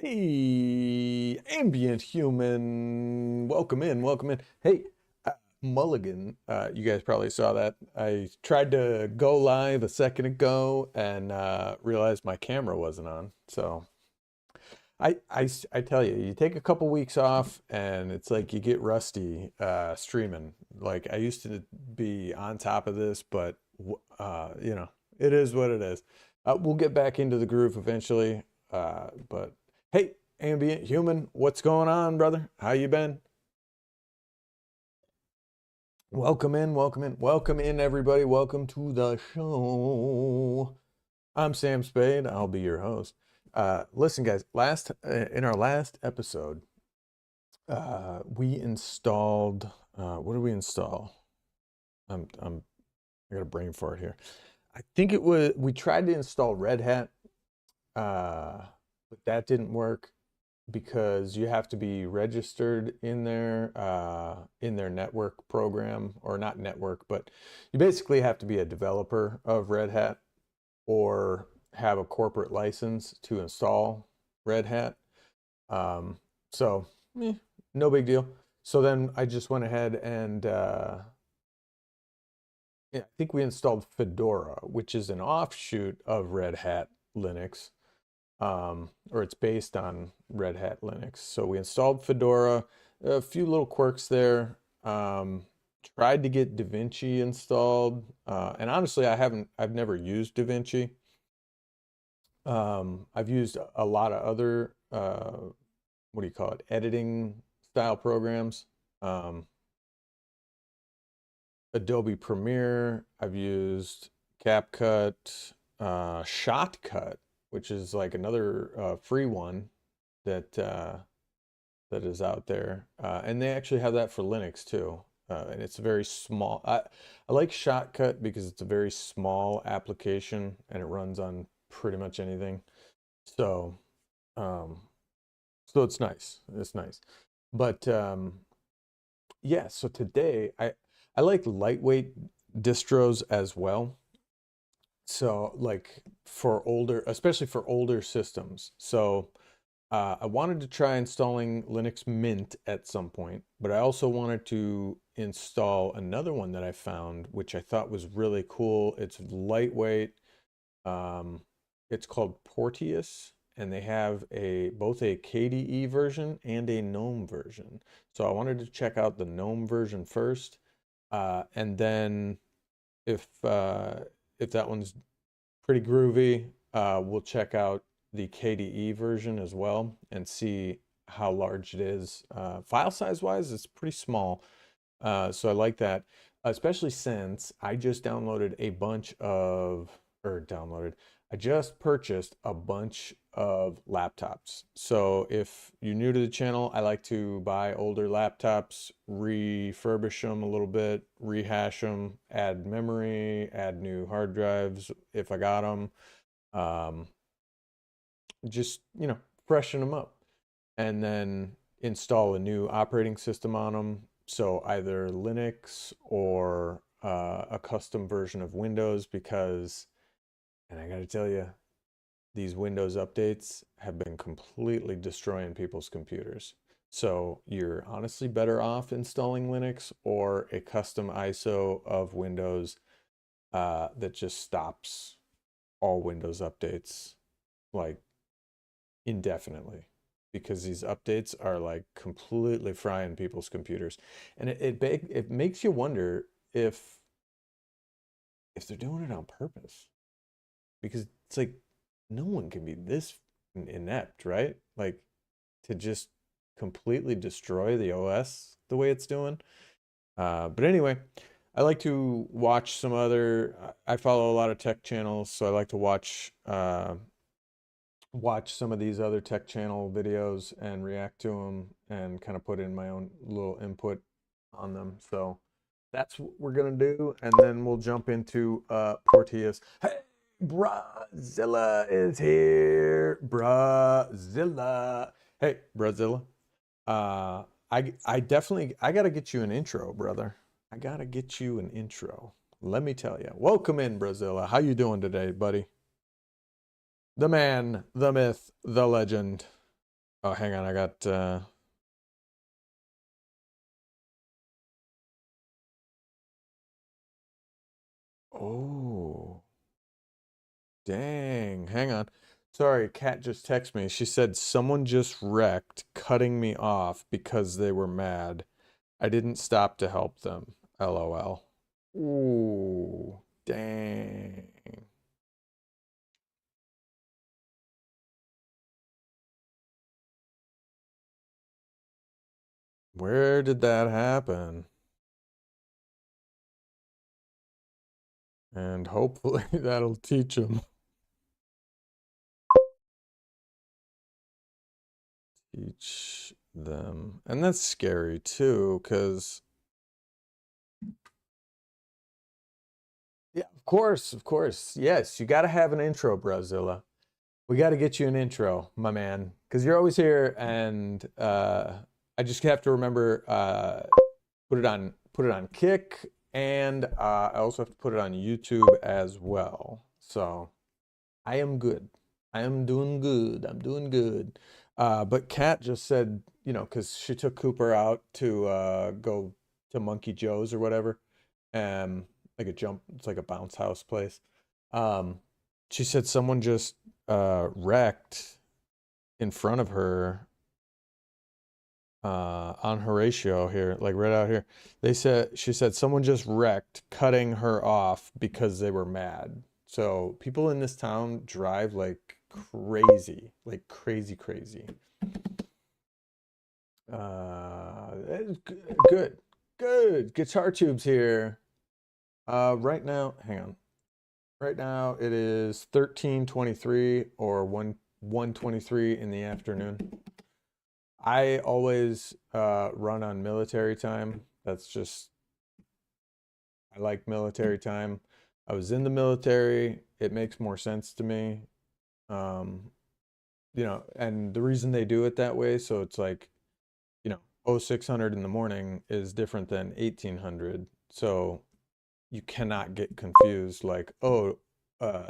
Hey, ambient human, welcome in, welcome in. Hey, Mulligan, you guys probably saw that. I tried to go live a second ago and realized my camera wasn't on. So I tell you, you take a couple weeks off and it's like you get rusty streaming. Like I used to be on top of this, but it is what it is. We'll get back into the groove eventually. But hey, ambient human, what's going on, brother? How you been? Welcome in, welcome in, welcome in, everybody. Welcome to the show. I'm Sam Spade. I'll be your host. Listen, guys. Last in our last episode, we installed. What did we install? I got a brain fart here. I think it was we tried to install Red Hat, but that didn't work because you have to be registered in their network program, or not network, but you basically have to be a developer of Red Hat or have a corporate license to install Red Hat. Um, so, no big deal. So then I just went ahead and yeah, I think we installed Fedora, which is an offshoot of Red Hat Linux, or it's based on Red Hat Linux. So we installed Fedora, a few little quirks there. Tried to get DaVinci installed, and honestly, I've never used DaVinci. I've used a lot of other, what do you call it, editing style programs. Um, Adobe Premiere. I've used CapCut, Shotcut, which is like another free one that that is out there, and they actually have that for Linux too. And it's very small. I like Shotcut because it's a very small application and it runs on pretty much anything. So, um, so it's nice. It's nice. But yeah, so today I like lightweight distros as well. So like for older, especially for older systems. So I wanted to try installing Linux Mint at some point, but I also wanted to install another one that I found, which I thought was really cool. It's lightweight. Um, it's called Porteous, and they have both a KDE version and a GNOME version. So I wanted to check out the GNOME version first, and then if uh, if that one's pretty groovy, we'll check out the KDE version as well and see how large it is. File size wise, it's pretty small. So I like that, especially since I just downloaded a bunch of, or downloaded, I just purchased a bunch of laptops. So if you're new to the channel, I like to buy older laptops, refurbish them a little bit, rehash them, add memory, add new hard drives if I got them. Um, just, freshen them up and then install a new operating system on them. So either Linux or a custom version of Windows, because, and I got to tell you, these Windows updates have been completely destroying people's computers. So you're honestly better off installing Linux or a custom ISO of Windows that just stops all Windows updates like indefinitely, because these updates are like completely frying people's computers, and it makes you wonder if they're doing it on purpose, because it's like no one can be this inept, right? Like to just completely destroy the OS the way it's doing. But anyway, I like to watch some other. I follow a lot of tech channels, so I like to watch some of these other tech channel videos and react to them and kind of put in my own little input on them. So that's what we're gonna do, and then we'll jump into Portillas. Hey, Brazilla is here. Brazilla. Hey, Brazilla. I definitely I gotta get you an intro, brother. I gotta get you an intro. Let me tell you. Welcome in, Brazilla. How you doing today, buddy? The man, the myth, the legend. Oh, hang on, I got oh, dang. Hang on. Sorry, Kat just texted me. She said someone just wrecked, cutting me off because they were mad. I didn't stop to help them. LOL. Ooh, dang. Where did that happen? And hopefully that'll teach them. Teach them. And that's scary too, because, yeah, of course, of course. Yes, you got to have an intro, Brazilla. We got to get you an intro, my man, because you're always here, and I just have to remember put it on Kick, and I also have to put it on YouTube as well. So I am good. I am doing good. I'm doing good. But Kat just said, because she took Cooper out to go to Monkey Joe's or whatever, um, like a jump, it's like a bounce house place. Um, she said someone just wrecked in front of her on Horatio here, like right out here. She said someone just wrecked, cutting her off because they were mad. So people in this town drive like crazy, crazy. Good, good. Guitar Tube's here. Right now, hang on. Right now it is 13:23 or 1:23 in the afternoon. I always run on military time. That's just, I like military time. I was in the military. It makes more sense to me. Um, and the reason they do it that way, so it's like, 0600 in the morning is different than 1800. So you cannot get confused like, oh,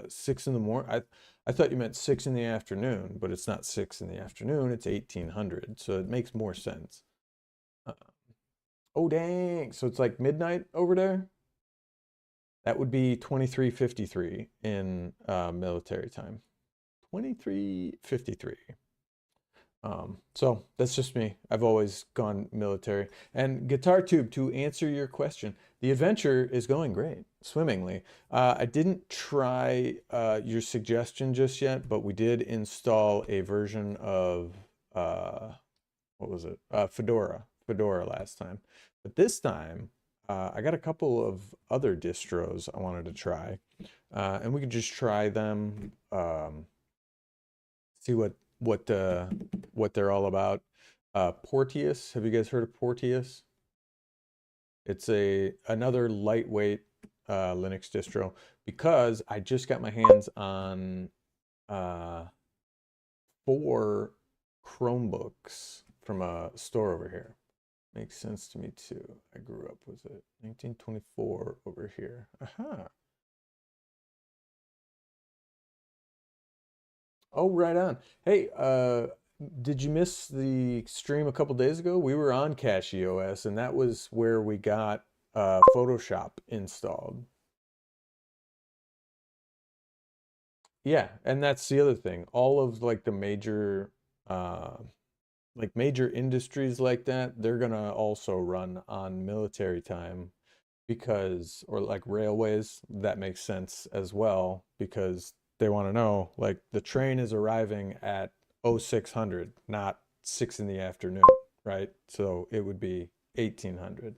6 in the morning. I thought you meant 6 in the afternoon, but it's not 6 in the afternoon, it's 1800. So it makes more sense. Uh, oh, dang. So it's like midnight over there? That would be 23:53 in military time. 23:53. So that's just me. I've always gone military. And Guitar Tube, to answer your question, the adventure is going great, swimmingly. I didn't try your suggestion just yet, but we did install a version of what was it? Fedora last time. But this time, I got a couple of other distros I wanted to try, and we could just try them, see what they're all about. Porteus, have you guys heard of Porteus? It's another lightweight Linux distro because I just got my hands on uh, 4 Chromebooks from a store over here. Makes sense to me too. I grew up with it. 1924 over here. Aha. Oh, right on. Hey, did you miss the stream a couple days ago? We were on CachyOS, and that was where we got Photoshop installed. Yeah, and that's the other thing. All of like the uh, major industries like that, they're gonna also run on military time because, or like railways, that makes sense as well because they want to know like the train is arriving at 0600, not 6 in the afternoon, right? So it would be 1800.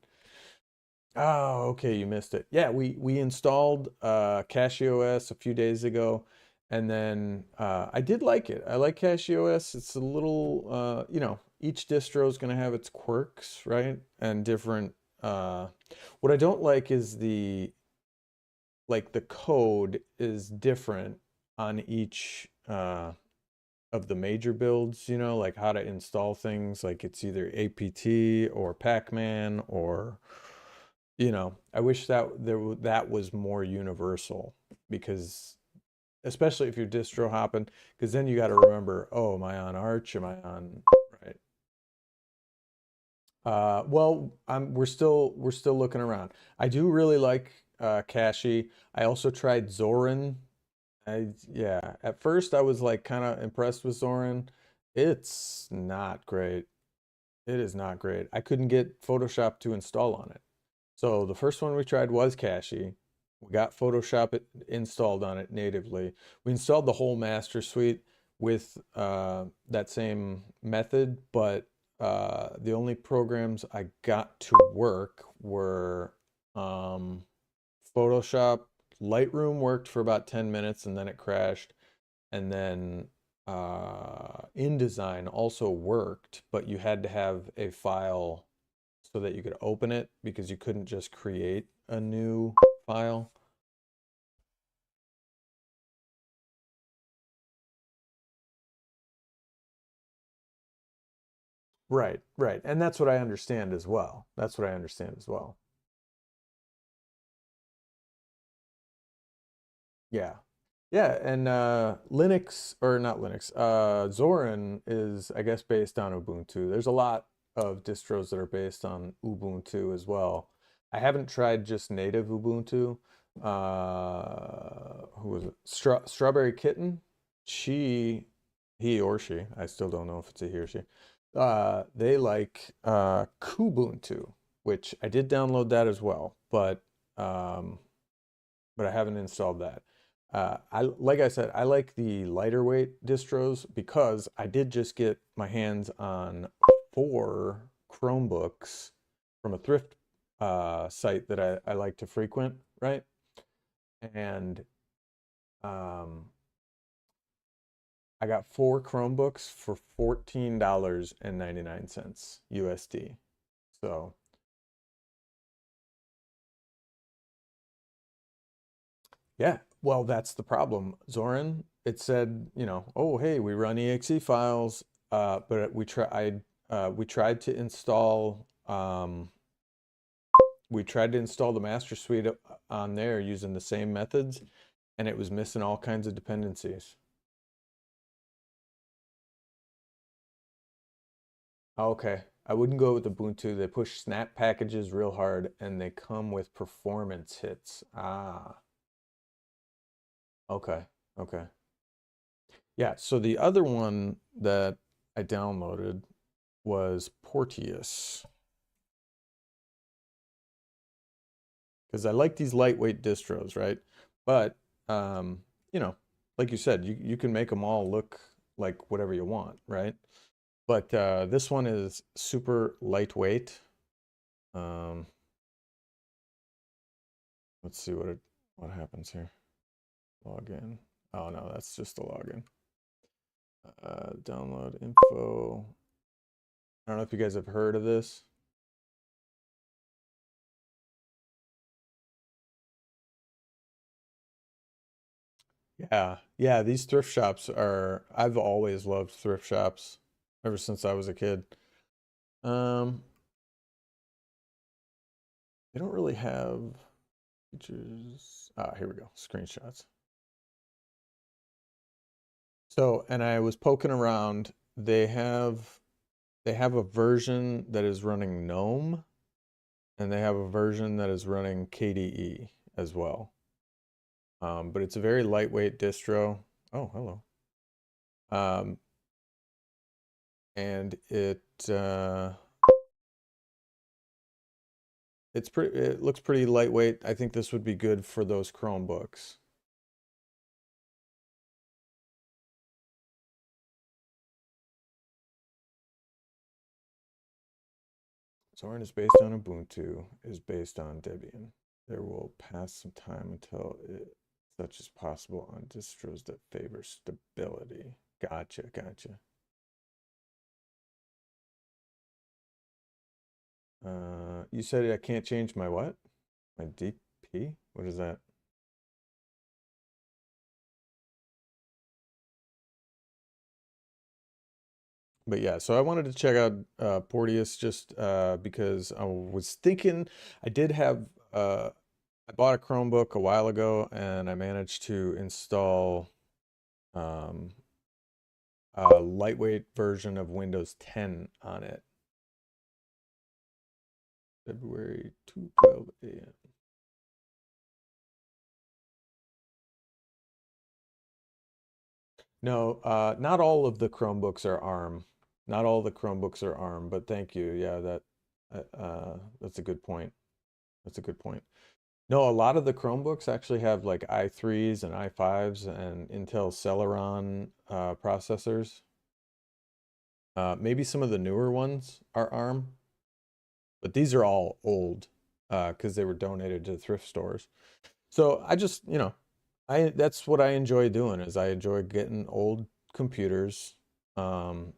Oh, okay, you missed it. Yeah, we installed CachyOS a few days ago, and then I did like it. I like CachyOS. It's a little, each distro is going to have its quirks, right? And different. What I don't like is the code is different on each of the major builds. Like how to install things. Like it's either APT or Pacman or I wish that that was more universal because especially if you're distro hopping, because then you got to remember, oh, am I on Arch? Am I on right? Well, we're still looking around. I do really like Kashi. I also tried Zorin. Yeah, at first I was like kind of impressed with Zorin. It's not great. It is not great. I couldn't get Photoshop to install on it. So the first one we tried was Kashi. We got Photoshop installed on it natively. We installed the whole master suite with that same method, but the only programs I got to work were Photoshop. Lightroom worked for about 10 minutes and then it crashed. And then InDesign also worked, but you had to have a file so that you could open it because you couldn't just create a new file. Right, right. And that's what I understand as well. That's what I understand as well. Yeah. Yeah, and Linux or not Linux, Zorin is I guess based on Ubuntu. There's a lot of distros that are based on Ubuntu as well. I haven't tried just native Ubuntu. Who was it? Strawberry Kitten. She, he or she, I still don't know if it's a he or she. They like Kubuntu, which I did download that as well, um, but I haven't installed that. Like I said, I like the lighter weight distros because I did just get my hands on 4 Chromebooks from a thrift site that I like to frequent, right? And um, I got 4 Chromebooks for $14.99 USD. So yeah, well, that's the problem. Zorin, it said, oh, hey, we run exe files, but we tried to install the master suite on there using the same methods, and it was missing all kinds of dependencies. Okay, I wouldn't go with Ubuntu. They push snap packages real hard, and they come with performance hits. Ah, okay, okay. Yeah, so the other one that I downloaded was Porteous because I like these lightweight distros, right? But you know, like you said, you can make them all look like whatever you want, right? But this one is super lightweight. Um, let's see what happens here. Log in. Oh no, that's just a login. Download info. I don't know if you guys have heard of this. Yeah, yeah, these thrift shops are, I've always loved thrift shops ever since I was a kid. Um, they don't really have features. Ah, here we go, screenshots. So, and I was poking around. They have a version that is running GNOME, and they have a version that is running KDE as well. But it's a very lightweight distro. Oh, hello. Um, and it looks pretty lightweight. I think this would be good for those Chromebooks. Zorin is based on Ubuntu, is based on Debian. There will pass some time until such as possible on distros that favor stability. Gotcha, gotcha. You said I can't change my what? My DP? What is that? But yeah, so I wanted to check out Porteous just because I was thinking I did have I bought a Chromebook a while ago and I managed to install a lightweight version of Windows 10 on it. February 2:12 a.m. No, not all of the Chromebooks are ARM. Not all the Chromebooks are ARM, but thank you. Yeah, that's a good point. That's a good point. No, a lot of the Chromebooks actually have like i3s and i5s and Intel Celeron processors. Maybe some of the newer ones are ARM, but these are all old because they were donated to thrift stores. So I just, I that's what I enjoy doing is I enjoy getting old computers, um,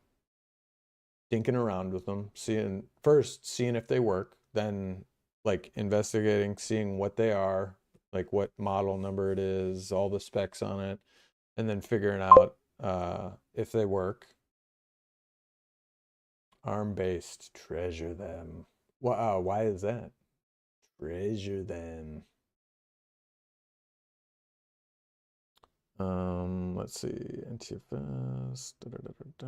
dinking around with them, seeing if they work, then like investigating, seeing what they are, like what model number it is, all the specs on it, and then figuring out if they work. ARM-based, treasure them. Why is that? Treasure them. Let's see, NTFS. Da, da, da, da, da.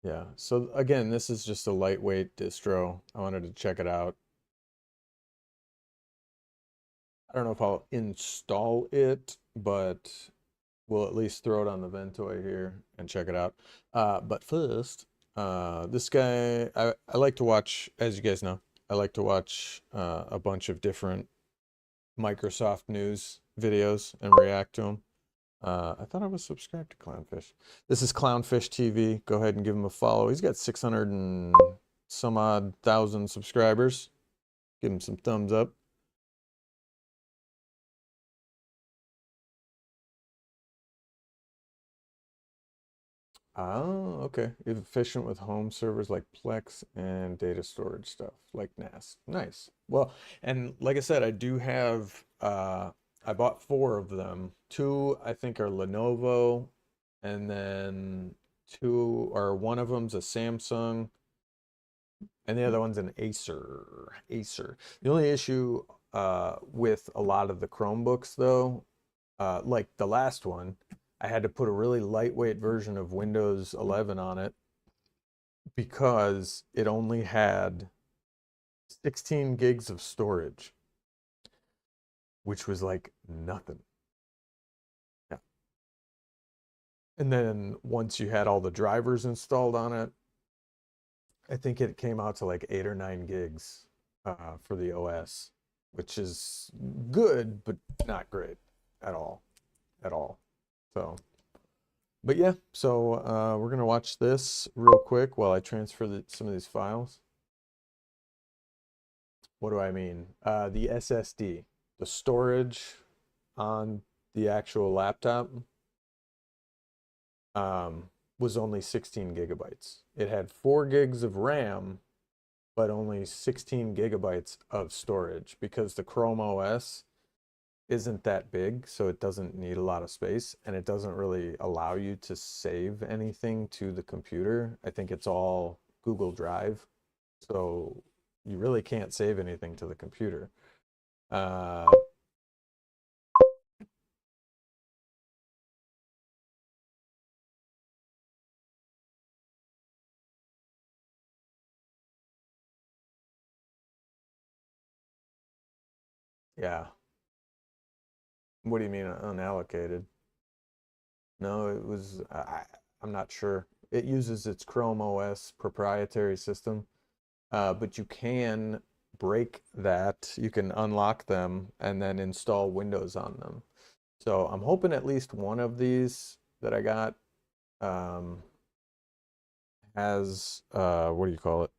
Yeah. So again, this is just a lightweight distro. I wanted to check it out. I don't know if I'll install it, but we'll at least throw it on the Ventoy here and check it out. But first, this guy, I like to watch, as you guys know, I like to watch a bunch of different Microsoft News videos and react to them. I thought I was subscribed to Clownfish. This is Clownfish TV. Go ahead and give him a follow. He's got 600 and some odd thousand subscribers. Give him some thumbs up. Oh, okay. Efficient with home servers like Plex and data storage stuff like NAS. Nice. Well, and like I said, I do have I bought four of them. Two I think are Lenovo, and then two or one of them's a Samsung, and the other one's an Acer. Acer. The only issue with a lot of the Chromebooks though, like the last one, I had to put a really lightweight version of Windows 11 on it because it only had 16 gigs of storage, which was like nothing. Yeah. And then once you had all the drivers installed on it, I think it came out to like 8 or 9 gigs for the OS, which is good, but not great at all, at all. So, but yeah, so we're gonna watch this real quick while I transfer some of these files. What do I mean? The SSD, the storage on the actual laptop, was only 16 gigabytes. It had 4 gigs of RAM, but only 16 gigabytes of storage because the Chrome OS isn't that big, so it doesn't need a lot of space, and it doesn't really allow you to save anything to the computer. I think it's all Google Drive, so you really can't save anything to the computer. Uh, yeah. What do you mean unallocated? No, it was, I'm not sure. It uses its Chrome OS proprietary system, but you can break that. You can unlock them and then install Windows on them. So I'm hoping at least one of these that I got um, has, what do you call it?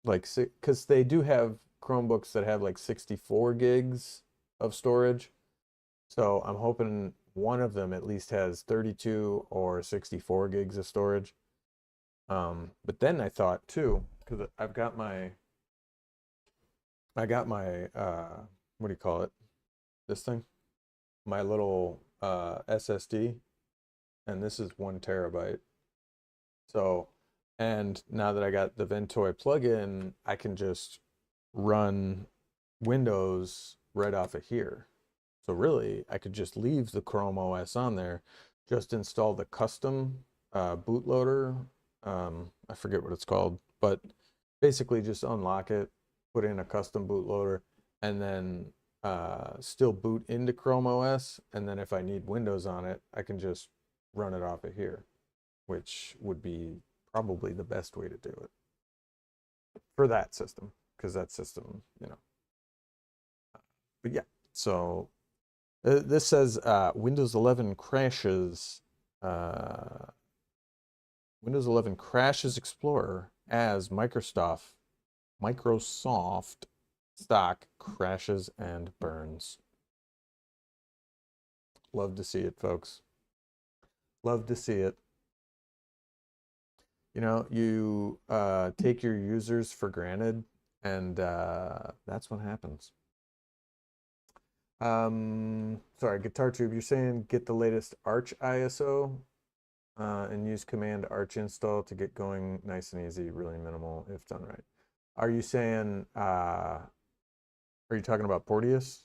Like, because they do have Chromebooks that have like 64 gigs of storage. So I'm hoping one of them at least has 32 or 64 gigs of storage. But then I thought too, because I got my, what do you call it? This thing? My little SSD, and this is 1 terabyte. So, and now that I got the Ventoy plugin, I can just run Windows right off of here. So really, I could just leave the Chrome OS on there, just install the custom bootloader. I forget what it's called, but basically just unlock it, put in a custom bootloader, and then still boot into Chrome OS. And then if I need Windows on it, I can just run it off of here, which would be probably the best way to do it for that system, because that system, you know. But yeah, so this says Windows 11 crashes. Windows 11 crashes Explorer as Microsoft stock crashes and burns. Love to see it, folks. Love to see it. You know, you take your users for granted, and that's what happens. Sorry, Guitar Tube, you're saying get the latest Arch ISO and use command Arch install to get going nice and easy, really minimal if done right. Are you saying, are you talking about Porteous?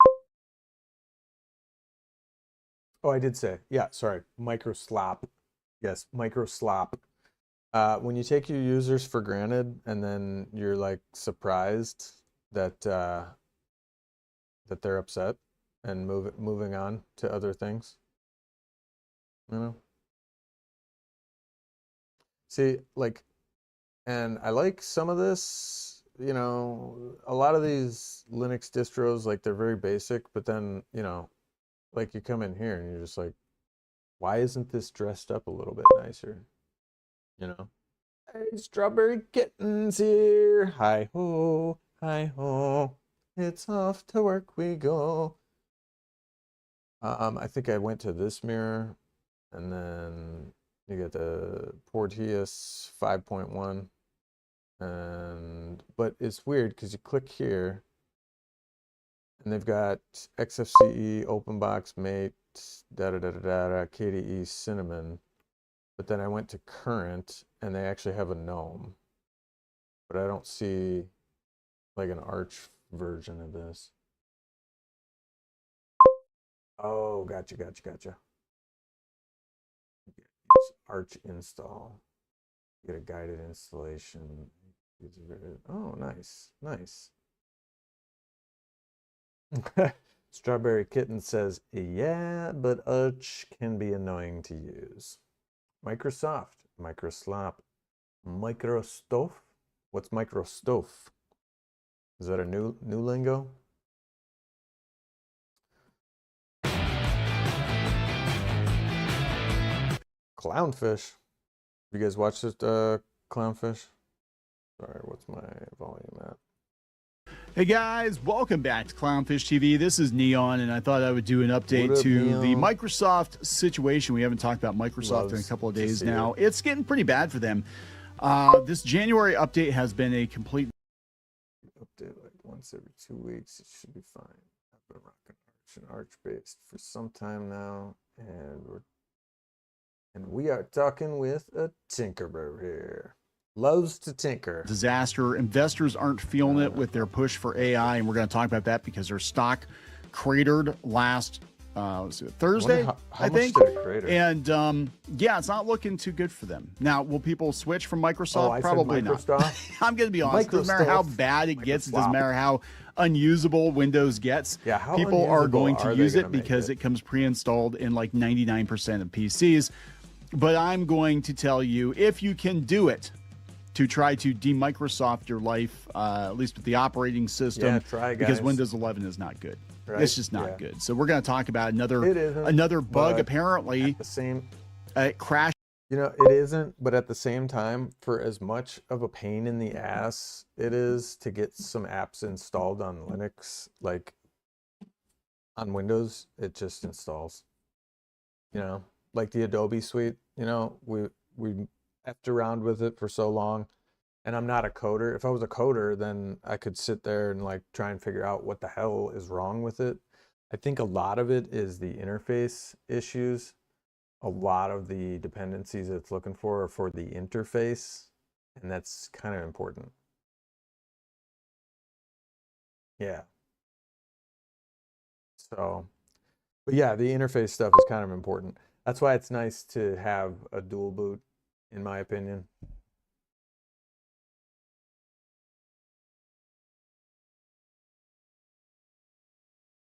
Oh, I did say, yeah, sorry, Microslop. Yes, Microslop. When you take your users for granted and then you're like surprised that that they're upset and moving on to other things, you know. See, like, and I like some of this, you know, a lot of these Linux distros, like they're very basic, but then, you know, like you come in here and you're just like, why isn't this dressed up a little bit nicer? You know? Hey, strawberry kittens here. Hi ho, it's off to work we go. I think I went to this mirror, and then you get the Porteous 5.1, and but it's weird because you click here, and they've got XFCE, OpenBox, Mate, KDE, Cinnamon. But then I went to Current, and they actually have a GNOME, but I don't see like an Arch version of this. Oh, gotcha. Arch install. Get a guided installation. Oh, nice. Strawberry Kitten says, yeah, but Arch can be annoying to use. Microsoft, Microslop, Microstof. What's Microstof? Is that a new lingo? Clownfish. You guys watch this Clownfish? Sorry, what's my volume at? Hey guys, welcome back to Clownfish TV. This is Neon, and I thought I would do an update to the Microsoft situation. We haven't talked about Microsoft in a couple of days now. It's getting pretty bad for them. This January update has been a complete update like once every 2 weeks. It should be fine. I've been rocking Arch and Arch based for some time now, and we are talking with a tinkerer here. Loves to tinker. Disaster. Investors aren't feeling it with their push for AI, and we're going to talk about that because their stock cratered last Thursday, I think. Much did it crater? And yeah, it's not looking too good for them. Now, will people switch from Microsoft? Probably not. I'm going to be honest. It doesn't matter how bad it gets. It doesn't matter how unusable Windows gets. Yeah, how people are going to use it because it comes pre-installed in like 99% of PCs. But I'm going to tell you, if you can do it, to try to de-Microsoft your life, at least with the operating system, yeah, try, guys. Because Windows 11 is not good. Right? It's just not good. So we're going to talk about another bug. Apparently, the same crash. You know, it isn't, but at the same time, for as much of a pain in the ass it is to get some apps installed on Linux, like on Windows, it just installs. You know, like the Adobe suite. You know, we effed around with it for so long, and I'm not a coder. If I was a coder, then I could sit there and like try and figure out what the hell is wrong with it. I think a lot of it is the interface issues. A lot of the dependencies it's looking for are for the interface, and that's kind of important. Yeah. So, but yeah, the interface stuff is kind of important. That's why it's nice to have a dual boot, in my opinion.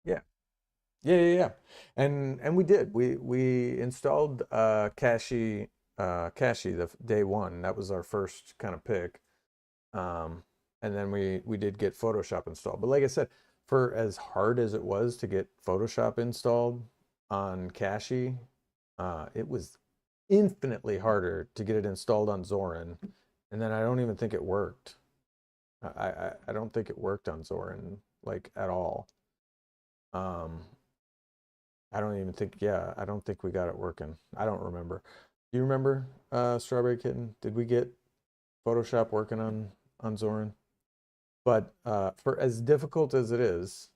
Yeah. Yeah. And we did. We installed Cache the day one. That was our first kind of pick. Um, and then we did get Photoshop installed. But like I said, for as hard as it was to get Photoshop installed on Cache, it was infinitely harder to get it installed on Zorin. And then I don't even think it worked. I don't think it worked on Zorin like at all. Um, I don't even think, yeah, I don't think we got it working. I don't remember. Do you remember, Strawberry Kitten? Did we get Photoshop working on Zorin? But for as difficult as it is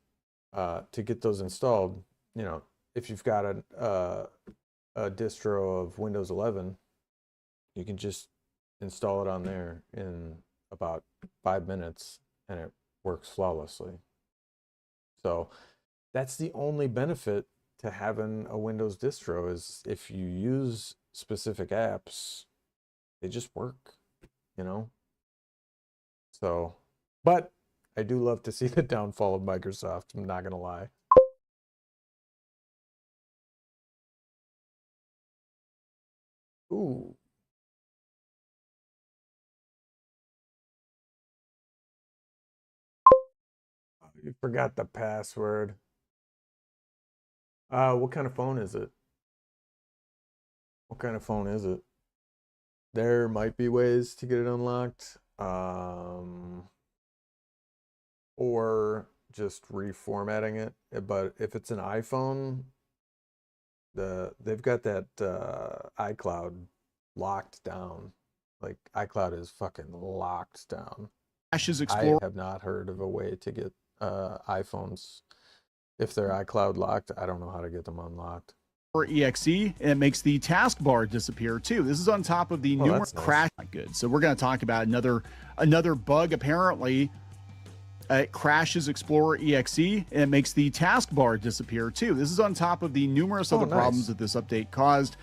to get those installed, you know, if you've got a distro of Windows 11, you can just install it on there in about 5 minutes and it works flawlessly. So that's the only benefit to having a Windows distro is if you use specific apps, they just work, you know? So, but I do love to see the downfall of Microsoft, I'm not going to lie. Ooh. You forgot the password. What kind of phone is it? What kind of phone is it? There might be ways to get it unlocked. Or just reformatting it. But if it's an iPhone, they've got that iCloud locked down. Like iCloud is fucking locked down. Cache's I Explorer have not heard of a way to get iPhones if they're iCloud locked. I don't know how to get them unlocked. exe, and it makes the taskbar disappear too. This is on top of the numerous crash. Not good. So we're going to talk about another bug. Apparently, it crashes Explorer exe and it makes the taskbar disappear too. This is on top of the numerous other problems that this update caused.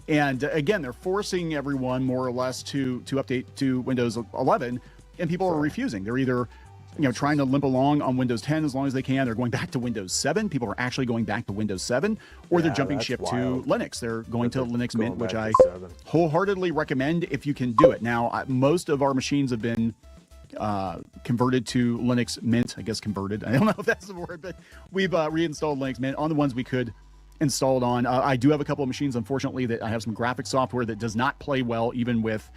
And again, they're forcing everyone more or less to update to Windows 11, and people are refusing. They're either trying to limp along on Windows 10 as long as they can. They're going back to Windows 7. People are actually going back to Windows 7, or they're jumping ship to Linux. They're going to Linux Mint, which I wholeheartedly recommend if you can do it. Now, most of our machines have been converted to Linux Mint. I guess converted. I don't know if that's the word, but we've reinstalled Linux Mint on the ones we could install it on. I do have a couple of machines, unfortunately, that I have some graphics software that does not play well, even with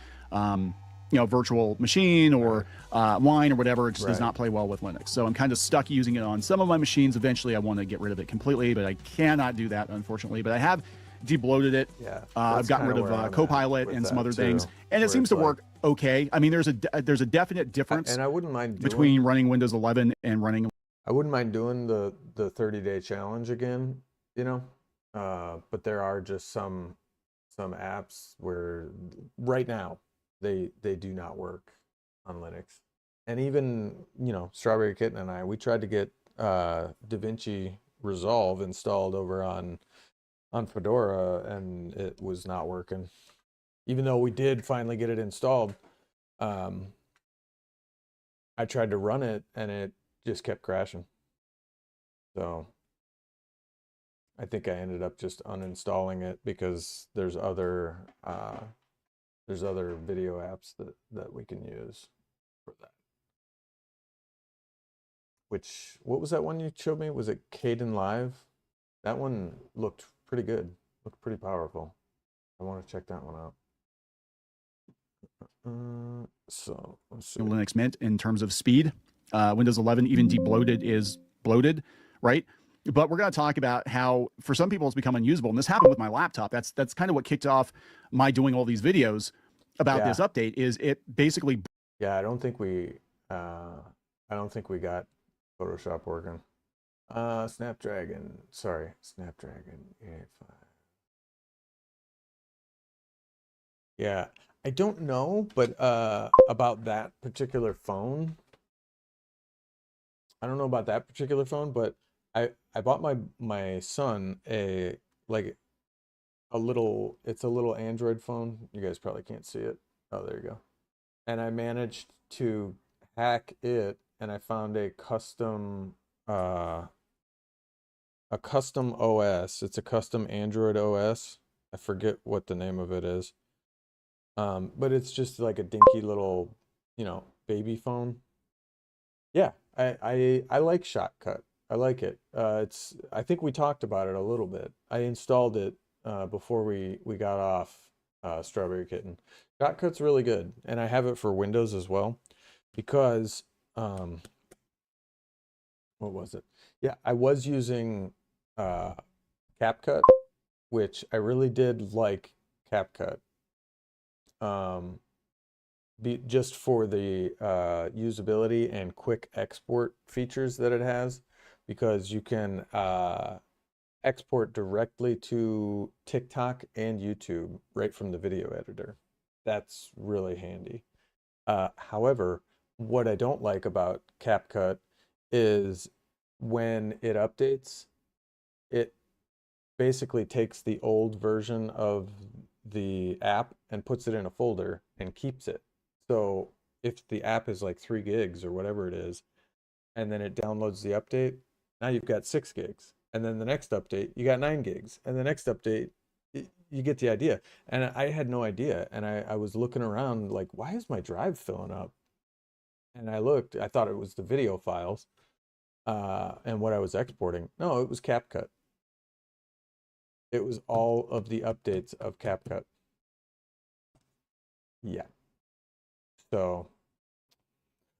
virtual machine or Wine or whatever. It just does not play well with Linux. So I'm kind of stuck using it on some of my machines. Eventually, I want to get rid of it completely, but I cannot do that, unfortunately. But I have debloated it. I've gotten rid of Copilot and some other things, and it seems to work okay. I mean, there's a definite difference, and I wouldn't mind between running Windows 11 and running. I wouldn't mind doing the 30-day challenge again, but there are just some apps where right now they do not work on Linux. And even, Strawberry Kitten and I, we tried to get DaVinci Resolve installed over on Fedora, and it was not working. Even though we did finally get it installed, I tried to run it and it just kept crashing. So I think I ended up just uninstalling it because there's other video apps that we can use for that. What was that one you showed me? Was it Kden Live? That one looked pretty good. Looked pretty powerful. I want to check that one out. So let's see. Linux Mint in terms of speed. Windows 11 even debloated is bloated, right? But we're going to talk about how for some people it's become unusable, and this happened with my laptop. That's kind of what kicked off my doing all these videos about this update. Is it basically? Yeah, I don't think we got Photoshop working. Snapdragon 885. Yeah, I don't know, but about that particular phone. I don't know about that particular phone, but I bought my son a like it's a little Android phone. You guys probably can't see it. Oh, there you go. And I managed to hack it, and I found uh a custom OS. It's a custom Android OS. I forget what the name of it is. But it's just like a dinky little, baby phone. Yeah, I like Shotcut. I like it. I think we talked about it a little bit. I installed it before we got off Strawberry Kitten. Shotcut's really good, and I have it for Windows as well because um, what was it? Yeah, I was using uh, CapCut, which I really did like CapCut. Um, just for the usability and quick export features that it has, because you can export directly to TikTok and YouTube right from the video editor. That's really handy. However, what I don't like about CapCut is when it updates, it basically takes the old version of the app and puts it in a folder and keeps it. So if the app is like 3 gigs or whatever it is, and then it downloads the update, now you've got 6 gigs. And then the next update, you got 9 gigs. And the next update, you get the idea. And I had no idea. And I was looking around like, why is my drive filling up? And I looked, I thought it was the video files and what I was exporting. No, it was CapCut. It was all of the updates of CapCut. Yeah. So,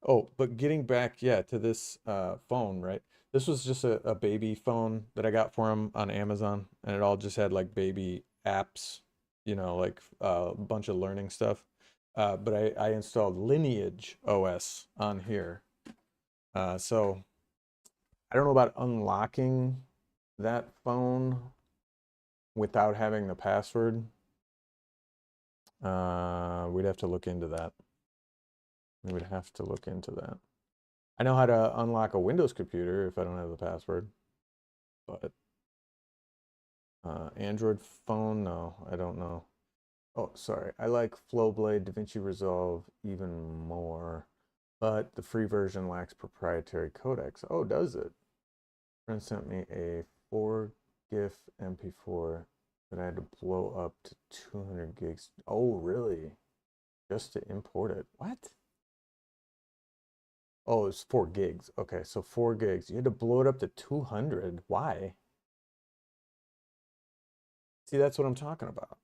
oh, but getting back, yeah, to this phone, right? This was just a baby phone that I got for him on Amazon, and it all just had like baby apps, like a bunch of learning stuff. But I installed Lineage OS on here. So I don't know about unlocking that phone without having the password. We'd have to look into that. We would have to look into that. I know how to unlock a Windows computer if I don't have the password, but Android phone, no, I don't know. Oh, sorry. I like Flowblade DaVinci Resolve even more, but the free version lacks proprietary codecs. Oh, does it? Friend sent me a 4 GIF MP4 that I had to blow up to 200 gigs. Oh, really? Just to import it? What? Oh, it's 4 gigs. Okay, so 4 gigs. You had to blow it up to 200. Why? See, that's what I'm talking about.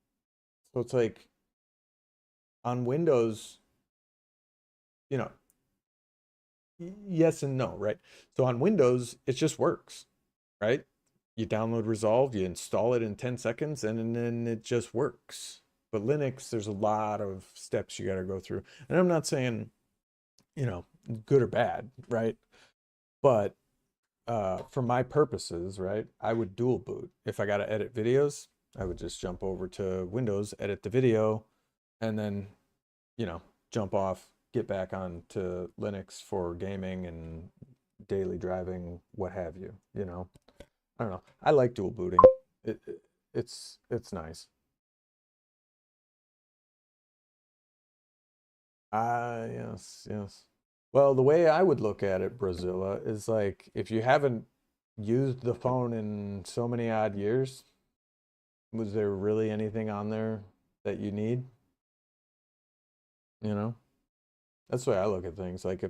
So it's like on Windows, you know, yes and no, right? So on Windows, it just works, right? You download Resolve, you install it in 10 seconds, and then it just works. But Linux, there's a lot of steps you got to go through. And I'm not saying, good or bad, right? But for my purposes, right, I would dual boot. If I got to edit videos, I would just jump over to Windows, edit the video, and then, jump off, get back on to Linux for gaming and daily driving, what have you, I don't know. I like dual booting. It's nice. Ah, yes, yes. Well, the way I would look at it, Brazilla, is like if you haven't used the phone in so many odd years, was there really anything on there that you need? You know? That's the way I look at things. Like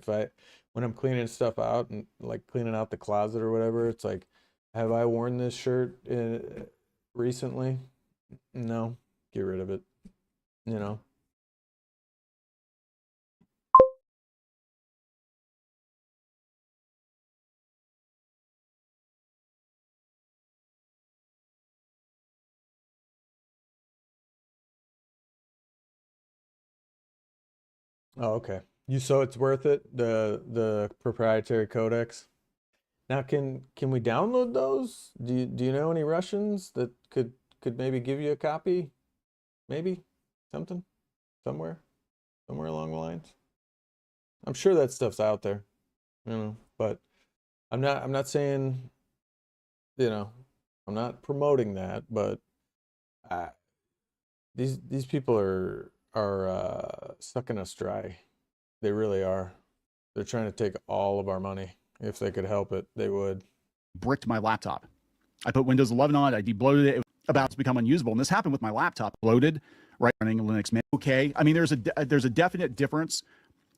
when I'm cleaning stuff out and like cleaning out the closet or whatever, it's like, have I worn this shirt recently? No, get rid of it. You know? Oh, okay. So it's worth it, the proprietary codecs. Now can we download those? Do you know any Russians that could maybe give you a copy? Maybe something somewhere somewhere along the lines. I'm sure that stuff's out there, but I'm not saying. you know, I'm not promoting that, but these people are sucking us dry. They really are. They're trying to take all of our money. If they could help it, they would. Bricked my laptop. I put Windows 11 on it. I debloated it. It was about to become unusable. And this happened with my laptop. Loaded, right, running Linux Mint. Okay. I mean, there's a definite difference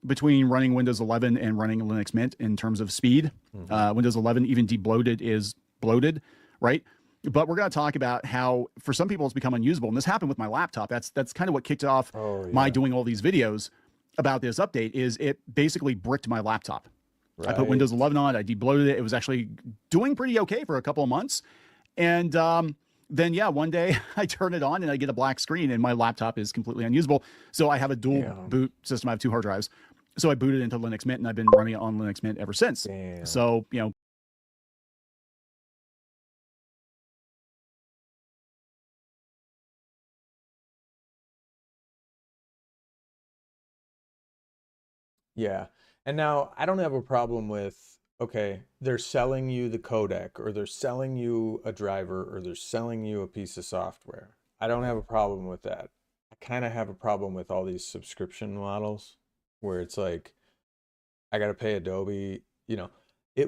between running Windows 11 and running Linux Mint in terms of speed. Windows 11, even debloated, is bloated, right? But we're going to talk about how for some people it's become unusable. And this happened with my laptop. That's kind of what kicked off my doing all these videos about this update. Is it basically bricked my laptop. Right. I put Windows 11 on it. I debloated it. It was actually doing pretty okay for a couple of months. And then, yeah, one day I turn it on and I get a black screen and my laptop is completely unusable. So I have a dual boot system. I have 2 hard drives. So I booted into Linux Mint and I've been running it on Linux Mint ever since. Damn. So, you know. Yeah. And now I don't have a problem with, okay, they're selling you the codec or they're selling you a driver or they're selling you a piece of software. I don't have a problem with that. I kind of have a problem with all these subscription models where it's like, I got to pay Adobe, you know, I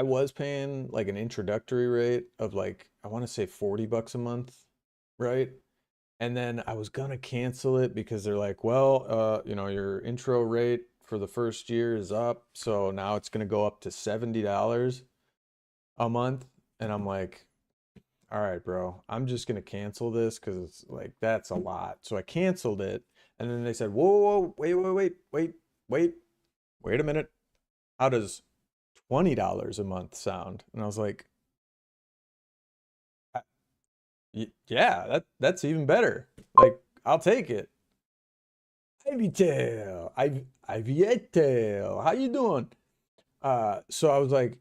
was paying like an introductory rate of like, I want to say $40 a month, right? And then I was gonna cancel it because they're like, well, you know, your intro rate for the first year is up, so now it's gonna go up to $70 a month. And I'm like, all right, bro, I'm just gonna cancel this because it's like that's a lot. So I canceled it, and then they said, whoa, wait a minute. How does $20 a month sound? And I was like, yeah, that's even better. Like, I'll take it. Ivitel, Ivietel, how you doing? So I was like,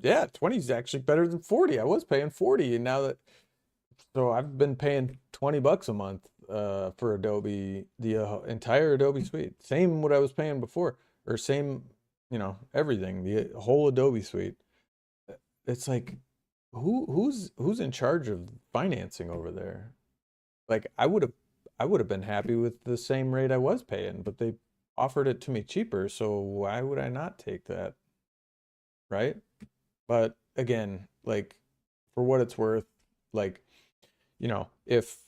yeah, 20 is actually better than 40. I was paying 40, and now so I've been paying $20 a month for Adobe, the entire Adobe suite. Same what I was paying before, or same, you know, everything, the whole Adobe suite. It's like, who's in charge of financing over there? Like I would have been happy with the same rate I was paying, but they offered it to me cheaper, so why would I not take that? Right? But again, like for what it's worth, like, you know, if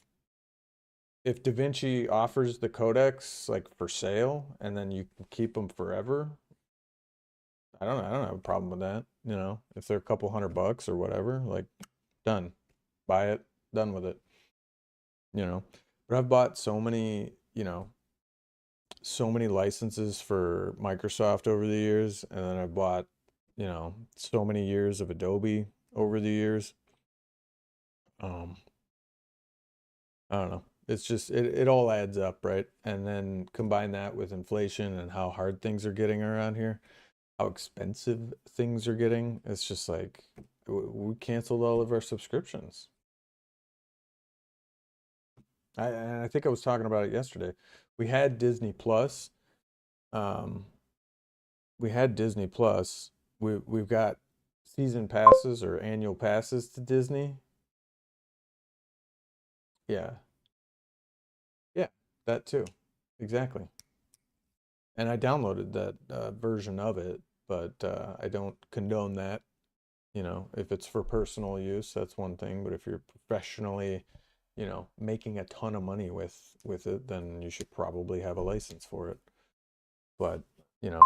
DaVinci offers the codecs like for sale and then you can keep them forever, I don't have a problem with that. You know, if they're a couple $100 or whatever, like, done. Buy it, done with it. You know, but I've bought so many, you know, so many licenses for Microsoft over the years, and then I've bought, you know, so many years of Adobe over the years. I don't know. It's just it all adds up, right? And then combine that with inflation and how hard things are getting around here, how expensive things are getting. It's just like we canceled all of our subscriptions. I think I was talking about it yesterday. We had Disney Plus. We had Disney Plus. We've got season passes or annual passes to Disney. Yeah. Yeah, that too. Exactly. And I downloaded that version of it, but I don't condone that. You know, if it's for personal use, that's one thing. But if you're professionally, you know, making a ton of money with it, then you should probably have a license for it. But, you know,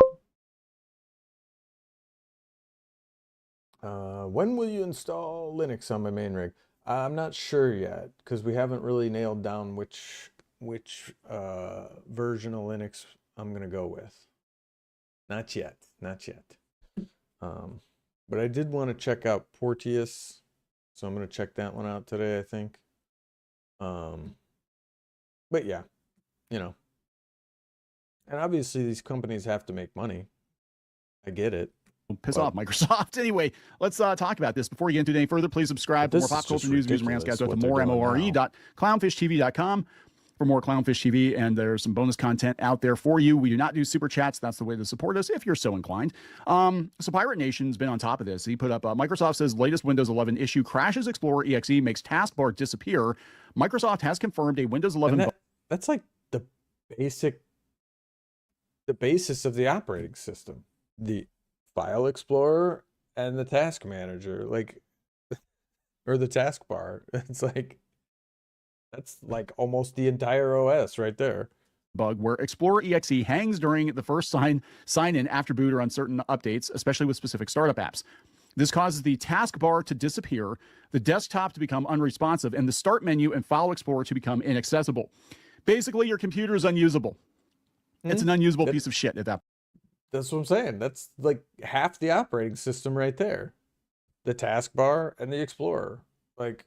when will you install Linux on my main rig? I'm not sure yet because we haven't really nailed down which version of Linux I'm gonna go with. Not yet, not yet. But I did want to check out Porteous, so I'm gonna check that one out today, I think. But yeah, you know, and obviously these companies have to make money. I get it. Piss off Microsoft. Anyway, let's talk about this. Before we get into it any further, please subscribe for more pop culture news, views, and rants, guys. Go to more, more.clownfishtv.com. for more Clownfish TV, and there's some bonus content out there for you. We do not do super chats. That's the way to support us if you're so inclined. So Pirate Nation's been on top of this. He put up, Microsoft says latest Windows 11 issue crashes Explorer EXE, makes taskbar disappear. Microsoft has confirmed a Windows 11. That's like the basis of the operating system. The File Explorer and the Task Manager, like, or the taskbar. It's like, that's like almost the entire OS right there. Bug where Explorer EXE hangs during the first sign-in after boot or on certain updates, especially with specific startup apps. This causes the taskbar to disappear, the desktop to become unresponsive, and the start menu and File Explorer to become inaccessible. Basically, your computer is unusable. It's an unusable piece of shit at that point. That's what I'm saying. That's like half the operating system right there. The taskbar and the Explorer. Like,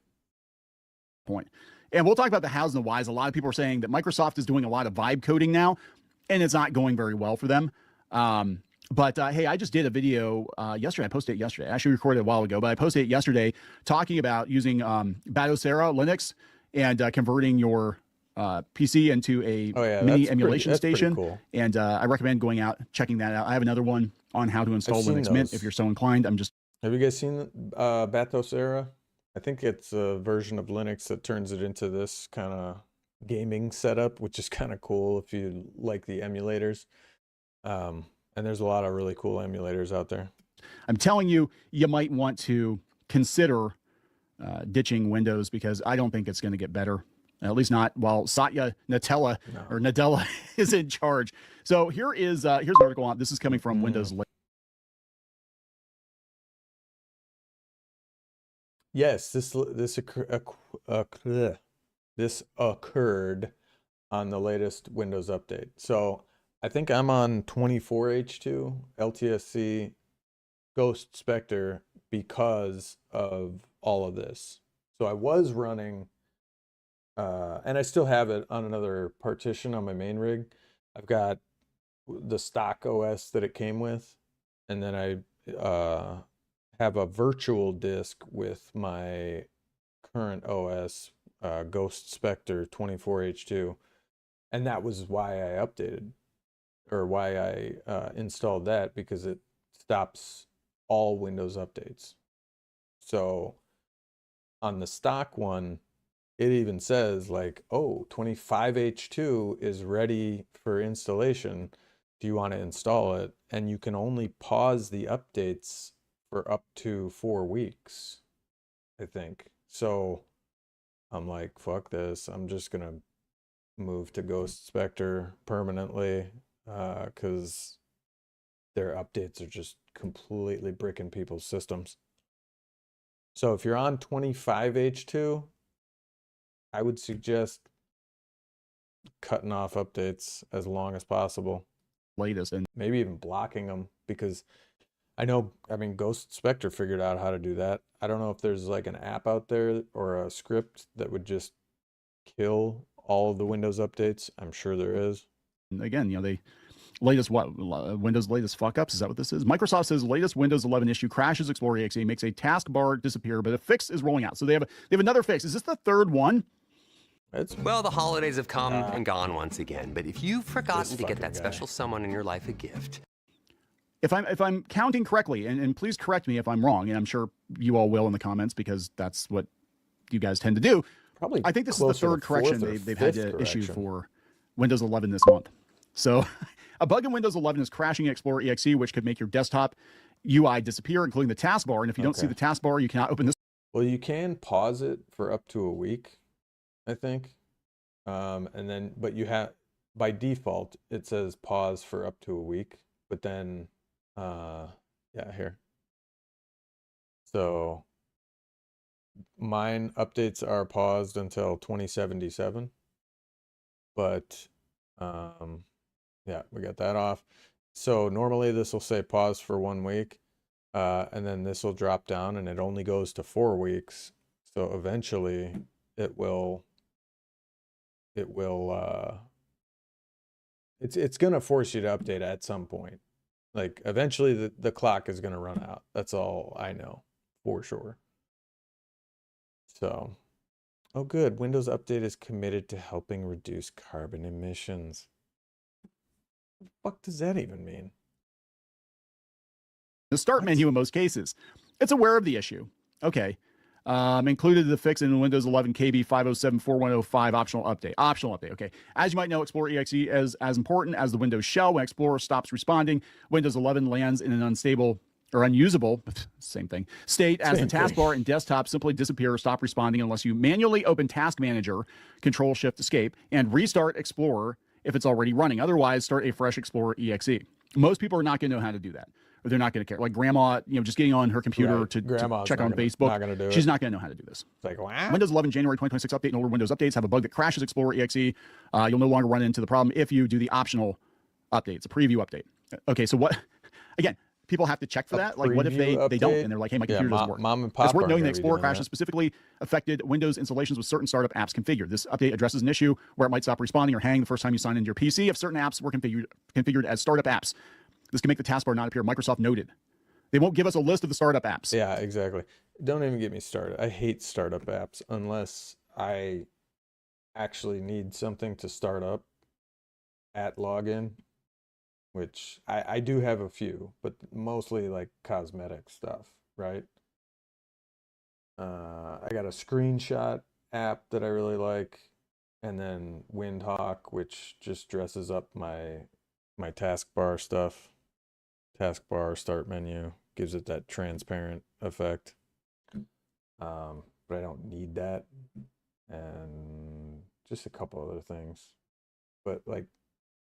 point. And we'll talk about the hows and the whys. A lot of people are saying that Microsoft is doing a lot of vibe coding now, and it's not going very well for them. But hey, I just did a video yesterday. I posted it yesterday. I actually recorded it a while ago, but I posted it yesterday talking about using Batocera Linux and converting your PC into a mini emulation station. Cool. And I recommend going out, checking that out. I have another one on how to install Linux Mint if you're so inclined. Have you guys seen Batocera? I think it's a version of Linux that turns it into this kind of gaming setup, which is kind of cool if you like the emulators. And there's a lot of really cool emulators out there. I'm telling you, you might want to consider ditching Windows, because I don't think it's going to get better. At least not while Satya Nadella is in charge. So here's an article on this. Is coming from Windows. Yes, this occurred on the latest Windows update. So I think I'm on 24H2 LTSC Ghost Spectre because of all of this. So I was running, and I still have it on another partition on my main rig. I've got the stock OS that it came with, and then I have a virtual disk with my current OS, Ghost Spectre 24H2, and that was why I updated, or why I installed that, because it stops all Windows updates. So on the stock one, it even says like, oh, 25H2 is ready for installation. Do you want to install it? And you can only pause the updates for up to 4 weeks, I think. So I'm like, fuck this. I'm just going to move to Ghost Spectre permanently, because their updates are just completely bricking people's systems. So if you're on 25H2, I would suggest cutting off updates as long as possible. Latest, and maybe even blocking them, because I mean, Ghost Spectre figured out how to do that. I don't know if there's like an app out there or a script that would just kill all of the Windows updates. I'm sure there is. Again, the latest Windows latest fuck ups. Is that what this is? Microsoft says latest Windows 11 issue crashes Explorer EXE, makes a taskbar disappear, but a fix is rolling out. So they have another fix. Is this the third one? Well, the holidays have come and gone once again, but if you've forgotten to get that special someone in your life a gift. If I'm counting correctly, and please correct me if I'm wrong, and I'm sure you all will in the comments, because that's what you guys tend to do. Probably. I think this is the third correction they've had to issue for Windows 11 this month. So a bug in Windows 11 is crashing Explorer EXE, which could make your desktop UI disappear, including the taskbar. And if you don't see the taskbar, you cannot open this. Well, you can pause it for up to a week, I think. And then, but you have, by default, it says pause for up to a week, but then, yeah, here. So mine updates are paused until 2077, but, yeah, we got that off. So normally this will say pause for 1 week, and then this will drop down and it only goes to 4 weeks. So eventually it's going to force you to update at some point. Like eventually the clock is going to run out. That's all I know for sure. So Oh, good. Windows Update is committed to helping reduce carbon emissions. What the fuck does that even mean? The start menu in most cases. It's aware of the issue. Okay. Included the fix in Windows 11 KB 507.4105 optional update. Optional update. Okay. As you might know, Explorer EXE is as important as the Windows shell. When Explorer stops responding, Windows 11 lands in an unstable or unusable, same thing, state as the taskbar and desktop simply disappear or stop responding unless you manually open Task Manager, Control-Shift-Escape, and restart Explorer if it's already running. Otherwise, start a fresh Explorer EXE. Most people are not going to know how to do that. Or they're not going to care. Like grandma, just getting on her computer to check on Facebook. She's not going to know how to do this. It's like, wow. Windows 11 January 2026 update and older Windows updates have a bug that crashes Explorer EXE. You'll no longer run into the problem if you do the optional update. It's a preview update. Okay, so what? Again, people have to check for that. Like, what if they don't? And they're like, hey, my computer doesn't work. Mom and pop. It's worth noting that Explorer crashes specifically affected Windows installations with certain startup apps configured. This update addresses an issue where it might stop responding or hang the first time you sign into your PC if certain apps were configured as startup apps. This can make the taskbar not appear. Microsoft noted. They won't give us a list of the startup apps. Yeah, exactly. Don't even get me started. I hate startup apps unless I actually need something to start up at login, which I do have a few, but mostly like cosmetic stuff, right? I got a screenshot app that I really like, and then Windhawk, which just dresses up my taskbar stuff. Taskbar start menu gives it that transparent effect, but I don't need that, and just a couple other things. But like,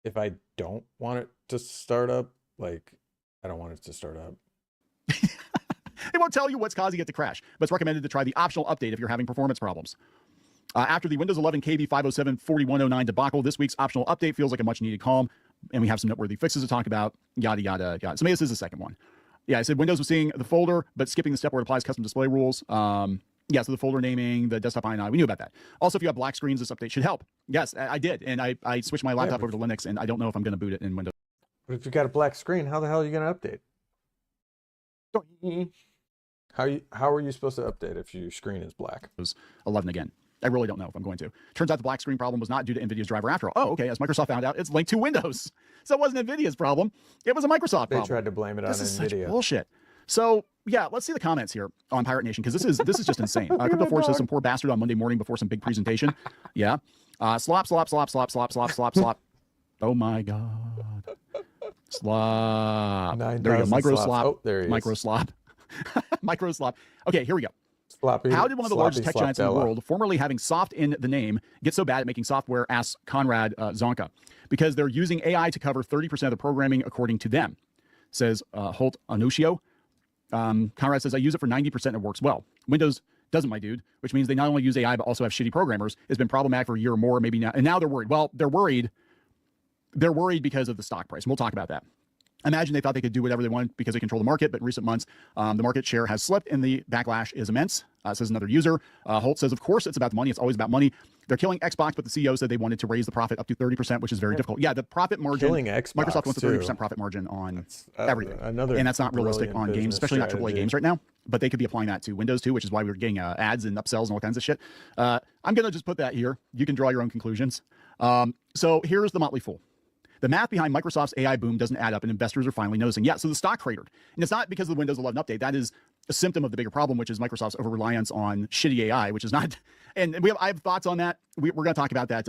if I don't want it to start up, like, I don't want it to start up. They won't tell you what's causing it to crash, but it's recommended to try the optional update if you're having performance problems. After the Windows 11 KB 507.4109 debacle, this week's optional update feels like a much-needed calm, and we have some noteworthy fixes to talk about, yada, yada, yada. So maybe this is the second one. Yeah, I said Windows was seeing the folder, but skipping the step where it applies custom display rules. Yeah, so the folder naming, the desktop INI, we knew about that. Also, if you have black screens, this update should help. Yes, I did, and I switched my laptop over to Linux, and I don't know if I'm going to boot it in Windows. But if you got a black screen, how the hell are you going to update? How are you supposed to update if your screen is black? 11 again. I really don't know if I'm going to. Turns out the black screen problem was not due to NVIDIA's driver after all. Oh, okay. As Microsoft found out, it's linked to Windows. So it wasn't NVIDIA's problem. It was a Microsoft problem. They tried to blame it on NVIDIA. This is such bullshit. So yeah, let's see the comments here on Pirate Nation, because this is just insane. Crypto Force says some poor bastard on Monday morning before some big presentation. Yeah. Slop. Oh my God. Slop. There we go. Microslop. Oh, there he is. Microslop. Microslop. Okay, here we go. Sloppy, how did one of the largest tech giants in the world, formerly having soft in the name, get so bad at making software? Asks Conrad Zonka. Because they're using AI to cover 30% of the programming, according to them, says Holt Anuccio. Conrad says, I use it for 90% and it works well. Windows doesn't, my dude, which means they not only use AI, but also have shitty programmers. It's been problematic for a year or more, maybe now. And now they're worried. Well, they're worried because of the stock price. And we'll talk about that. Imagine they thought they could do whatever they wanted because they control the market, but in recent months, the market share has slipped and the backlash is immense, says another user. Holt says, of course, it's about the money. It's always about money. They're killing Xbox, but the CEO said they wanted to raise the profit up to 30%, which is very difficult. Yeah, the profit margin, killing Xbox, Microsoft wants a 30% profit margin on everything. And that's not realistic on games, especially not AAA games right now. But they could be applying that to Windows too, which is why we're getting ads and upsells and all kinds of shit. I'm going to just put that here. You can draw your own conclusions. So here's the Motley Fool. The math behind Microsoft's AI boom doesn't add up, and investors are finally noticing. Yeah, so the stock cratered. And it's not because of the Windows 11 update. That is a symptom of the bigger problem, which is Microsoft's over-reliance on shitty AI, which is not... And I have thoughts on that. We're going to talk about that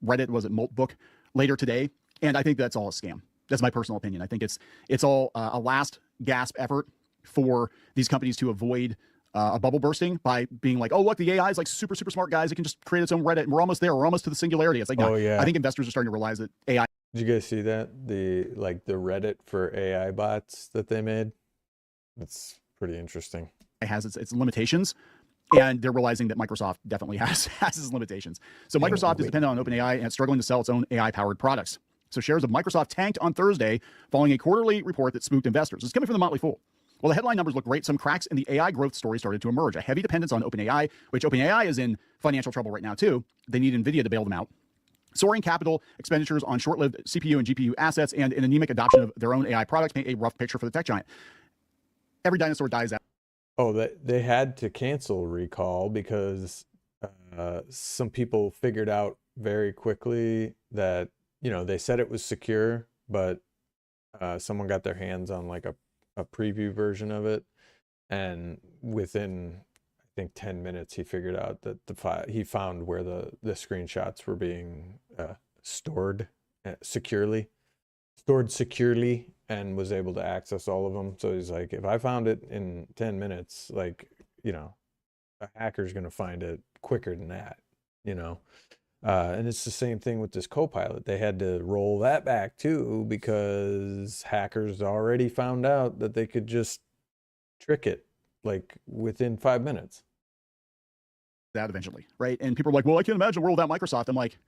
Reddit, was it Molt book, later today. And I think that's all a scam. That's my personal opinion. I think it's all a last gasp effort for these companies to avoid a bubble bursting by being like, oh, look, the AI is like super, super smart, guys. It can just create its own Reddit, and we're almost there. We're almost to the singularity. It's like, no, yeah. I think investors are starting to realize that AI... Did you guys see that? The Reddit for AI bots that they made? That's pretty interesting. It has its limitations, and they're realizing that Microsoft definitely has its limitations. So Microsoft is dependent on OpenAI, and it's struggling to sell its own AI-powered products. So shares of Microsoft tanked on Thursday following a quarterly report that spooked investors. It's coming from the Motley Fool. Well, the headline numbers look great. Some cracks in the AI growth story started to emerge. A heavy dependence on OpenAI, which OpenAI is in financial trouble right now too. They need NVIDIA to bail them out. Soaring capital expenditures on short-lived CPU and GPU assets and an anemic adoption of their own AI products paint a rough picture for the tech giant. Every dinosaur dies out. Oh, they had to cancel Recall because some people figured out very quickly that, they said it was secure, but someone got their hands on like a preview version of it, and within I think 10 minutes he figured out that he found where the screenshots were being stored securely, and was able to access all of them. So he's like, if I found it in 10 minutes, like, a hacker's going to find it quicker than that, and it's the same thing with this Copilot. They had to roll that back too, because hackers already found out that they could just trick it like within 5 minutes. That eventually, right? And people are like, well, I can't imagine a world without Microsoft. I'm like,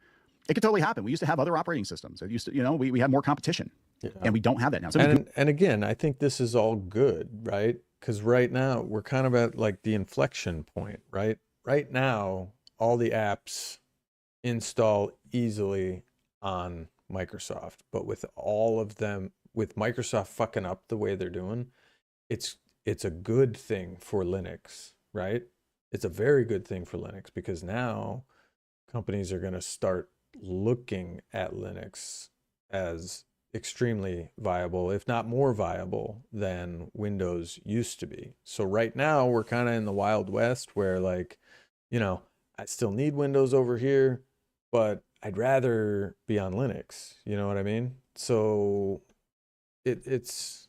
it could totally happen. We used to have other operating systems. It used to, we had more competition, and we don't have that now. So and again, I think this is all good, right? Because right now we're kind of at like the inflection point, right? Right now, all the apps install easily on Microsoft, but with all of them, with Microsoft fucking up the way they're doing, it's a good thing for Linux, right? It's a very good thing for Linux, because now companies are going to start looking at Linux as extremely viable, if not more viable than Windows used to be. So right now we're kind of in the Wild West where, like, I still need Windows over here, but I'd rather be on Linux. You know what I mean? So it's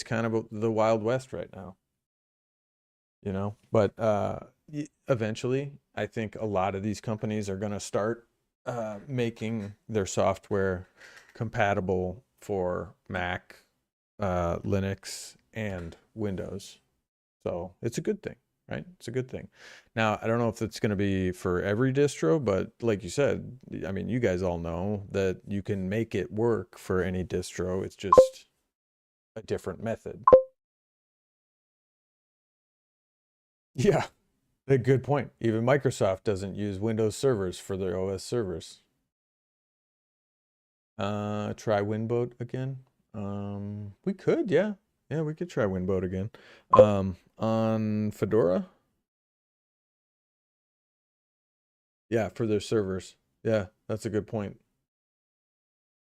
kind of the Wild West right now, but eventually I think a lot of these companies are going to start making their software compatible for Mac, Linux, and Windows. So it's a good thing, right? It's a good thing. Now, I don't know if it's going to be for every distro, but like you said, I mean, you guys all know that you can make it work for any distro. It's just a different method. Yeah, a good point. Even Microsoft doesn't use Windows servers for their OS servers. Try Winboat again. We could, yeah. Yeah, we could try Winboat again. On Fedora? Yeah, for their servers. Yeah, that's a good point.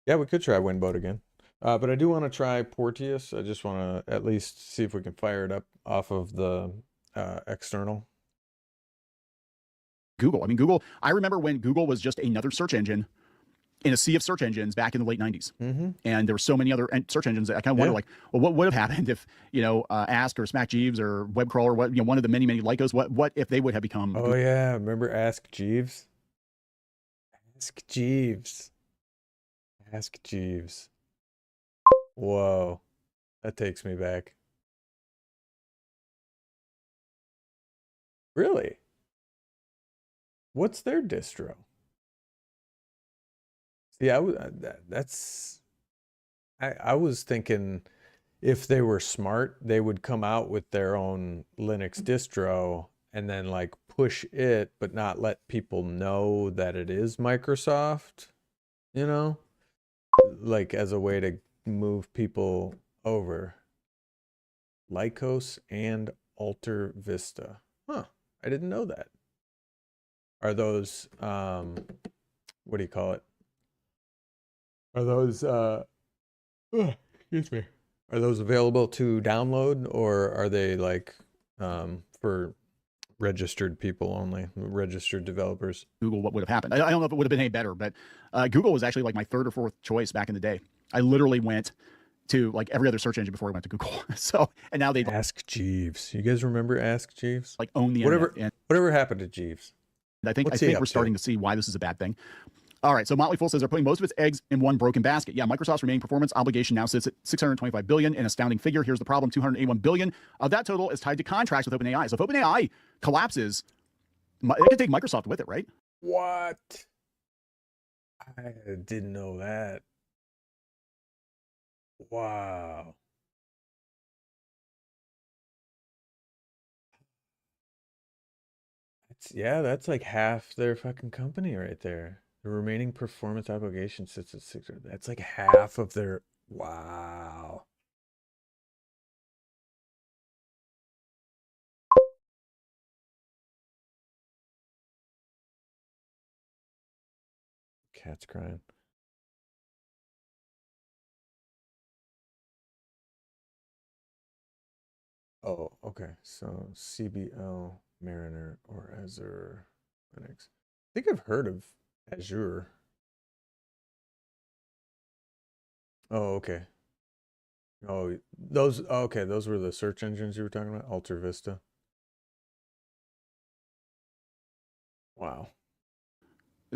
Yeah, we could try Winboat again. But I do want to try Porteous. I just want to at least see if we can fire it up off of the external. Google. I mean, Google, I remember when Google was just another search engine in a sea of search engines back in the late 90s. Mm-hmm. And there were so many other search engines that I kind of wonder, like, well, what would have happened if, Ask or Smack Jeeves or Webcrawler, one of the many, many Lycos, what if they would have become... Oh, yeah. Remember Ask Jeeves? Ask Jeeves. Ask Jeeves. Whoa. That takes me back. Really? What's their distro? See, I was thinking if they were smart, they would come out with their own Linux distro and then like push it, but not let people know that it is Microsoft, like as a way to move people over. Lycos and Alta Vista. Huh. I didn't know that. Are those, what do you call it? Are those, excuse me. Are those available to download, or are they like for registered people only, registered developers? Google, what would have happened? I don't know if it would have been any better, but Google was actually like my third or fourth choice back in the day. I literally went to like every other search engine before I went to Google. So, and now they Ask Jeeves. You guys remember Ask Jeeves? Like own the whatever. internet. Whatever happened to Jeeves? I think we're starting to see why this is a bad thing. All right, so Motley Fool says they're putting most of its eggs in one broken basket. Yeah, Microsoft's remaining performance obligation now sits at $625 billion, an astounding figure. Here's the problem: $281 billion of that total is tied to contracts with OpenAI. So if OpenAI collapses, it can take Microsoft with it, right? What? I didn't know that. Wow. That's like half their fucking company right there. The remaining performance obligation sits at 600. That's like half of their. Wow. Cat's crying. Oh, okay. So CBL, Mariner, or Azure Linux. I think I've heard of Azure. Oh, okay. Oh, those, okay. Those were the search engines you were talking about? Alta Vista. Wow.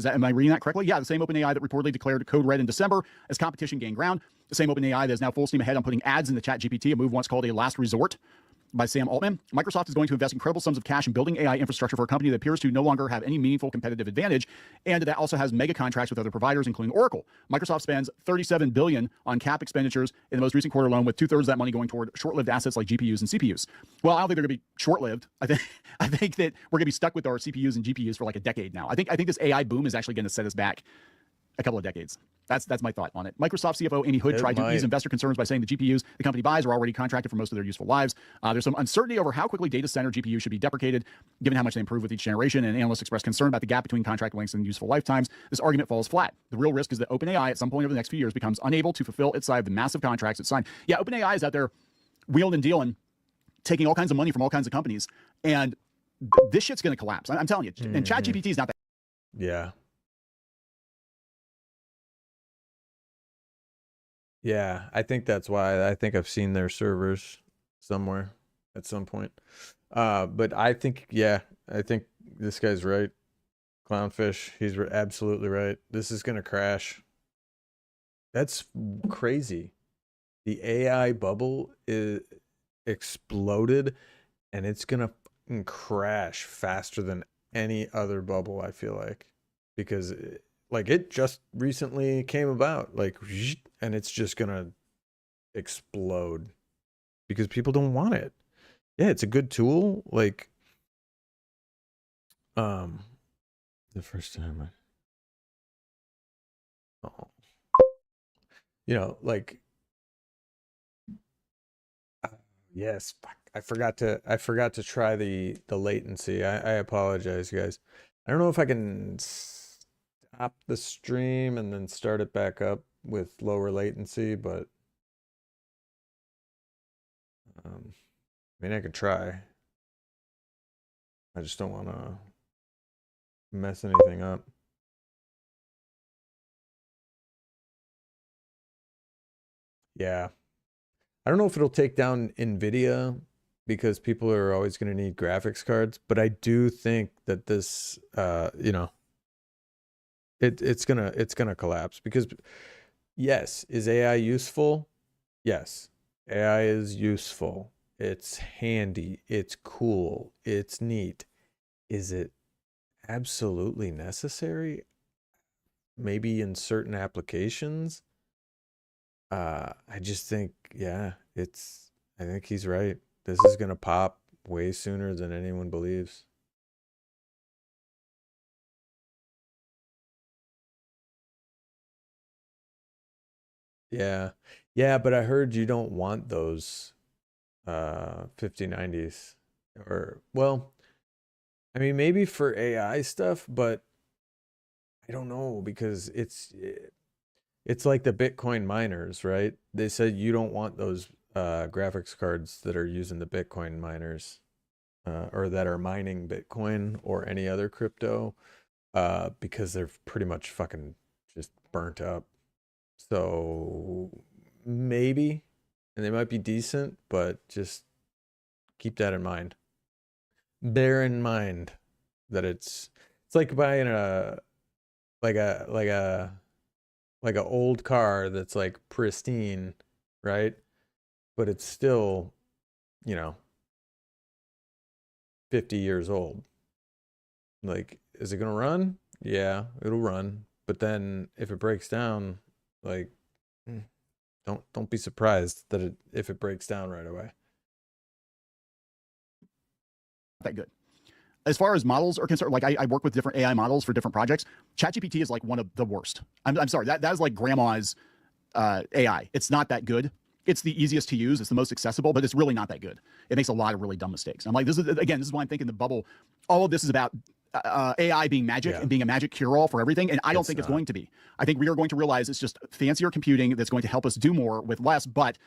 Am I reading that correctly? Yeah, the same OpenAI that reportedly declared code red in December as competition gained ground. The same OpenAI that is now full steam ahead on putting ads in the ChatGPT, a move once called a last resort by Sam Altman. Microsoft is going to invest incredible sums of cash in building AI infrastructure for a company that appears to no longer have any meaningful competitive advantage, and that also has mega contracts with other providers, including Oracle. Microsoft spends $37 billion on cap expenditures in the most recent quarter alone, with 2/3 of that money going toward short-lived assets like GPUs and CPUs. Well, I don't think they're going to be short-lived. I think that we're going to be stuck with our CPUs and GPUs for like a decade now. I think this AI boom is actually going to set us back a couple of decades. That's my thought on it. Microsoft CFO Amy Hood tried to ease investor concerns by saying the GPUs the company buys are already contracted for most of their useful lives. There's some uncertainty over how quickly data center GPUs should be deprecated, given how much they improve with each generation, and analysts express concern about the gap between contract lengths and useful lifetimes. This argument falls flat. The real risk is that OpenAI at some point over the next few years becomes unable to fulfill its side of the massive contracts it signed. Yeah, OpenAI is out there wheeling and dealing, taking all kinds of money from all kinds of companies, and this shit's going to collapse. I'm telling you. And ChatGPT is not that. Yeah. Yeah, I think that's why. I think I've seen their servers somewhere at some point. But I think, yeah, I think this guy's right. Clownfish, he's absolutely right. This is going to crash. That's crazy. The AI bubble is exploded, and it's going to crash faster than any other bubble, I feel like. Because it just recently came about, and it's just gonna explode because people don't want it. Yeah, it's a good tool. The first time yes, I forgot to try the latency. I apologize, guys. I don't know if I can stop the stream and then start it back up with lower latency, but I mean, I could try. I just don't want to mess anything up. Yeah. I don't know if it'll take down NVIDIA because people are always going to need graphics cards, but I do think that this, it's gonna collapse because, yes, is AI useful? Yes, AI is useful. It's handy. It's cool. It's neat. Is it absolutely necessary? Maybe in certain applications. I just think, yeah, I think he's right. This is gonna pop way sooner than anyone believes. Yeah. Yeah, but I heard you don't want those 5090s, or, well, I mean, maybe for AI stuff, but I don't know, because it's like the Bitcoin miners, right? They said you don't want those graphics cards that are using the Bitcoin miners, or that are mining Bitcoin or any other crypto, because they're pretty much fucking just burnt up. So maybe, and they might be decent, but just keep that in mind. Bear in mind that it's like buying a old car that's like pristine, right? But it's still, 50 years old. Like, is it gonna run? Yeah, it'll run. But then if it breaks down, like, don't be surprised that if it breaks down right away. That good. As far as models are concerned, like I work with different AI models for different projects. ChatGPT is like one of the worst. I'm sorry, that is like grandma's AI. It's not that good. It's the easiest to use. It's the most accessible, but it's really not that good. It makes a lot of really dumb mistakes. I'm like, this is why I'm thinking the bubble. All of this is about AI being magic and being a magic cure-all for everything, and I don't think it's going to be. I think we are going to realize it's just fancier computing that's going to help us do more with less, but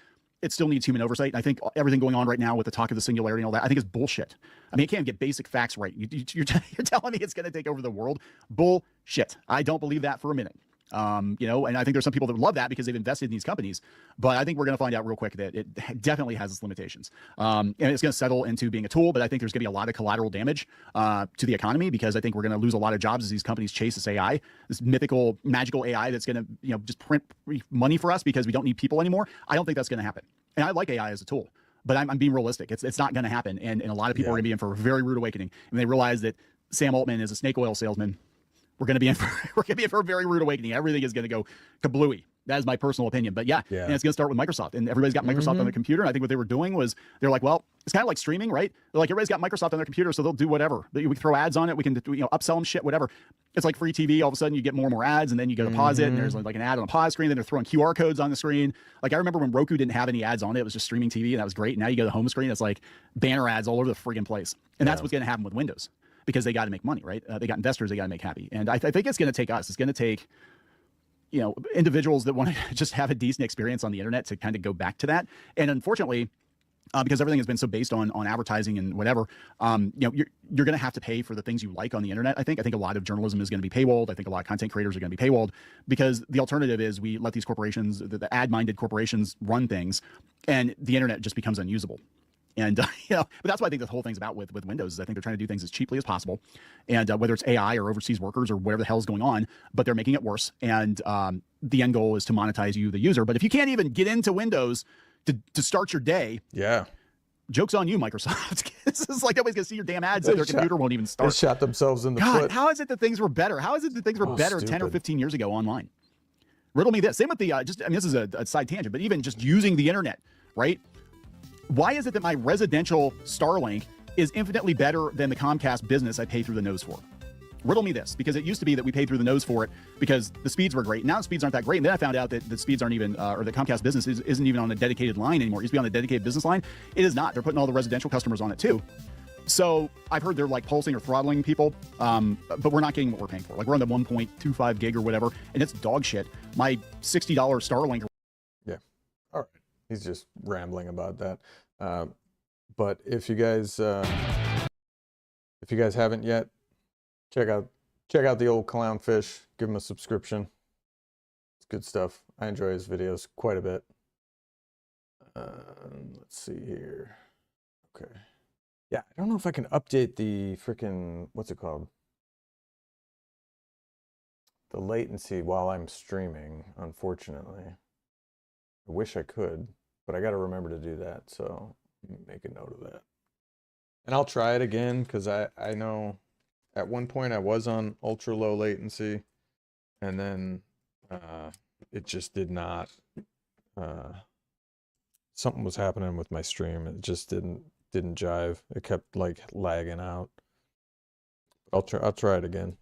it still needs human oversight. And I think everything going on right now with the talk of the singularity and all that, I think is bullshit. I mean, you can't get basic facts right. You're telling me it's going to take over the world? Bullshit. I don't believe that for a minute. You know, and I think there's some people that love that because they've invested in these companies, but I think we're going to find out real quick that it definitely has its limitations. And it's going to settle into being a tool, but I think there's going to be a lot of collateral damage to the economy, because I think we're going to lose a lot of jobs as these companies chase this AI, this mythical, magical AI that's going to, you know, just print money for us because we don't need people anymore. I don't think that's going to happen. And I like AI as a tool, but I'm being realistic. It's not going to happen. And a lot of people are going to be in for a very rude awakening. And they realize that Sam Altman is a snake oil salesman. We're going to be in for a very rude awakening. Everything is going to go kablooey. That is my personal opinion. But yeah. And it's going to start with Microsoft. And everybody's got Microsoft on their computer. And I think what they were doing was they're like, well, it's kind of like streaming, right? They're like, everybody's got Microsoft on their computer, so they'll do whatever. We can throw ads on it. We can, you know, upsell them shit, whatever. It's like free TV. All of a sudden you get more and more ads, and then you go to pause it, and there's like an ad on the pause screen. Then they're throwing QR codes on the screen. Like, I remember when Roku didn't have any ads on it. It was just streaming TV, and that was great. Now you go to the home screen, it's like banner ads all over the friggin' place. And that's what's going to happen with Windows, because they got to make money, right? They got investors they got to make happy. And I think it's going to take us. It's going to take, you know, individuals that want to just have a decent experience on the internet to kind of go back to that. And unfortunately, because everything has been so based on advertising and whatever, you know, you're going to have to pay for the things you like on the internet. I think a lot of journalism is going to be paywalled. I think a lot of content creators are going to be paywalled, because the alternative is we let these corporations, the ad-minded corporations, run things, and the internet just becomes unusable. And, you know, but that's what I think this whole thing's about with Windows, is I think they're trying to do things as cheaply as possible. And whether it's AI or overseas workers or whatever the hell is going on, but they're making it worse. And the end goal is to monetize you, the user. But if you can't even get into Windows to start your day, joke's on you, Microsoft. This is like nobody's going to see your damn ads if their computer won't even start. They shot themselves in the foot. How is it that things were better? How is it that things were better 10 or 15 years ago online? Riddle me this. Same with the, I mean, this is a side tangent, but even just using the internet, right? Why is it that my residential Starlink is infinitely better than the Comcast business I pay through the nose for? Riddle me this, because it used to be that we paid through the nose for it because the speeds were great. Now the speeds aren't that great. And then I found out that the speeds aren't even, or the Comcast business isn't even on a dedicated line anymore. It used to be on the dedicated business line. It is not. They're putting all the residential customers on it too. So I've heard they're like pulsing or throttling people, but we're not getting what we're paying for. Like, we're on the 1.25 gig or whatever, and it's dog shit. My $60 Starlink. Yeah. All right. He's just rambling about that. But if you guys haven't yet, check out the old clownfish. Give him a subscription. It's good stuff. I enjoy his videos quite a bit. Let's see here. Okay. Yeah, I don't know if I can update the freaking, what's it called? The latency while I'm streaming, unfortunately. I wish I could, but I got to remember to do that. So make a note of that. And I'll try it again, because I know at one point I was on ultra low latency, and then it just did not, something was happening with my stream. It just didn't jive. It kept like lagging out. I'll try it again.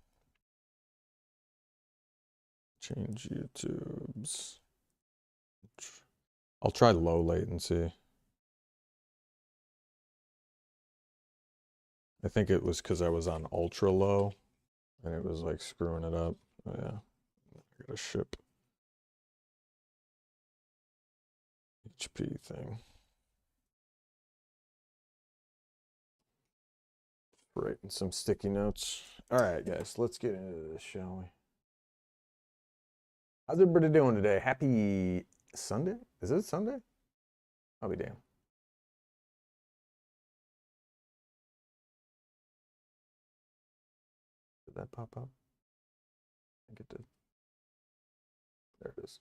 Change YouTube's. I'll try low latency. I think it was because I was on ultra low and it was like screwing it up. Oh, yeah. I gotta ship HP thing. Writing some sticky notes. All right, guys, let's get into this, shall we? How's everybody doing today? Happy Sunday? Is it Sunday? I'll be damned. Did that pop up? I think it did. There it is.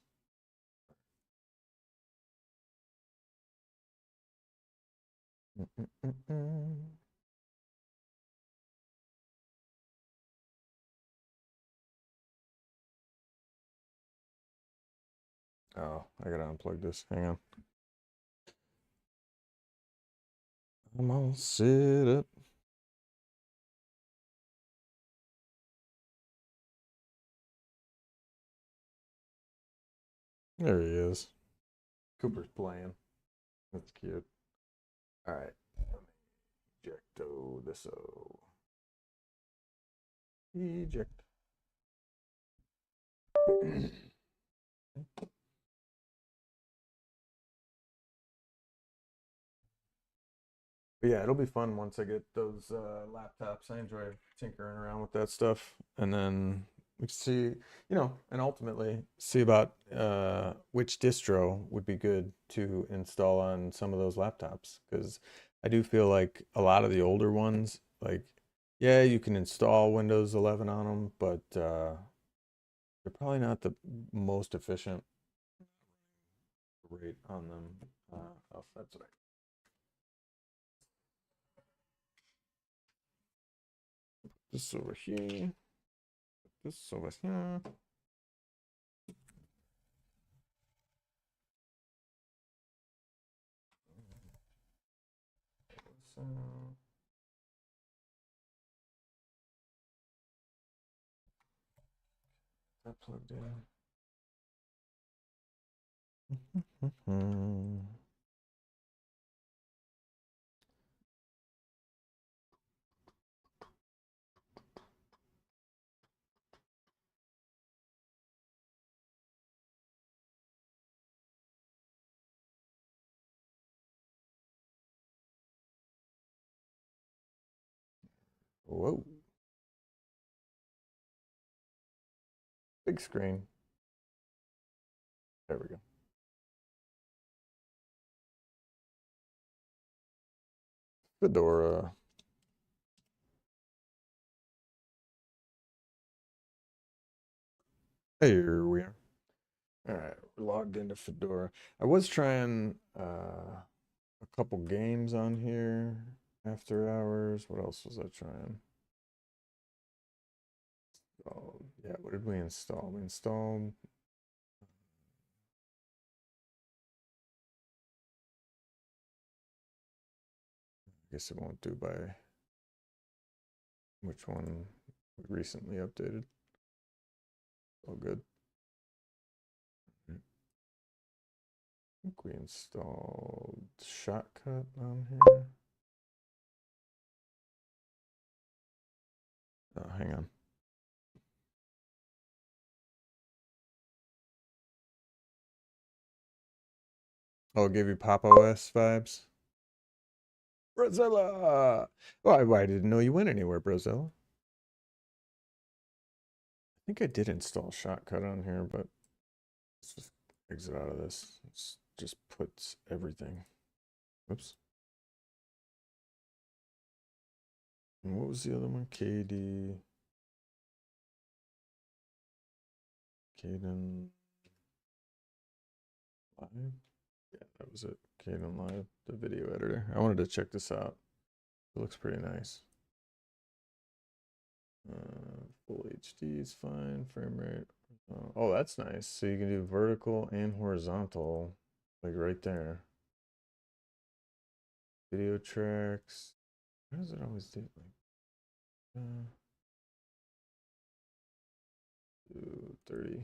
Oh, I gotta unplug this. Hang on. I'm all set up. There he is. Cooper's playing. That's cute. All right. Ejecto this. Eject. But yeah, it'll be fun once I get those laptops. I enjoy tinkering around with that stuff, and then we can see, and ultimately see about which distro would be good to install on some of those laptops, because I do feel like a lot of the older ones, like, yeah, you can install Windows 11 on them, but they're probably not the most efficient rate on them. Oh, that's right. This over here. This over here. So that plugged in. Whoa. Big screen. There we go. Fedora. Here we are. All right, we're logged into Fedora. I was trying a couple games on here after hours. What else was I trying? Oh, yeah, what did we install? We installed I guess it won't do by which one we recently updated. All good. I think we installed Shotcut on here. Oh, hang on. Oh, it gave you Pop OS vibes? Brozilla! Why I didn't know you went anywhere, Brozilla. I think I did install Shotcut on here, but let's just exit out of this. It's just puts everything. Oops. And what was the other one? KD. Kden Live? Yeah, that was it. Kden Live, the video editor. I wanted to check this out. It looks pretty nice. Full HD is fine. Frame rate. Oh, that's nice. So you can do vertical and horizontal, like right there. Video tracks. How does it always do it? Like 30.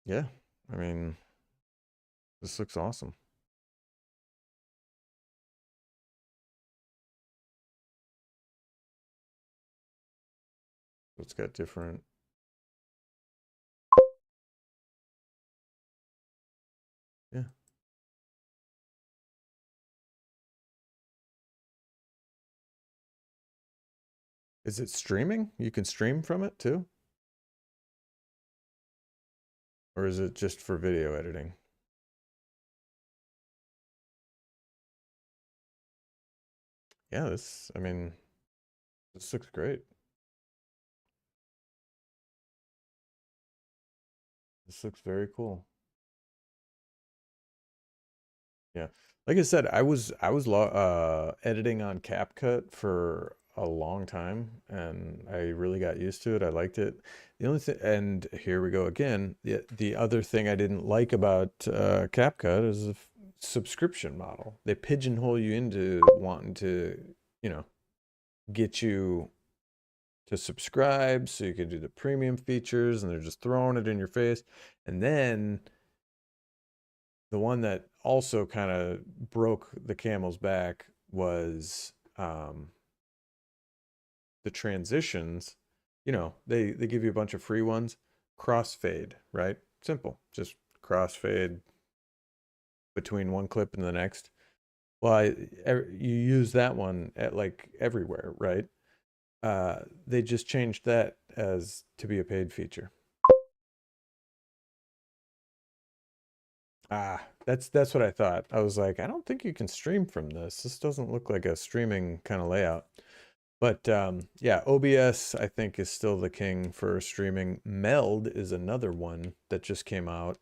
Yeah, I mean, this looks awesome. It's got different. Yeah. Is it streaming? You can stream from it too? Or is it just for video editing? Yeah, I mean, this looks great. This looks very cool. Yeah. Like I said, I was editing on CapCut for a long time, and I really got used to it. I liked it. The only thing, and here we go again. The other thing I didn't like about CapCut is the subscription model. They pigeonhole you into wanting to, get you to subscribe so you can do the premium features, and they're just throwing it in your face. And then the one that also kind of broke the camel's back was the transitions. You know, they give you a bunch of free ones. Crossfade, right? Simple. Just crossfade between one clip and the next. Well, you use that one at like everywhere, right? They just changed that as to be a paid feature. That's what I thought. I was like, I don't think you can stream from this. This doesn't look like a streaming kind of layout. But yeah, OBS I think is still the king for streaming. Meld is another one that just came out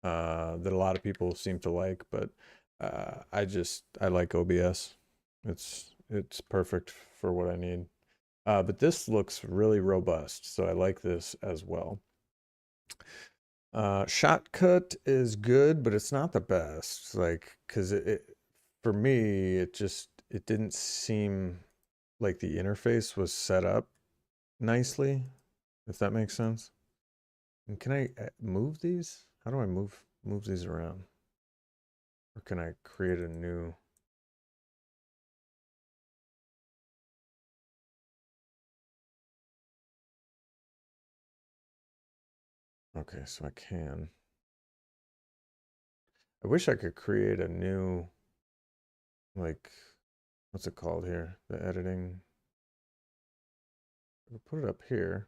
that a lot of people seem to like, but I like OBS. It's perfect for what I need. But this looks really robust, so I like this as well. Shotcut is good, but it's not the best. Like, cause for me, it didn't seem like the interface was set up nicely, if that makes sense. And can I move these? How do I move these around? Or can I create a new? Okay, so I can. I wish I could create a new, like, what's it called here? The editing. I'll put it up here.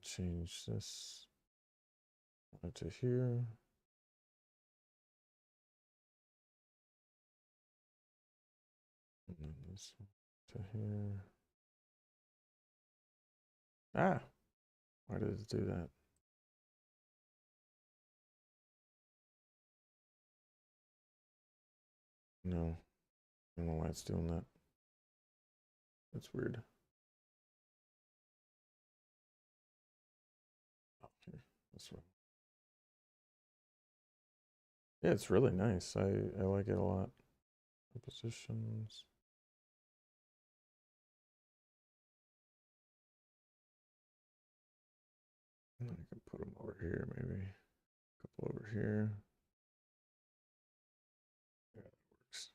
Change this to here. And then this to here. Ah, why did it do that? No, I don't know why it's doing that. That's weird. Oh, here, this way. Yeah, it's really nice. I like it a lot. Positions. I can put them over here, maybe. A couple over here. Yeah, that works.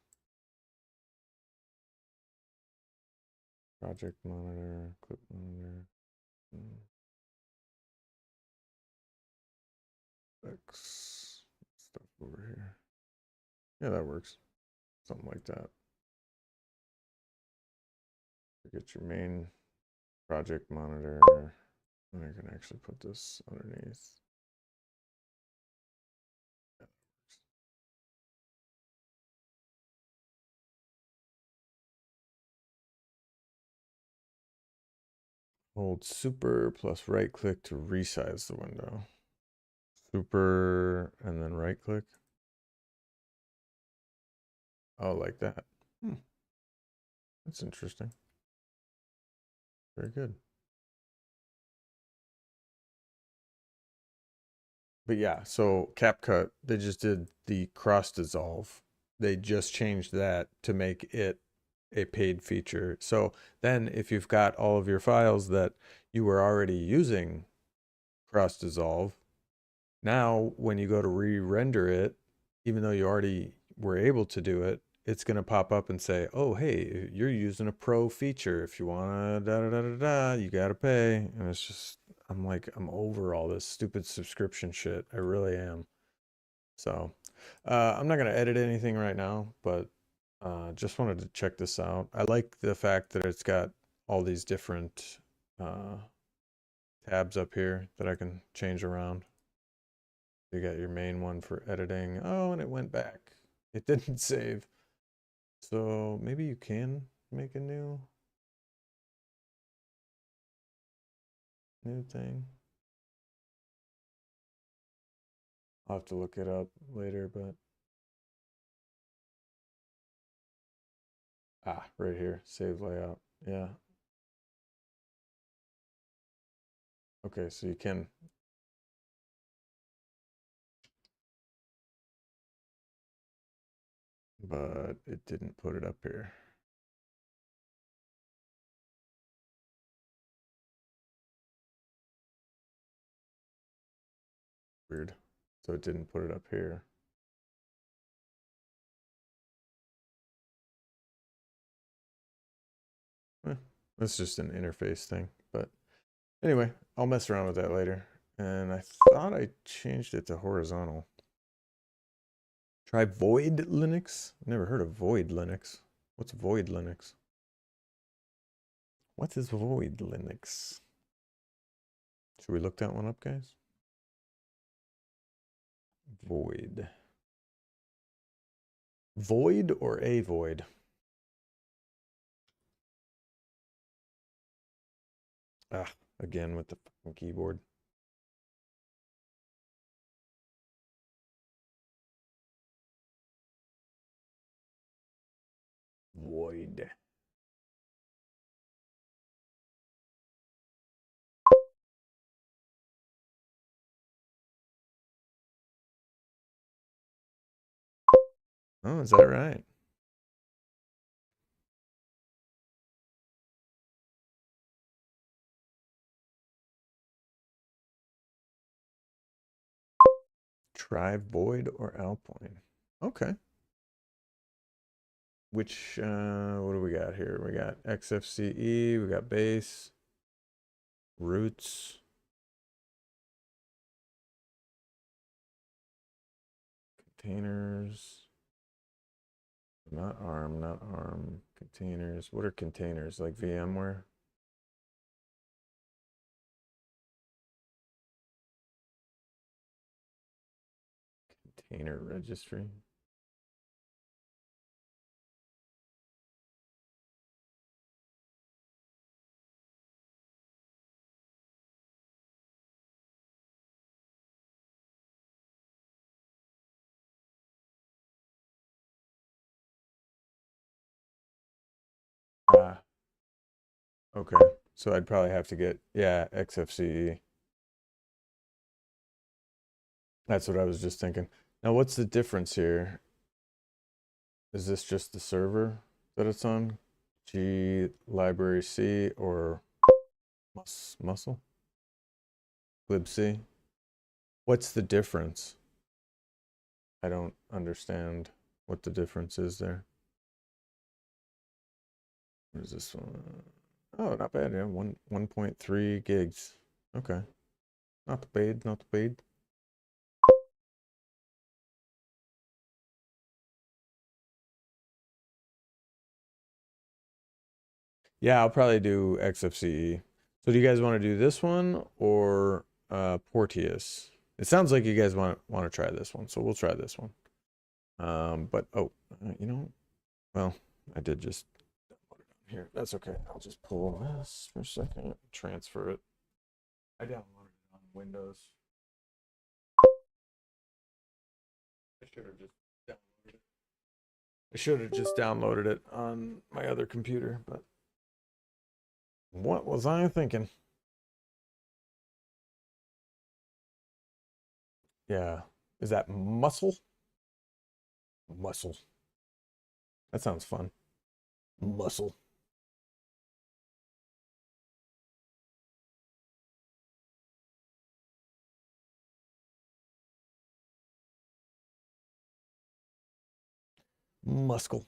Project monitor, clip monitor. X stuff over here. Yeah, that works. Something like that. Get your main project monitor. And I can actually put this underneath. Yeah, that works. Hold super plus right click to resize the window. Super and then right click. Oh, like that. That's interesting. Very good. But yeah, so CapCut, they just did the cross dissolve. They just changed that to make it a paid feature. So then if you've got all of your files that you were already using cross dissolve, now when you go to re-render it, even though you already were able to do it, it's going to pop up and say, oh, hey, you're using a pro feature. If you want to da da da da da, you got to pay. And it's just, I'm like, I'm over all this stupid subscription shit. I really am. So I'm not going to edit anything right now, but just wanted to check this out. I like the fact that it's got all these different tabs up here that I can change around. You got your main one for editing. Oh, and it went back. It didn't save. So maybe you can make a new thing. I'll have to look it up later, but right here, save layout. Yeah. Okay, so you can. but it didn't put it up here. Weird. So it didn't put it up here. That's just an interface thing. But anyway, I'll mess around with that later. And I thought I changed it to horizontal. Try Void Linux. I've never heard of Void Linux. What's Void Linux? What is Void Linux? Should we look that one up, guys? Void. Void or a void? Ah, again with the fucking keyboard. Void. Oh, is that right? Try Void or Alpine. Okay. Which, what do we got here? We got XFCE, we got bass, roots, containers, not ARM, containers. What are containers? Like VMware? Container registry. Ah, okay. So I'd probably have to get, yeah, XFCE. That's what I was just thinking. Now, what's the difference here? Is this just the server that it's on? G library C or muscle? libc? What's the difference? I don't understand what the difference is there. What is this one? Oh, not bad. Yeah, 1.3 gigs. Okay. Not bad, not bad. Yeah, I'll probably do XFCE. So do you guys want to do this one or Porteous? It sounds like you guys want to try this one, so we'll try this one. But you know, well, I did just download it on here. That's okay. I'll just pull this for a second, transfer it. I downloaded it on Windows. I should have just downloaded it. I should have just downloaded it on my other computer, but what was I thinking? Yeah. Is that muscle? Muscle. That sounds fun. Muscle. Muscle.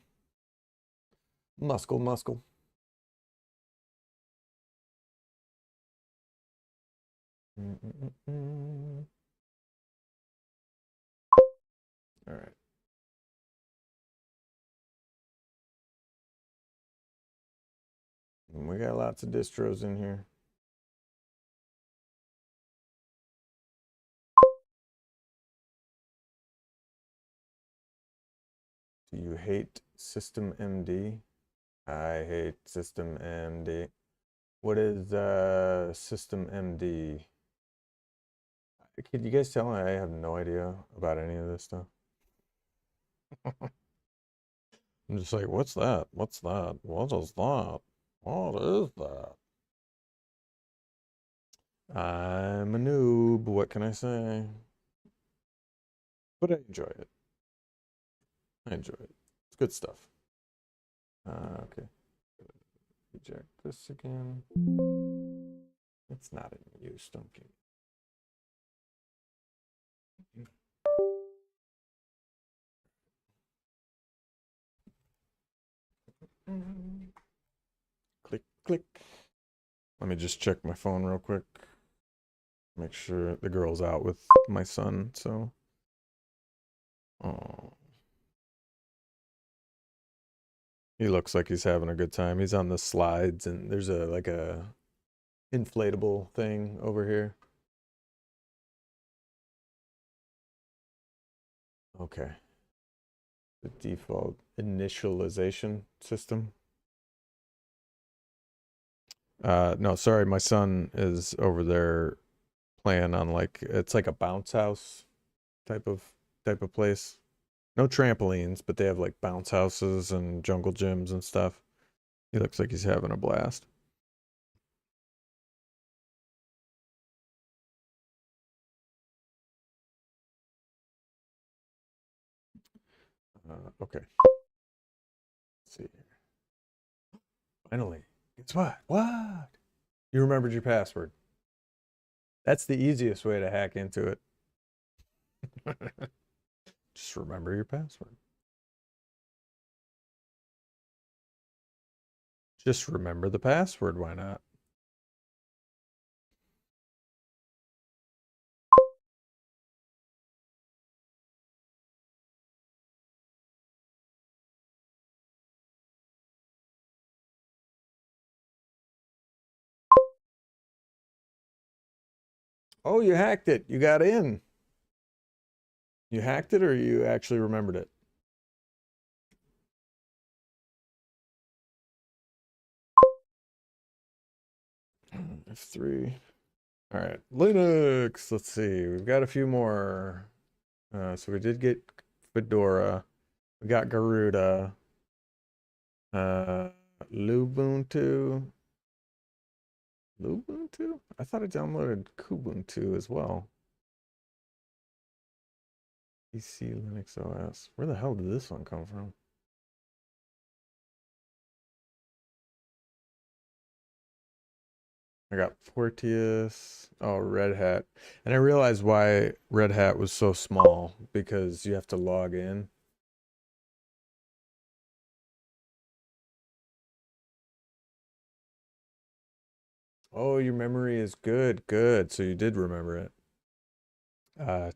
Muscle. All right. And we got lots of distros in here. Do you hate systemd? I hate systemd. What is systemd? Can you guys tell me? I have no idea about any of this stuff. I'm just like, what's that? What's that? What is that? What is that? I'm a noob. What can I say? But I enjoy it. I enjoy it. It's good stuff. Okay. Eject this again. It's not in use, don't give me. Click, click. Let me just check my phone real quick. Make sure the girl's out with my son, so. Oh. He looks like he's having a good time. He's on the slides, and there's like a inflatable thing over here. Okay. The default initialization system. No, sorry, my son is over there playing on it's like a bounce house type of place. No trampolines, but they have like bounce houses and jungle gyms and stuff. He looks like he's having a blast. Okay. Let's see here. Finally. Guess what? What? You remembered your password. That's the easiest way to hack into it. Just remember your password. Just remember the password. Why not? Oh, you hacked it. You got in. You hacked it or you actually remembered it? F3. All right. Linux. Let's see. We've got a few more. So we did get Fedora. We got Garuda. Lubuntu. Lubuntu? I thought I downloaded Kubuntu as well. PC Linux OS. Where the hell did this one come from? I got Fortius. Oh, Red Hat. And I realized why Red Hat was so small, because you have to log in. Oh, your memory is good. Good. So you did remember it.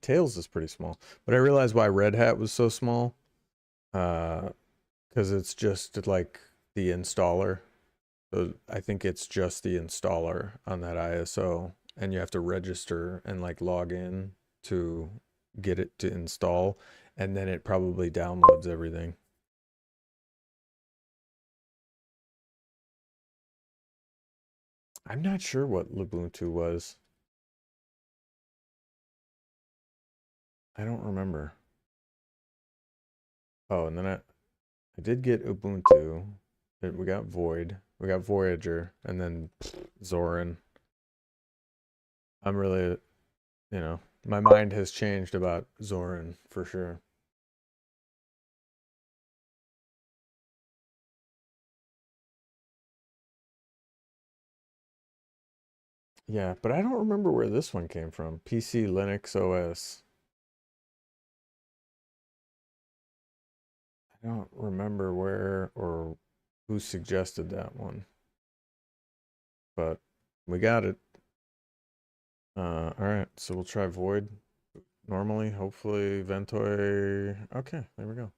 Tails is pretty small. But I realized why Red Hat was so small. Because it's just like the installer. So I think it's just the installer on that ISO, and you have to register and like log in to get it to install, and then it probably downloads everything. I'm not sure what Lubuntu was. I don't remember. Oh, and then I did get Ubuntu. We got Void. We got Voyager, and then Zorin. I'm really, my mind has changed about Zorin for sure. Yeah, but I don't remember where this one came from. PC Linux OS. I don't remember where or who suggested that one. But we got it. All right, so we'll try Void normally, hopefully Ventoy. Okay, there we go.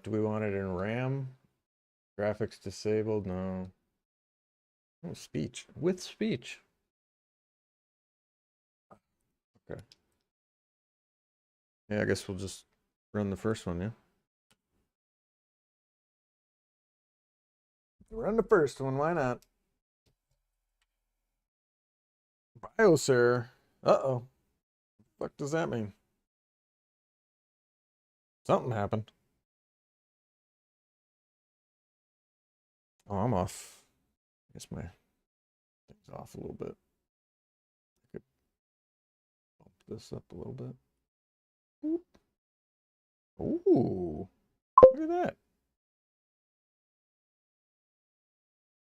Do we want it in RAM? Graphics disabled? No. Oh, speech. With speech. Okay. Yeah, I guess we'll just run the first one, yeah? Run the first one, why not? BIOS error. Uh-oh. What does that mean? Something happened. Oh, I'm off. I guess my thing's off a little bit. I could bump this up a little bit. Ooh. Look at that.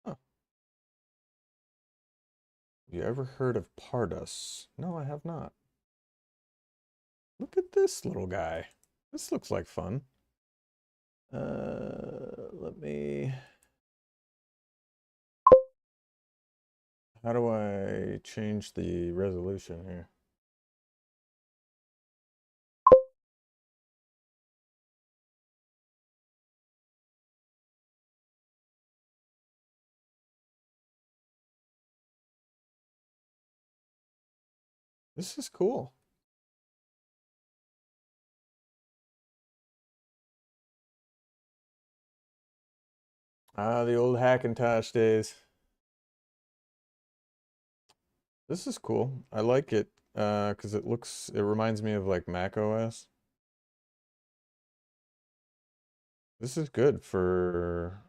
Huh. Have you ever heard of Pardus? No, I have not. Look at this little guy. This looks like fun. Let me... How do I change the resolution here? This is cool. Ah, the old Hackintosh days. This is cool. I like it because it reminds me of like Mac OS. This is good for,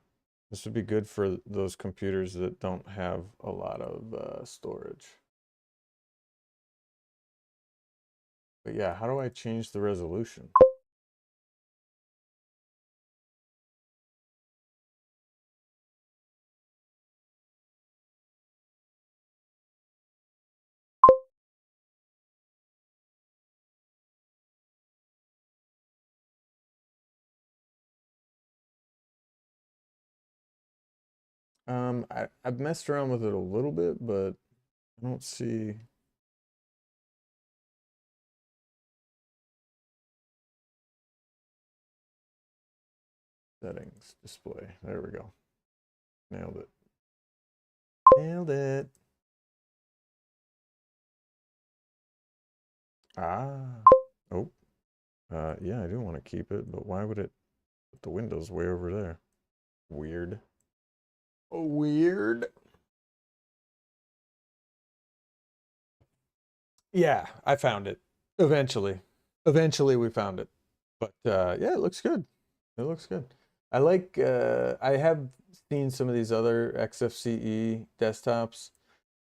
this would be good for those computers that don't have a lot of storage. But yeah, how do I change the resolution? I've messed around with it a little bit, but I don't see. Settings, display. There we go. Nailed it. Nailed it. Ah. Oh. Yeah, I do want to keep it, but why would it put the windows way over there? Weird. Oh, weird. Yeah, I found it. Eventually. Eventually we found it. But yeah, it looks good. It looks good. I like I have seen some of these other XFCE desktops.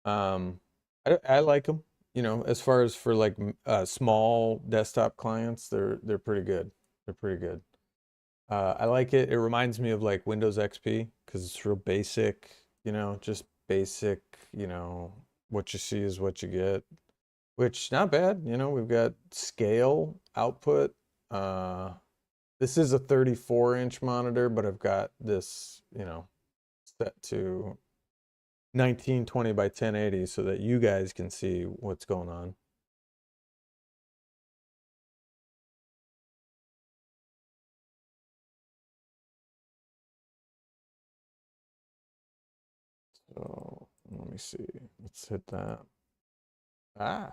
I like them, you know, as far as for like small desktop clients, they're pretty good. They're pretty good. I like it. It reminds me of like Windows XP because it's real basic, you know, just basic, you know, what you see is what you get, which not bad. You know, we've got scale output. Uh, this is a 34-inch monitor, but I've got this, you know, set to 1920 by 1080 so that you guys can see what's going on. So let me see. Let's hit that. Ah.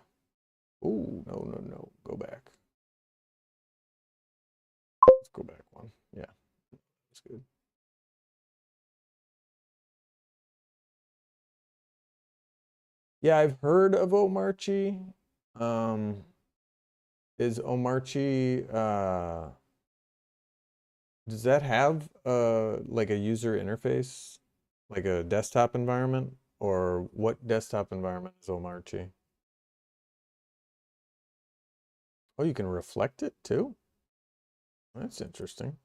Ooh, no, no, no. Go back. Let's go back one. Yeah, that's good. Yeah, I've heard of Omarchi. Um, is Omarchi does that have like a user interface, like a desktop environment, or what desktop environment is Omarchi? Oh, you can reflect it too? That's interesting.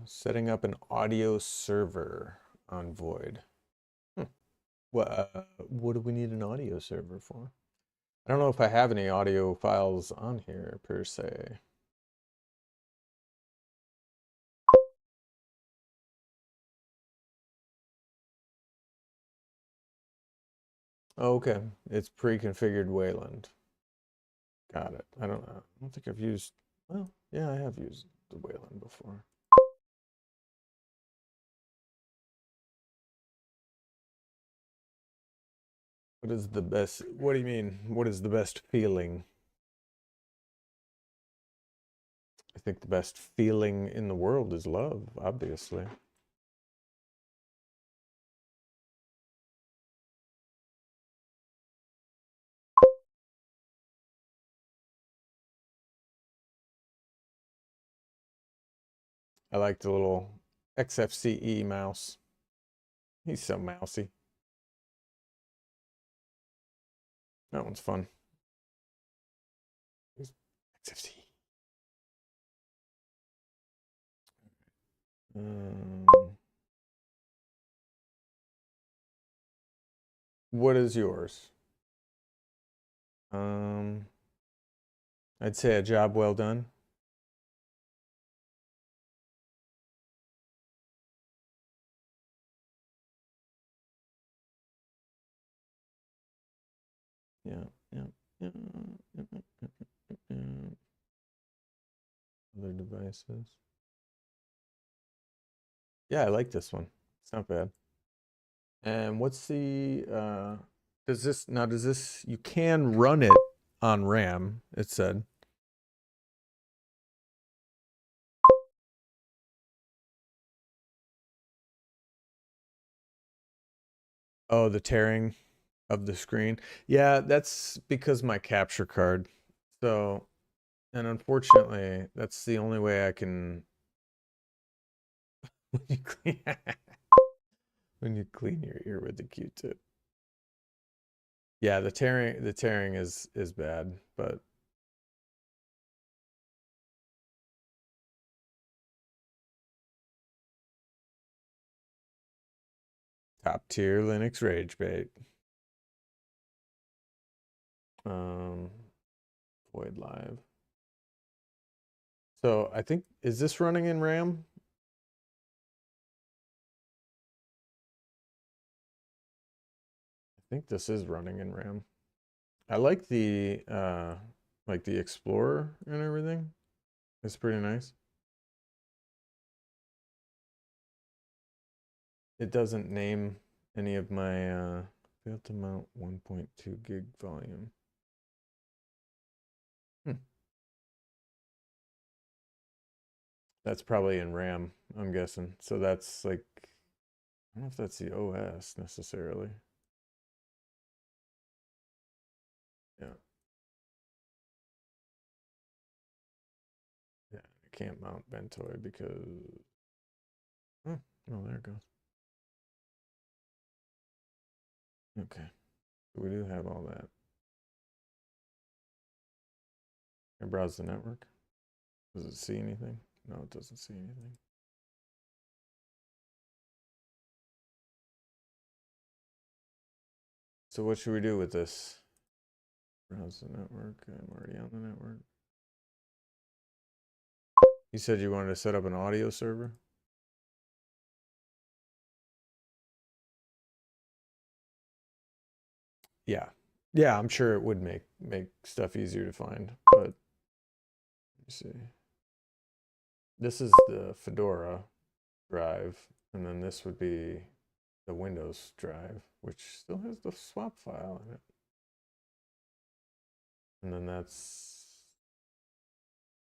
Setting up an audio server on Void. Hmm. What do we need an audio server for? I don't know if I have any audio files on here per se. Oh, okay, it's pre-configured Wayland. Got it. I don't think I've used, well, yeah, I have used the Wayland before. What is the best, what do you mean? What is the best feeling? I think the best feeling in the world is love, obviously. I like the little XFCE mouse. He's so mousy. That one's fun. XFCE. What is yours? I'd say a job well done. Yeah. Other devices. Yeah, I like this one. It's not bad. And what's the does this you can run it on RAM, it said. Oh, the tearing of the screen. Yeah, that's because my capture card. So, and unfortunately, that's the only way I can when you clean when you clean your ear with the Q-tip. Yeah, the tearing is bad, but top tier Linux rage bait. Void live. So I think, is this running in RAM? I think this is running in RAM. I like the Explorer and everything. It's pretty nice. It doesn't name any of my failed to mount 1.2 gig volume. That's probably in RAM, I'm guessing. So that's like, I don't know if that's the OS necessarily. Yeah. Yeah, I can't mount Ventoy because, oh, there it goes. Okay, so we do have all that. I browse the network. Does it see anything? No, it doesn't see anything. So what should we do with this? Browse the network. I'm already on the network. You said you wanted to set up an audio server? Yeah. Yeah, I'm sure it would make stuff easier to find, but let me see. This is the Fedora drive, and then this would be the Windows drive, which still has the swap file in it. And then that's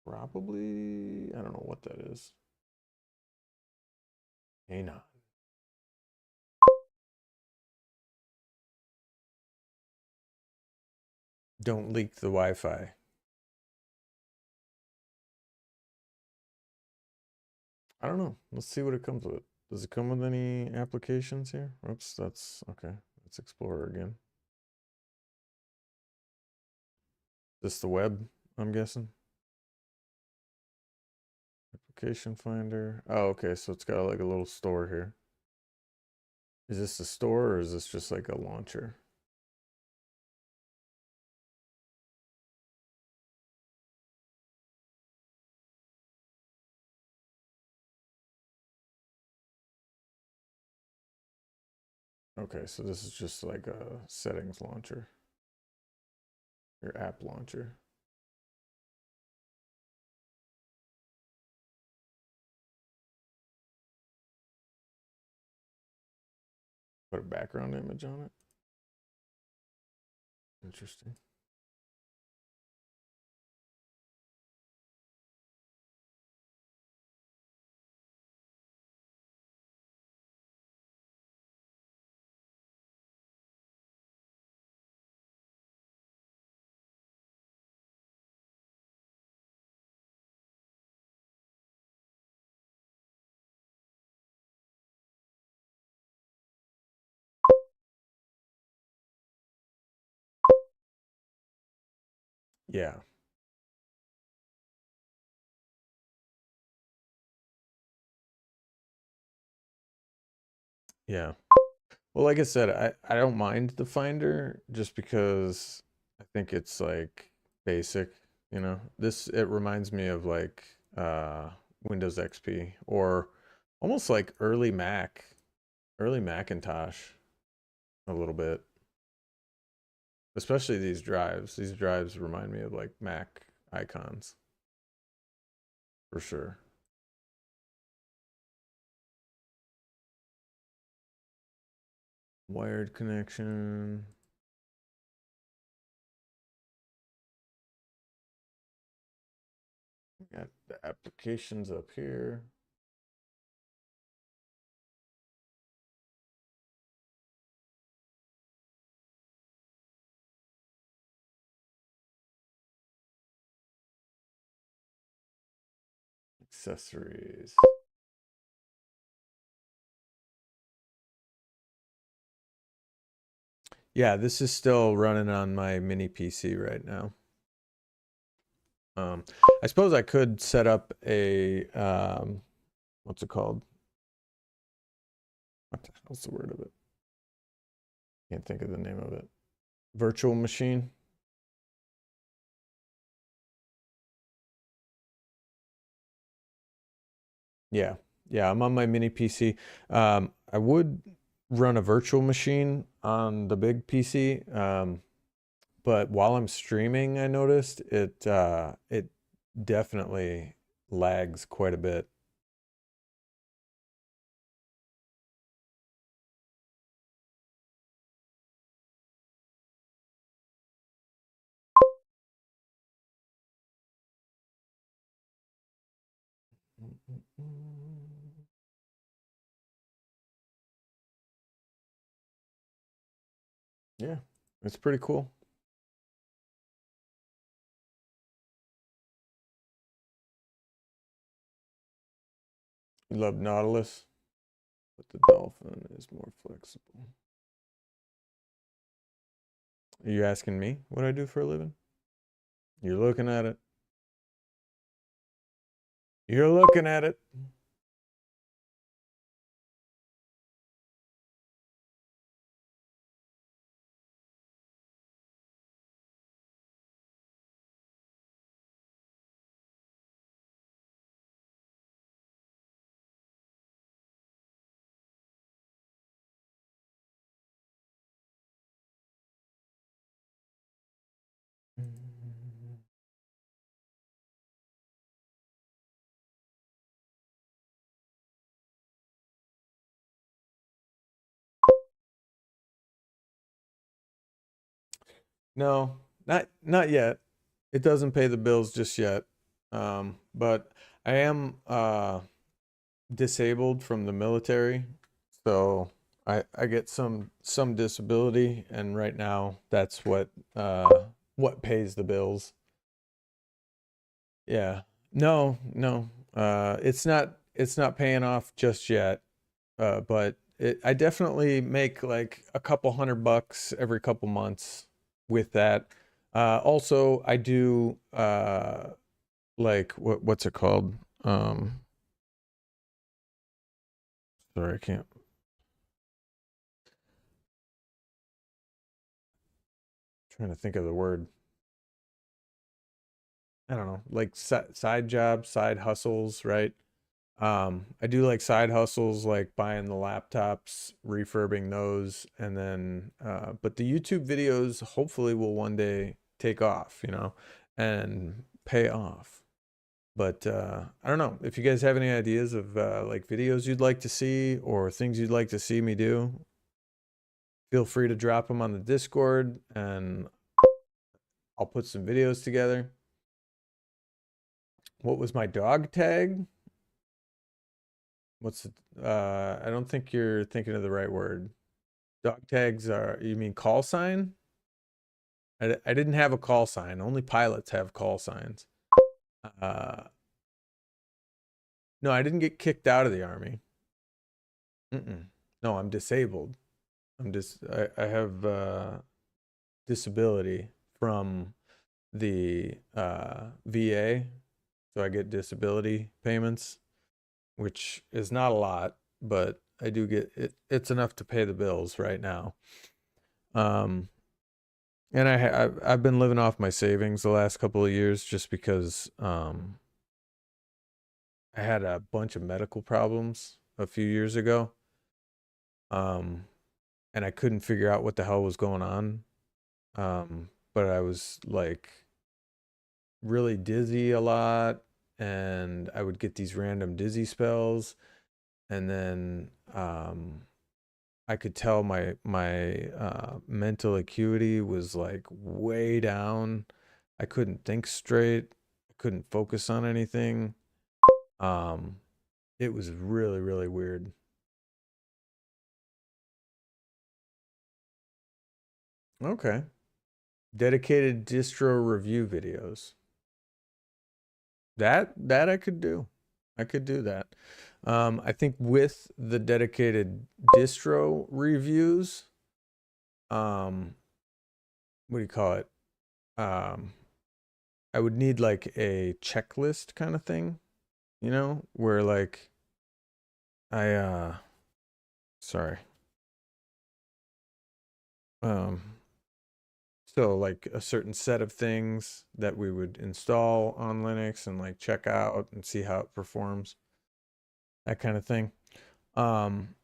probably, I don't know what that is. Anon. Don't leak the Wi-Fi. I don't know. Let's see what it comes with. Does it come with any applications here? Oops, that's okay. Let's Explorer again. This the web, I'm guessing. Application finder. Oh, okay. So it's got like a little store here. Is this the store or is this just like a launcher? Okay, so this is just like a settings launcher. Your app launcher. Put a background image on it. Interesting. Yeah. Yeah. Well, like I said, I don't mind the Finder just because I think it's like basic, you know. It reminds me of like Windows XP or almost like early Macintosh a little bit. Especially these drives. These drives remind me of like Mac icons for sure. Wired connection. Got the applications up here. Accessories. Yeah, this is still running on my mini PC right now. I suppose I could set up a what's it called? What's the word of it? Can't think of the name of it. Virtual machine. Yeah, yeah, I'm on my mini PC. I would run a virtual machine on the big PC, but while I'm streaming, I noticed it definitely lags quite a bit. Yeah, it's pretty cool. You love Nautilus, but the Dolphin is more flexible. Are you asking me what I do for a living? You're looking at it. You're looking at it. No, not yet. It doesn't pay the bills just yet. But I am disabled from the military, so I get some disability, and right now that's what pays the bills. Yeah. No, no. It's not paying off just yet. But I definitely make like a couple $100 every couple months with that. Also, I do like what's it called? Sorry, I can't. Trying to think of the word. I don't know, like side jobs, side hustles, right? I do like side hustles, like buying the laptops, refurbing those, and then, but the YouTube videos hopefully will one day take off, you know, and pay off. But I don't know if you guys have any ideas of like videos you'd like to see or things you'd like to see me do. Feel free to drop them on the Discord, and I'll put some videos together. What was my dog tag? What's it? I don't think you're thinking of the right word. Dog tags are, you mean call sign? I didn't have a call sign. Only pilots have call signs. Uh, no, I didn't get kicked out of the army. Mm-mm. No, I'm disabled. I have disability from the VA, so I get disability payments, which is not a lot, but I do get it. It's enough to pay the bills right now. And I've been living off my savings the last couple of years just because I had a bunch of medical problems a few years ago. Um, and I couldn't figure out what the hell was going on. But I was like really dizzy a lot, and I would get these random dizzy spells, and then I could tell my mental acuity was like way down. I couldn't think straight. I couldn't focus on anything. Um, it was really, really weird. Okay. Dedicated distro review videos. That I could do. I could do that. I think with the dedicated distro reviews, what do you call it? Um, I would need like a checklist kind of thing, where like I sorry. Um so like a certain set of things that we would install on Linux and like check out and see how it performs. That kind of thing. Um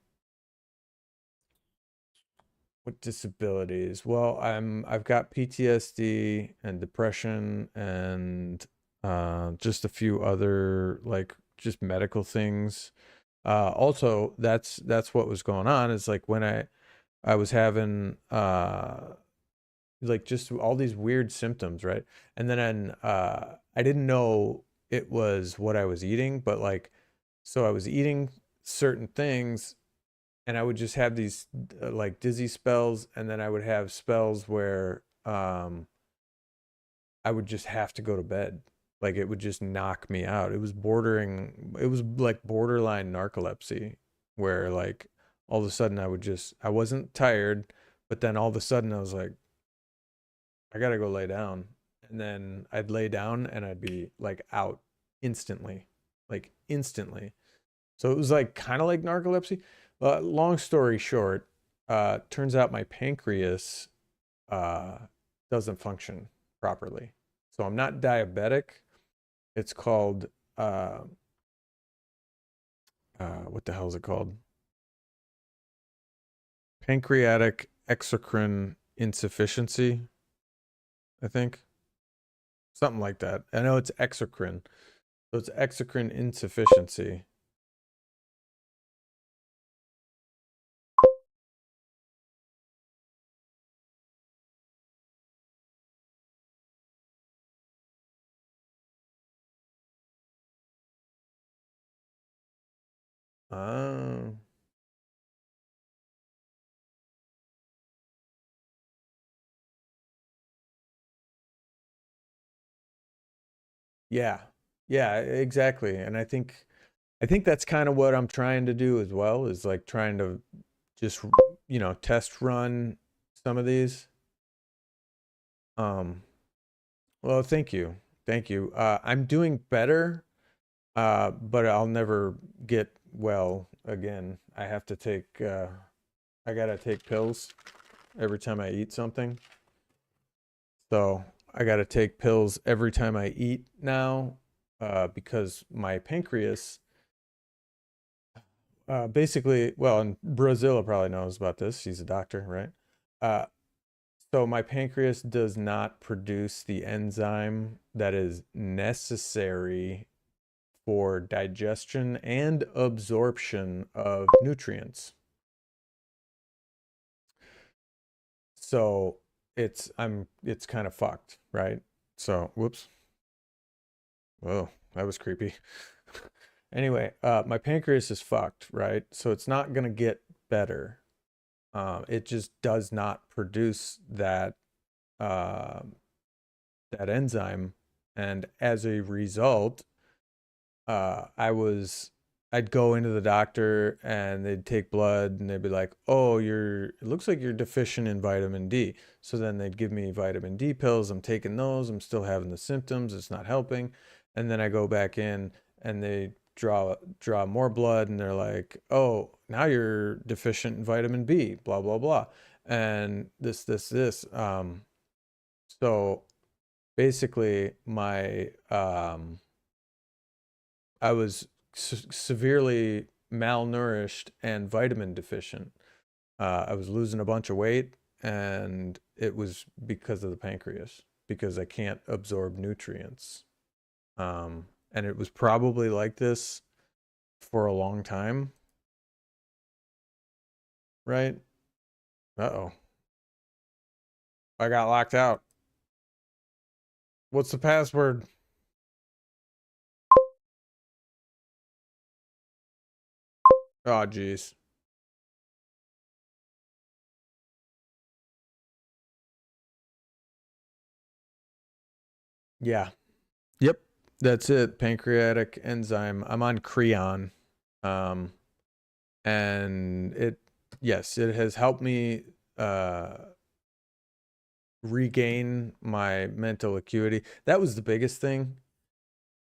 what disabilities? Well, I've got PTSD and depression and just a few other like just medical things. Also that's what was going on is like when I was having like just all these weird symptoms, right? And then I didn't know it was what I was eating, but like so I was eating certain things and I would just have these like dizzy spells, and then I would have spells where I would just have to go to bed. Like it would just knock me out. It was like borderline narcolepsy, where like all of a sudden I wasn't tired, but then all of a sudden I was like, I gotta go lay down. And then I'd lay down and I'd be like out instantly, like instantly. So it was like kind of like narcolepsy. Long story short, turns out my pancreas uh, doesn't function properly. So I'm not diabetic. It's called what the hell is it called? Pancreatic exocrine insufficiency, I think. Something like that. I know it's exocrine. So it's exocrine insufficiency. Oh. Yeah. Yeah, exactly. And I think that's kind of what I'm trying to do as well, is like trying to just, test run some of these. Um, well, thank you. Thank you. I'm doing better, but I'll never get well again. I gotta take pills every time I eat something. So I gotta take pills every time I eat now, because my pancreas, basically, well, and Brazil probably knows about this. She's a doctor, right? Uh, so my pancreas does not produce the enzyme that is necessary for digestion and absorption of nutrients. So it's kind of fucked, right? So, whoops. Whoa, that was creepy. Anyway, my pancreas is fucked, right? So it's not gonna get better. It just does not produce uh, that enzyme, and as a result, I was I'd go into the doctor and they'd take blood and they'd be like, "Oh, it looks like you're deficient in vitamin D." So then they'd give me vitamin D pills. I'm taking those. I'm still having the symptoms. It's not helping. And then I go back in and they draw more blood and they're like, "Oh, now you're deficient in vitamin B, blah blah blah." And this. So basically I was severely malnourished and vitamin deficient. I was losing a bunch of weight, and it was because of the pancreas, because I can't absorb nutrients. And it was probably like this for a long time, right? Uh-oh. I got locked out. What's the password? Oh, geez. Yeah. Yep. That's it. Pancreatic enzyme. I'm on Creon. Um, and yes, it has helped me regain my mental acuity. That was the biggest thing.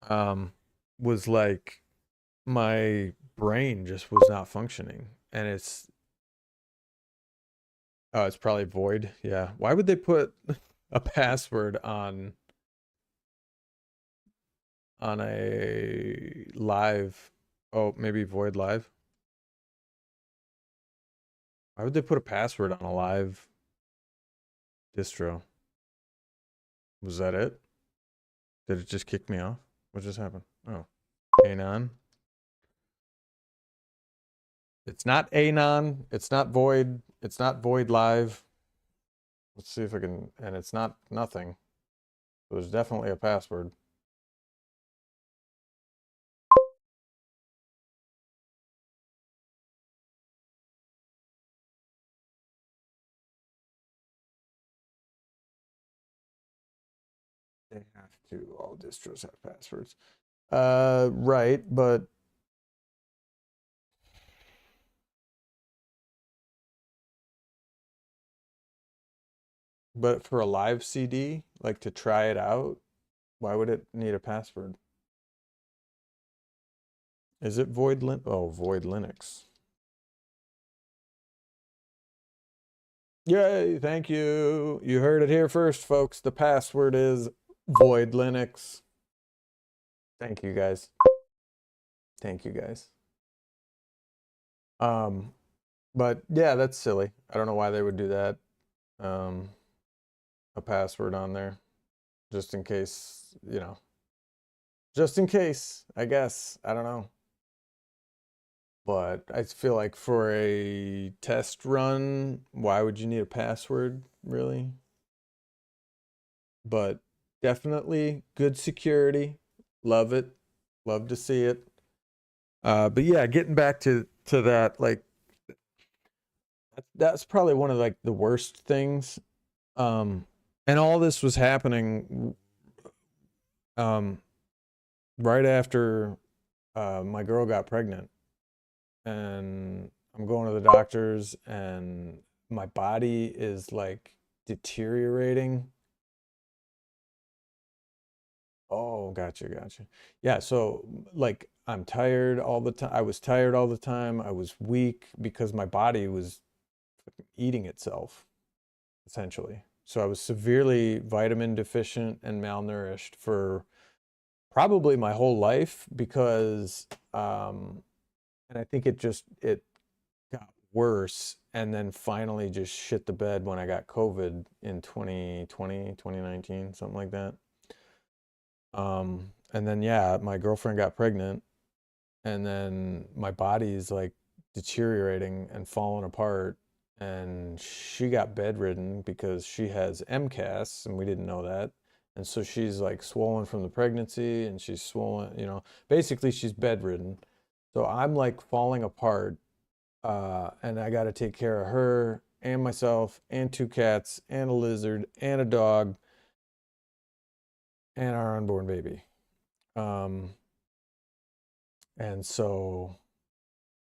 Was like my brain just was not functioning. And it's probably void. Yeah. Why would they put a password on a live? Oh, maybe void live. Why would they put a password on a live distro? Was that it? Did it just kick me off? What just happened? Oh, Anon. It's not Anon. It's not void. It's not void live. Let's see if I can. And it's not nothing. There's definitely a password. They have to. All distros have passwords. Right, but for a live CD, like to try it out, why would it need a password? Is it void void Linux. Yay, thank you. You heard it here first, folks. The password is void Linux. Thank you guys. Thank you guys. But yeah, that's silly. I don't know why they would do that. A password on there. Just in case, just in case, I guess. I don't know. But I feel like for a test run, why would you need a password, really? But definitely good security. Love it. Love to see it. But yeah, getting back to that, like that's probably one of like the worst things. And all this was happening right after my girl got pregnant. And I'm going to the doctors and my body is like deteriorating. Oh, gotcha. Yeah, so like I'm tired all the time. I was tired all the time. I was weak because my body was eating itself, essentially. So I was severely vitamin deficient and malnourished for probably my whole life because and I think it got worse and then finally just shit the bed when I got COVID in 2020, 2019, something like that. And then yeah, my girlfriend got pregnant and then my body's like deteriorating and falling apart and she got bedridden because she has MCAS and we didn't know that. And so she's like swollen from the pregnancy and she's swollen, basically she's bedridden. So I'm like falling apart and I got to take care of her and myself and two cats and a lizard and a dog and our unborn baby. And so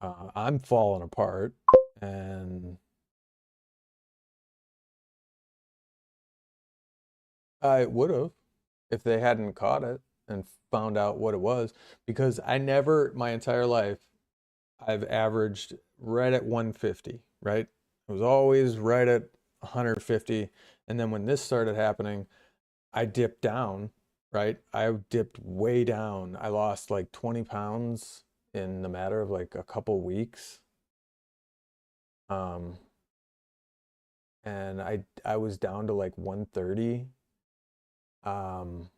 I'm falling apart, and I would have if they hadn't caught it and found out what it was, because I never, my entire life, I've averaged right at 150, right? It was always right at 150. And then when this started happening, I dipped down, right? I dipped way down. I lost like 20 pounds in the matter of like a couple weeks. Um, and I was down to like 130. Um,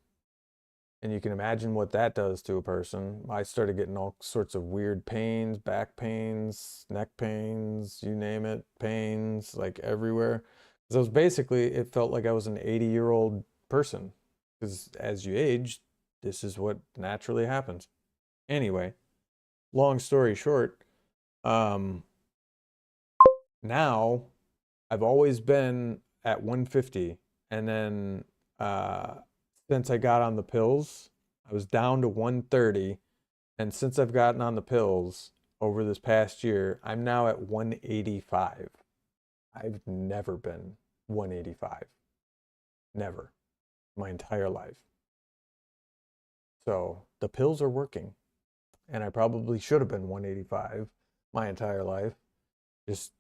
and you can imagine what that does to a person. I started getting all sorts of weird pains, back pains, neck pains, you name it, pains like everywhere. Because I was basically, it felt like I was an 80-year-old person. Because as you age, this is what naturally happens. Anyway, long story short, um, now I've always been at 150, and then since I got on the pills, I was down to 130, and since I've gotten on the pills over this past year, I'm now at 185. I've never been 185. Never. My entire life. So the pills are working, and I probably should have been 185 my entire life. Just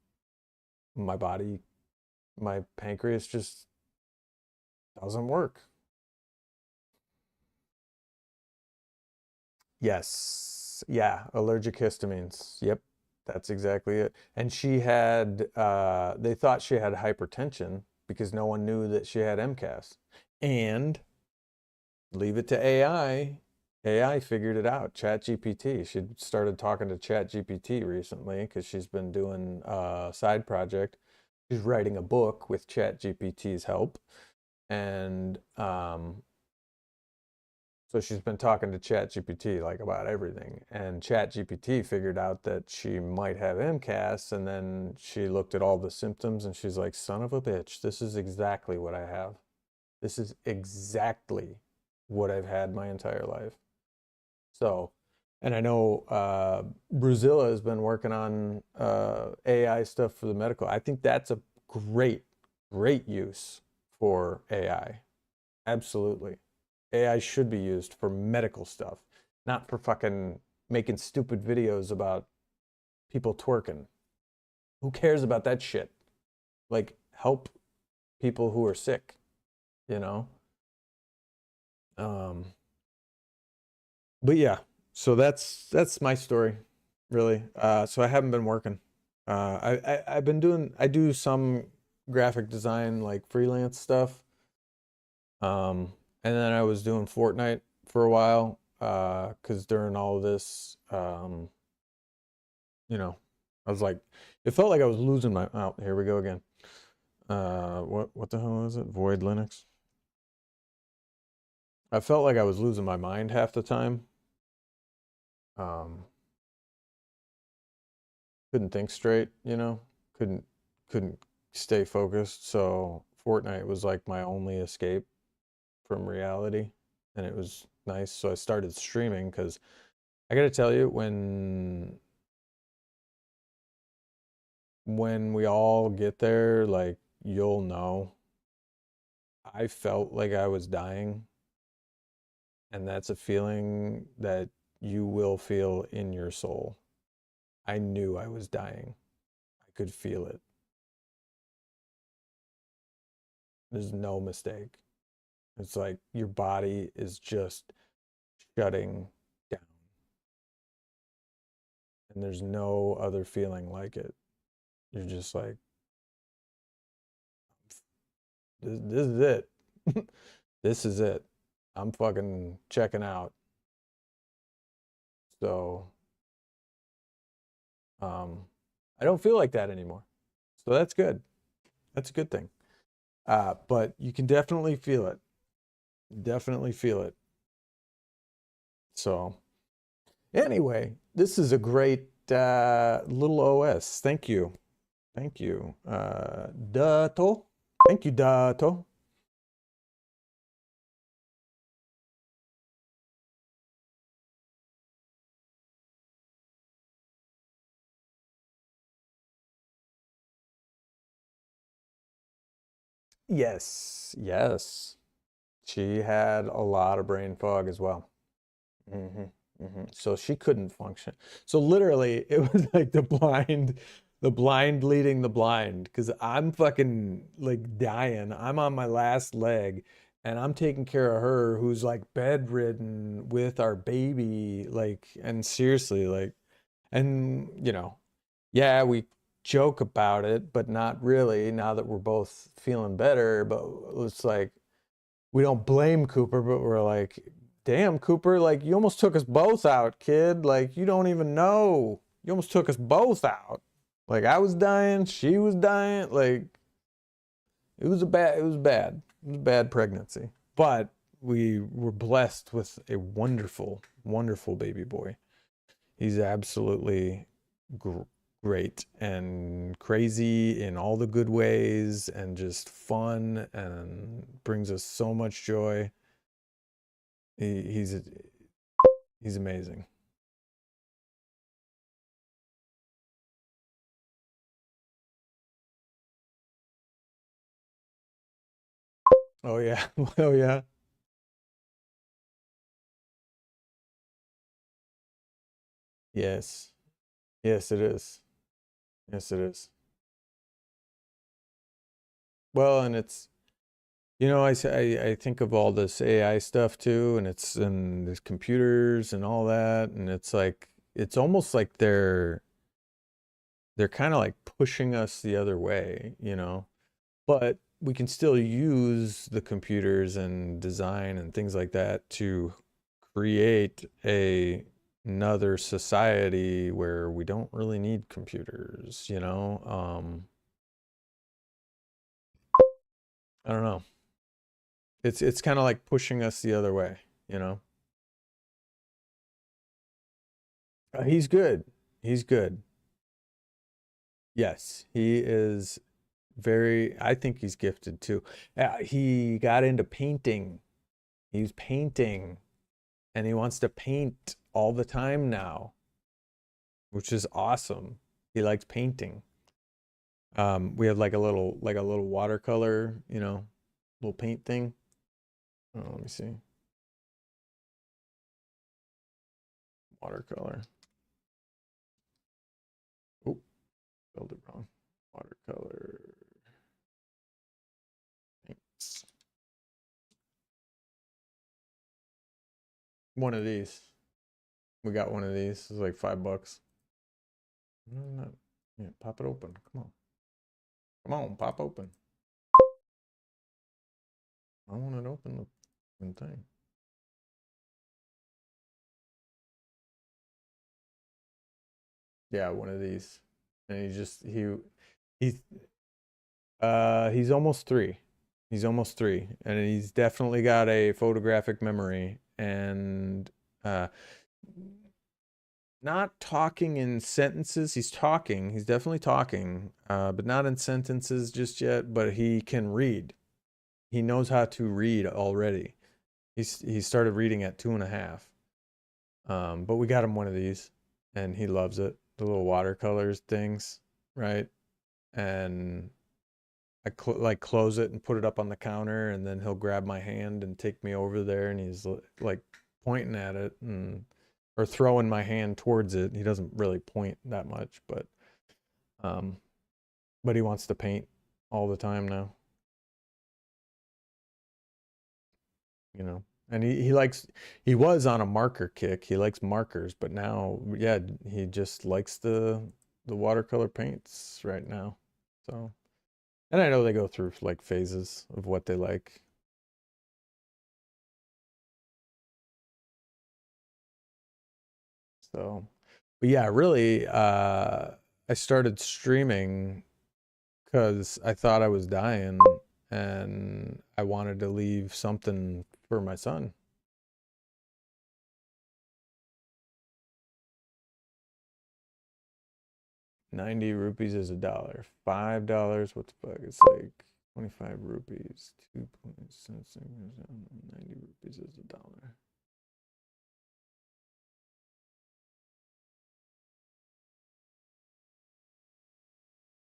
my body, my pancreas just doesn't work. Yes. Yeah, allergic histamines. Yep, that's exactly it. And she had, they thought she had hypertension because no one knew that she had MCAS. And leave it to AI. AI figured it out. ChatGPT. She started talking to ChatGPT recently because she's been doing a side project. She's writing a book with ChatGPT's help. And so she's been talking to ChatGPT like about everything, and ChatGPT figured out that she might have MCAS, and then she looked at all the symptoms and she's like, son of a bitch, this is exactly what I have. This is exactly what I've had my entire life. So, and I know Brazilla has been working on AI stuff for the medical. I think that's a great, great use for AI. Absolutely. AI should be used for medical stuff, not for fucking making stupid videos about people twerking. Who cares about that shit? Like, help people who are sick, you know? Um, but yeah, so that's my story, really. So I haven't been working. I've been doing, I do some graphic design, like freelance stuff. And then I was doing Fortnite for a while, because during all of this, you know, I was like, it felt like I was losing my, oh, here we go again. What the hell is it? Void Linux. I felt like I was losing my mind half the time. Um, couldn't think straight, you know, couldn't stay focused. So Fortnite was like my only escape from reality, and it was nice. So I started streaming because I gotta tell you, when we all get there, like, you'll know. I felt like I was dying, and that's a feeling that you will feel in your soul. I knew I was dying. I could feel it. There's no mistake. It's like your body is just shutting down, and there's no other feeling like it. You're just like, this is it. This is it. I'm fucking checking out. So, I don't feel like that anymore. So that's good. That's a good thing. But you can definitely feel it. Definitely feel it. So anyway, this is a great little OS. Thank you. Thank you. Dato. Thank you, Dato. Yes, yes. She had a lot of brain fog as well. hmm So she couldn't function. So literally, it was like the blind leading the blind. Because I'm fucking like dying. I'm on my last leg, and I'm taking care of her, who's like bedridden with our baby. Like, and seriously, like, and yeah, we joke about it, but not really. Now that we're both feeling better, but it's like we don't blame Cooper, but we're like, damn, Cooper, like you almost took us both out, kid. Like you don't even know. You almost took us both out. Like I was dying, she was dying. Like it was bad. It was a bad pregnancy. But we were blessed with a wonderful, wonderful baby boy. He's absolutely gr great and crazy in all the good ways and just fun and brings us so much joy. He, he's he's amazing. Oh yeah. Oh yeah. Yes. Yes, it is. Yes, it is. Well, and it's I think of all this AI stuff too, and there's computers and all that, and it's like it's almost like they're kind of like pushing us the other way, but we can still use the computers and design and things like that to create another society where we don't really need computers. I don't know. It's kind of like pushing us the other way, you know. He's good. He's good. Yes, he is I think he's gifted too. He got into painting. He's painting and he wants to paint all the time now, which is awesome. He likes painting. We have like a little watercolor, little paint thing. Oh, let me see. Watercolor. Oh, spelled it wrong. Watercolor paints. One of these. We got one of these. It's like $5. No. Yeah, pop it open. Come on. Come on, pop open. I want it open the thing. Yeah, one of these. And he's he's almost 3. He's almost 3, and he's definitely got a photographic memory and uh not talking in sentences. He's talking. He's definitely talking, but not in sentences just yet, but he can read. He knows how to read already. He started reading at 2.5. But we got him one of these, and he loves it. The little watercolors things, right? And I like close it and put it up on the counter, and then he'll grab my hand and take me over there, and he's like pointing at it or throwing my hand towards it. He doesn't really point that much, um, but he wants to paint all the time now, you know. And he was on a marker kick. He likes markers, but now, yeah, he just likes the watercolor paints right now. So, and I know they go through like phases of what they like. So, but yeah, really, I started streaming because I thought I was dying and I wanted to leave something for my son. 90 rupees is $1. $5, what the fuck? It's like 25 rupees. 90 rupees is $1.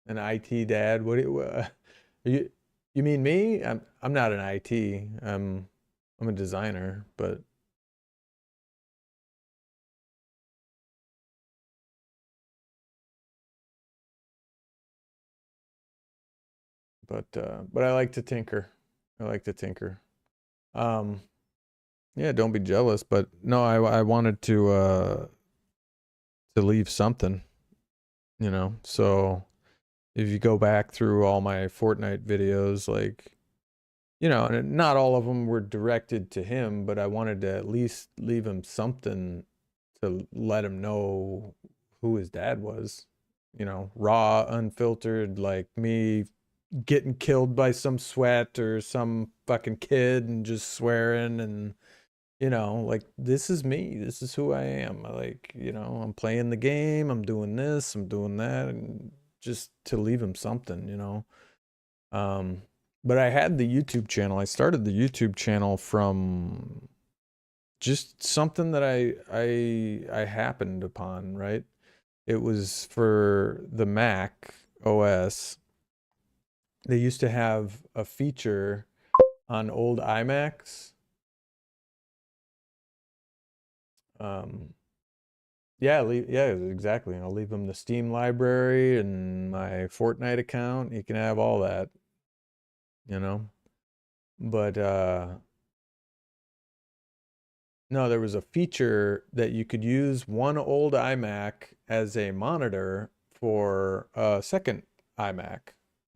An IT dad? What do you, are you You mean me? I'm not an IT. I'm a designer, but I like to tinker. I like to tinker. Um, yeah, don't be jealous, but no, I wanted to leave something, you know. So if you go back through all my Fortnite videos, like, you know, and not all of them were directed to him, but I wanted to at least leave him something to let him know who his dad was. You know, raw, unfiltered, like me getting killed by some sweat or some fucking kid and just swearing and, you know, like, this is me. This is who I am. Like, you know, I'm playing the game, I'm doing this, I'm doing that, and just to leave him something, you know. Um, but I had the YouTube channel. I started the YouTube channel from just something that I happened upon, right? It was for the Mac OS. They used to have a feature on old iMacs. Um, yeah, yeah, exactly. I'll leave them the Steam library and my Fortnite account. You can have all that, you know. But no, there was a feature that you could use one old iMac as a monitor for a second iMac,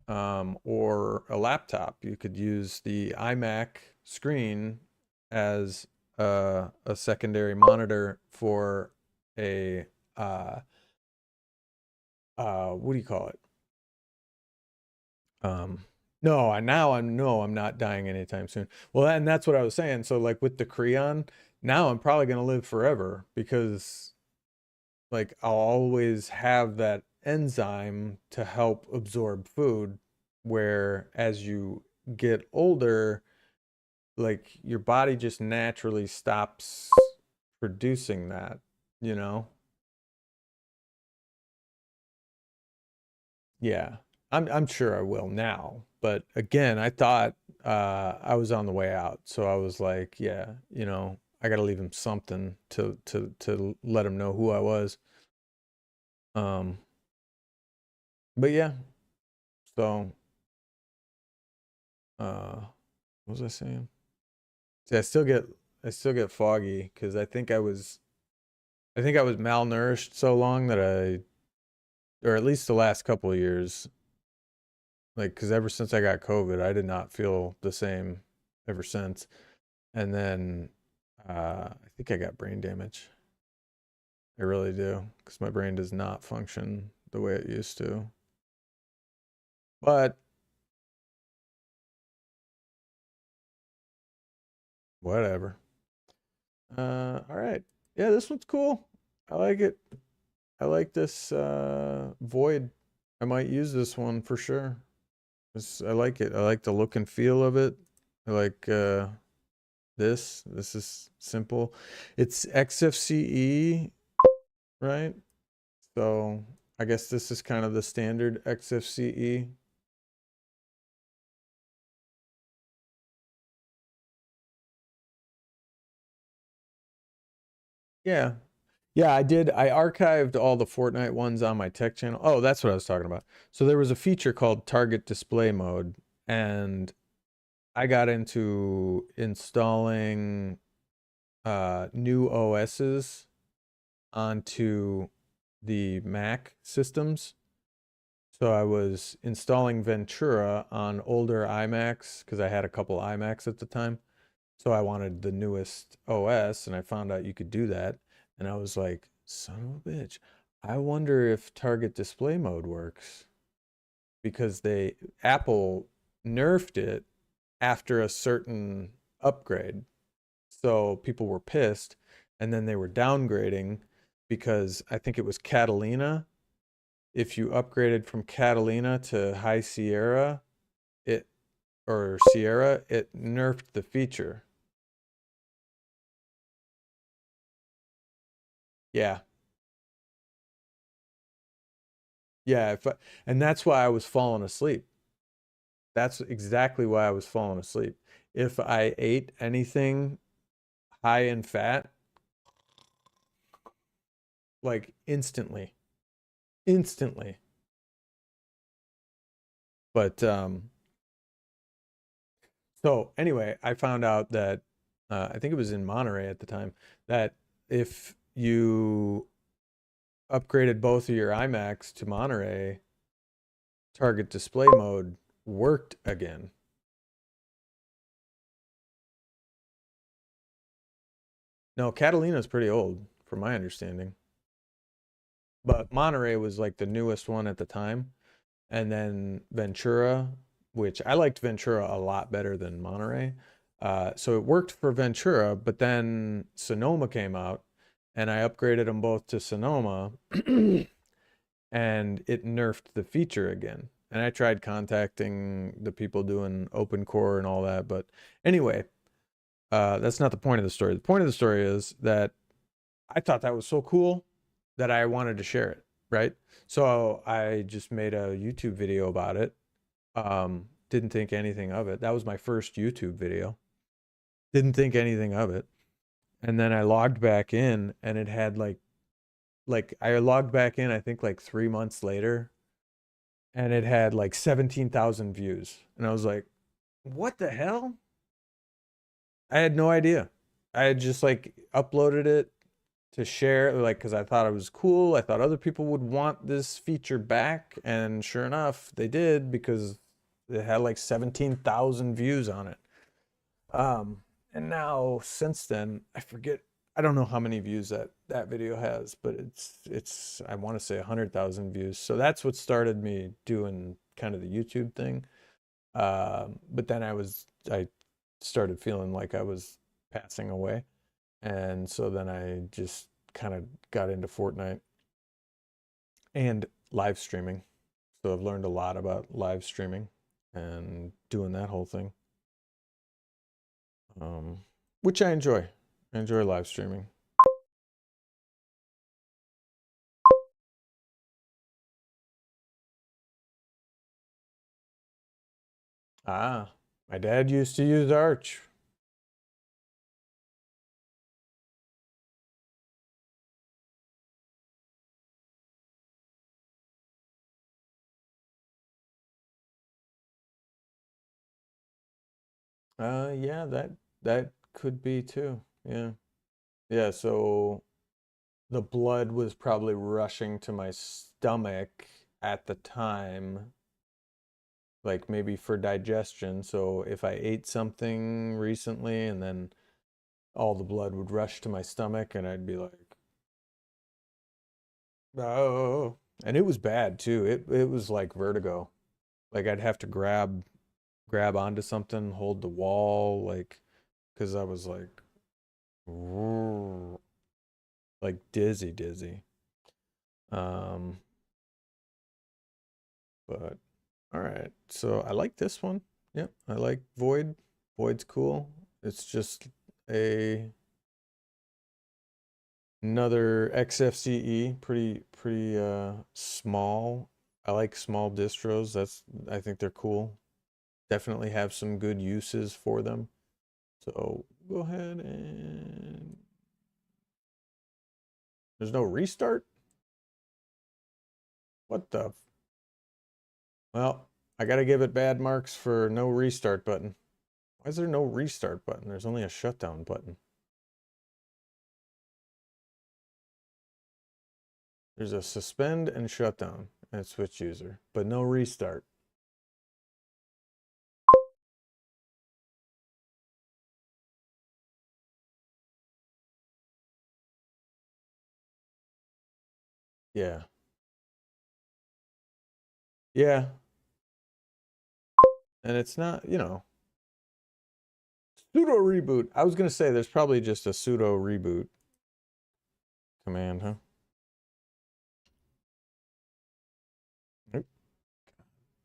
or a laptop. You could use the iMac screen as a secondary monitor for a what do you call it? Um, no, I now I'm no, I'm not dying anytime soon. Well, and that's what I was saying. So like with the Creon, now I'm probably gonna live forever because like I'll always have that enzyme to help absorb food, where as you get older, like your body just naturally stops producing that, you know? Yeah. I'm sure I will now. But again, I thought I was on the way out. So I was like, yeah, you know, I gotta leave him something to let him know who I was. Um, but yeah, so what was I saying? See, I still get foggy because I think I was malnourished so long that or at least the last couple of years, like, because ever since I got COVID, I did not feel the same ever since. And then I think I got brain damage. I really do, because my brain does not function the way it used to. But whatever. All right. Yeah, this one's cool. I like it. I like this void. I might use this one for sure. I like it. I like the look and feel of it. I like this. This is simple. It's XFCE, right? So I guess this is kind of the standard XFCE. Yeah. Yeah, I did. I archived all the Fortnite ones on my tech channel. Oh, that's what I was talking about. So there was a feature called target display mode, and I got into installing new OSs onto the Mac systems. So I was installing Ventura on older iMacs because I had a couple iMacs at the time. So I wanted the newest OS, and I found out you could do that. And I was like, son of a bitch, I wonder if target display mode works, because Apple nerfed it after a certain upgrade. So people were pissed, and then they were downgrading because I think it was Catalina. If you upgraded from Catalina to High Sierra, it or Sierra, it nerfed the feature. Yeah. Yeah, and that's why I was falling asleep. That's exactly why I was falling asleep. If I ate anything high in fat, like instantly. Instantly. But so anyway, I found out that I think it was in Monterey at the time that if you upgraded both of your iMacs to Monterey, target display mode worked again. No, Catalina's pretty old, from my understanding. But Monterey was like the newest one at the time. And then Ventura, which I liked Ventura a lot better than Monterey. So it worked for Ventura, but then Sonoma came out and I upgraded them both to Sonoma and it nerfed the feature again. And I tried contacting the people doing open core and all that. But anyway, that's not the point of the story. The point of the story is that I thought that was so cool that I wanted to share it, right? So I just made a YouTube video about it. Didn't think anything of it. That was my first YouTube video. Didn't think anything of it. And then I logged back in and it had like I logged back in I think like 3 months later and it had like 17,000 views. And I was like, "What the hell?" I had no idea. I had just like uploaded it to share, like, because I thought it was cool. I thought other people would want this feature back, and sure enough, they did because it had like 17,000 views on it. And now since then, I forget. I don't know how many views that video has, but it's I want to say 100,000 views. So that's what started me doing kind of the YouTube thing. But then I started feeling like I was passing away. And so then I just kind of got into Fortnite and live streaming. So I've learned a lot about live streaming and doing that whole thing, which I enjoy. I enjoy live streaming. Ah, my dad used to use Arch. Yeah, that could be too. Yeah. Yeah, so the blood was probably rushing to my stomach at the time, like maybe for digestion. So if I ate something recently and then all the blood would rush to my stomach and I'd be like, "Oh." And it was bad too. It was like vertigo. Like I'd have to grab onto something, hold the wall, like, because I was like dizzy. Um, but all right. So I like this one. Yep, I like Void. Void's cool. It's just a another XFCE, pretty small. I like small distros. I think they're cool. Definitely have some good uses for them. So go ahead and there's no restart? What the? Well, I gotta give it bad marks for no restart button. Why is there no restart button? There's only a shutdown button. There's a suspend and shutdown and switch user, but no restart. Yeah. Yeah. And it's not, sudo reboot. I was gonna say there's probably just a sudo reboot command, huh? Oop,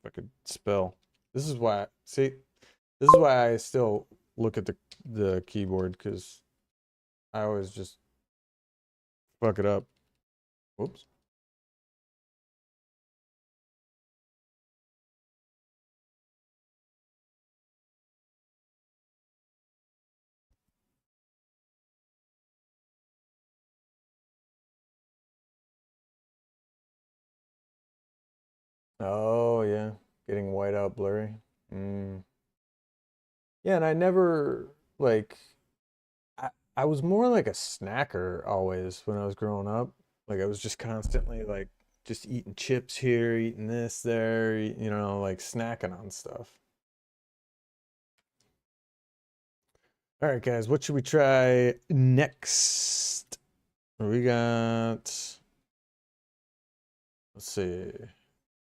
if I could spell. This is why, see, this is why I still look at the keyboard because I always just fuck it up. Whoops. Oh, yeah. Getting white out blurry. Mm. Yeah, and I never, like, I was more like a snacker always when I was growing up. Like, I was just constantly, like, just eating chips here, eating this there, you know, like snacking on stuff. All right, guys, what should we try next? We got, let's see.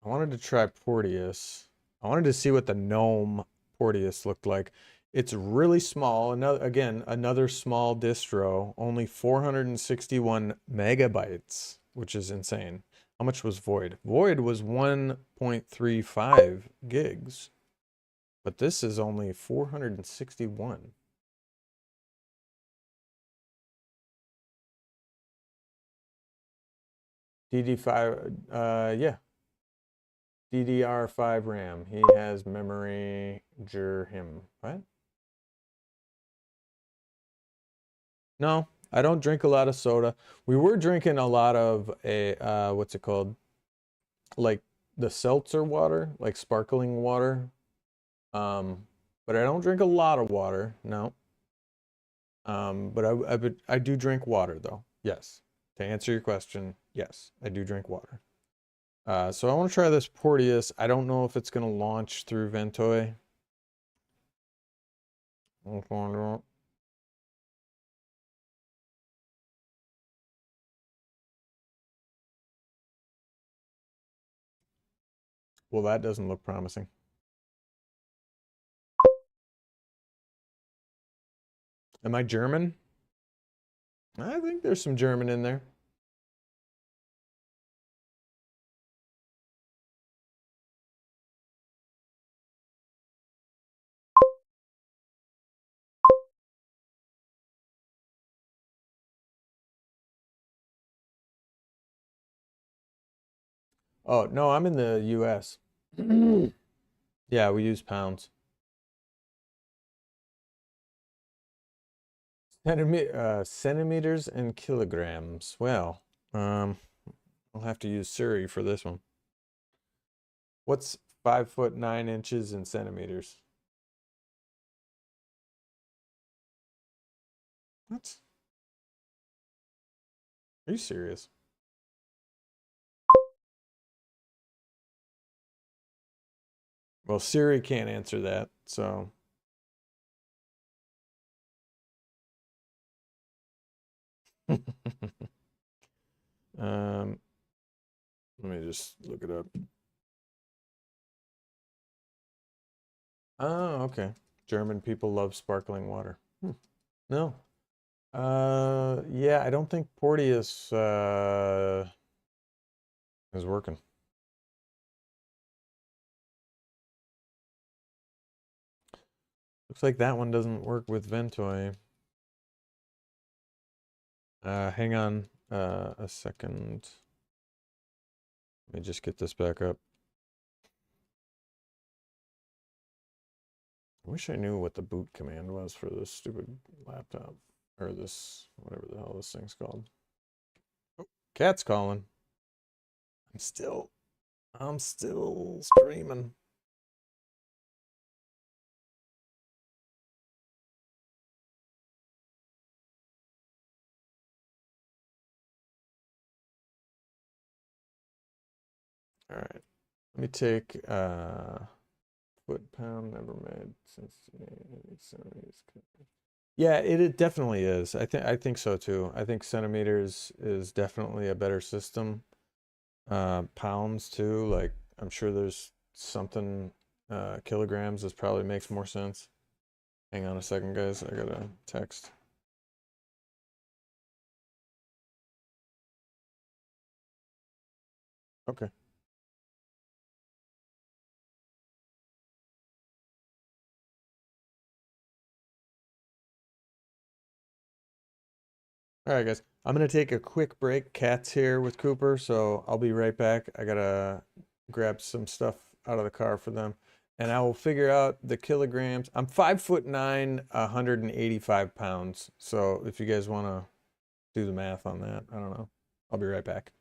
I wanted to try Porteous. I wanted to see what the gnome Porteous looked like. It's really small. Another small distro, only 461 megabytes, which is insane. How much was Void? Void was 1.35 gigs, but this is only 461. DD5, yeah, DDR5 RAM. He has memory, him. What? No, I don't drink a lot of soda. We were drinking a lot of what's it called? Like the seltzer water, like sparkling water. Um, but I don't drink a lot of water. No. But I do drink water though. Yes. To answer your question, yes, I do drink water. So I want to try this Porteous. I don't know if it's gonna launch through Ventoy. Well, that doesn't look promising. Am I German? I think there's some German in there. Oh, no, I'm in the US. Yeah, we use pounds. Centimeters and kilograms. Well, I'll have to use Surrey for this one. What's 5 foot 9 inches in centimeters? What? Are you serious? Well, Siri can't answer that, so. um, Let me just look it up. Oh, okay. German people love sparkling water. No. Yeah, I don't think Porteous is working. Looks like that one doesn't work with Ventoy. Hang on a second. Let me just get this back up. I wish I knew what the boot command was for this stupid laptop. Or this, whatever the hell this thing's called. Oh, cat's calling. I'm still streaming. All right. Let me take foot pound never made since the 70s. Yeah, it definitely is. I think so too. I think centimeters is definitely a better system. Pounds too, like I'm sure there's something kilograms. This probably makes more sense. Hang on a second, guys. I got a text. Okay. All right, guys. I'm gonna take a quick break. Cat's here with Cooper, so I'll be right back. I gotta grab some stuff out of the car for them, and I will figure out the kilograms. I'm 5 foot 9, 185 pounds. So if you guys want to do the math on that, I don't know. I'll be right back.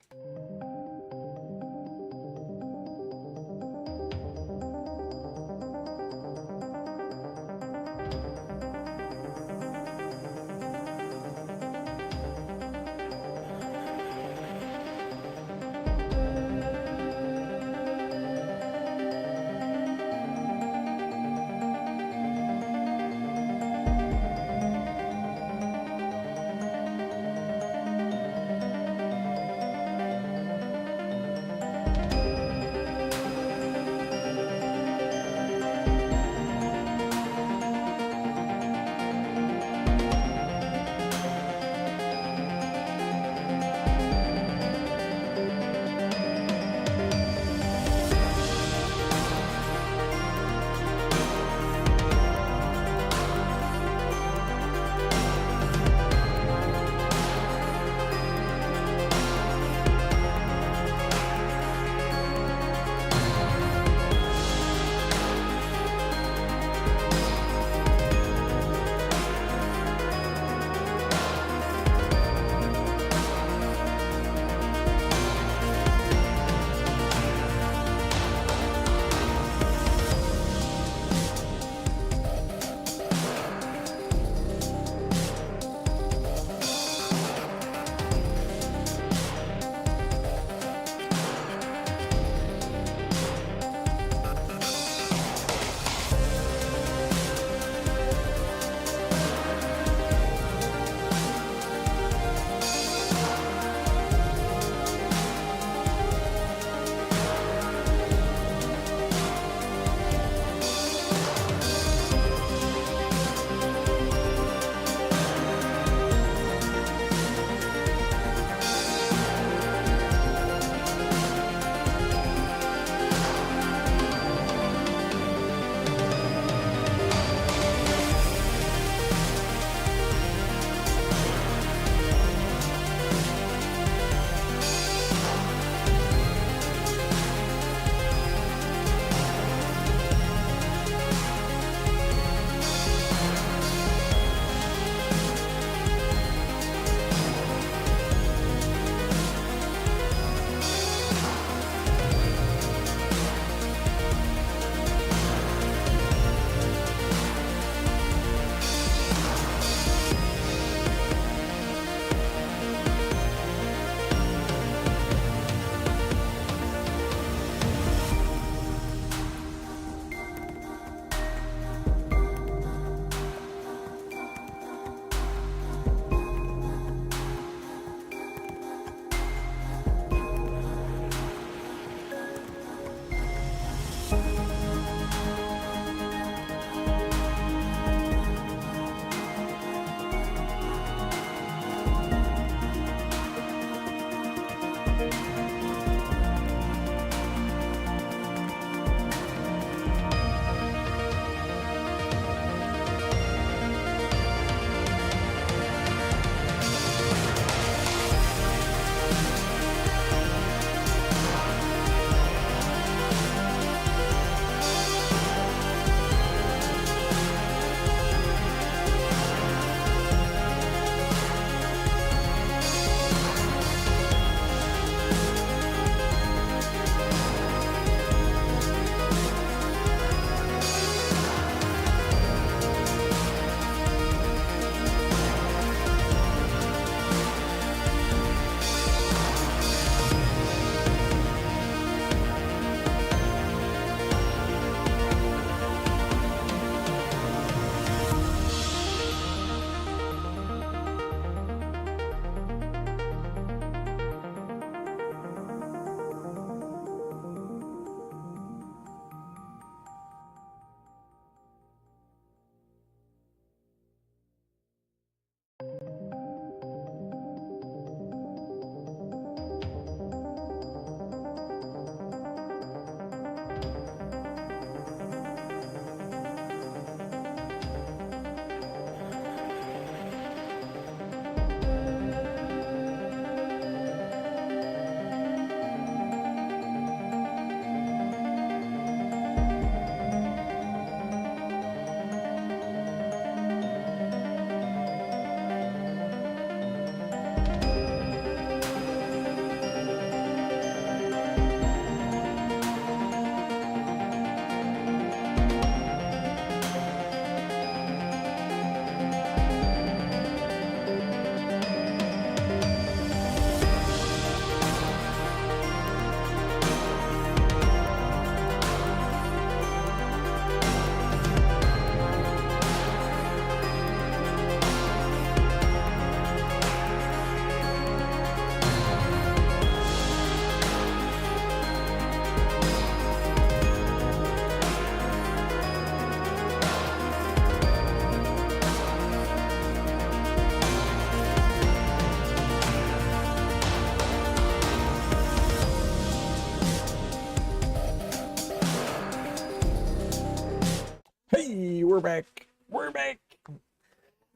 Hey, we're back. We're back.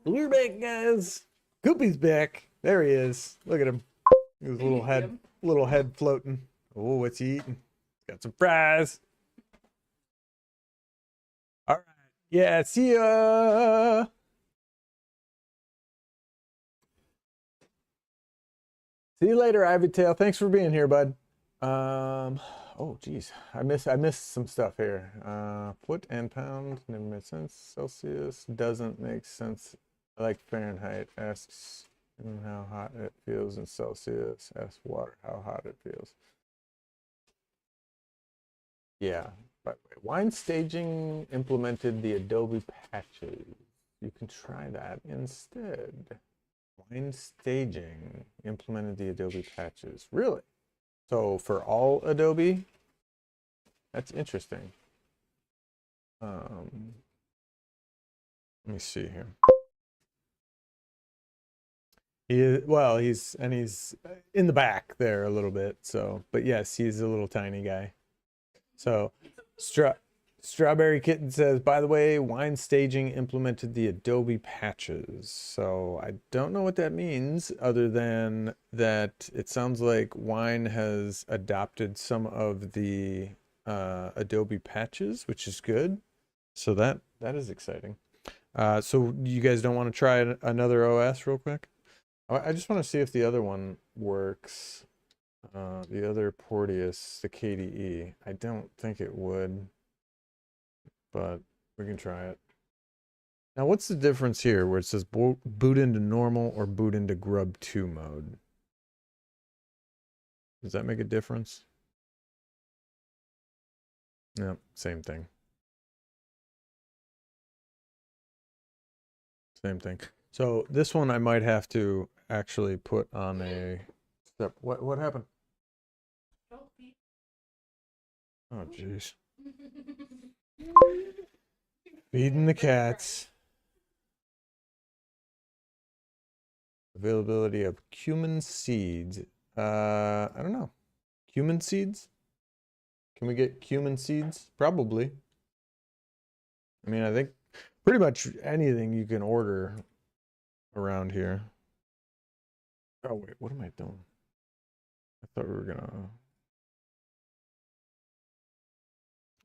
We're back, guys. Goopy's back. There he is. Look at him. His little head floating. Oh, what's he eating? Got some fries. All right. Yeah, see ya. See you later, Ivy Tail. Thanks for being here, bud. Oh geez, I missed some stuff here. Foot and pound never made sense. Celsius doesn't make sense. I like Fahrenheit. Asks how hot it feels in Celsius. Asks water how hot it feels. Yeah. By the way, wine staging implemented the Adobe patches. You can try that instead. Wine staging implemented the Adobe patches. Really? So for all Adobe? That's interesting. Let me see here. He's in the back there a little bit. So, but yes, he's a little tiny guy. So, Strawberry Kitten says, by the way, wine staging implemented the Adobe patches. So I don't know what that means other than that it sounds like wine has adopted some of the Adobe patches, which is good. So that is exciting. So you guys don't want to try another OS real quick? I just want to see if the other one works. The other Porteous, the KDE. I don't think it would, but we can try it. Now, what's the difference here where it says boot into normal or boot into Grub 2 mode? Does that make a difference? No, same thing. Same thing. So this one I might have to actually put on a step. What happened? Oh, jeez. Feeding the cats. Availability of cumin seeds. I don't know. Cumin seeds? Can we get cumin seeds? Probably. I mean, I think pretty much anything you can order around here. Oh, wait, what am I doing? I thought we were gonna...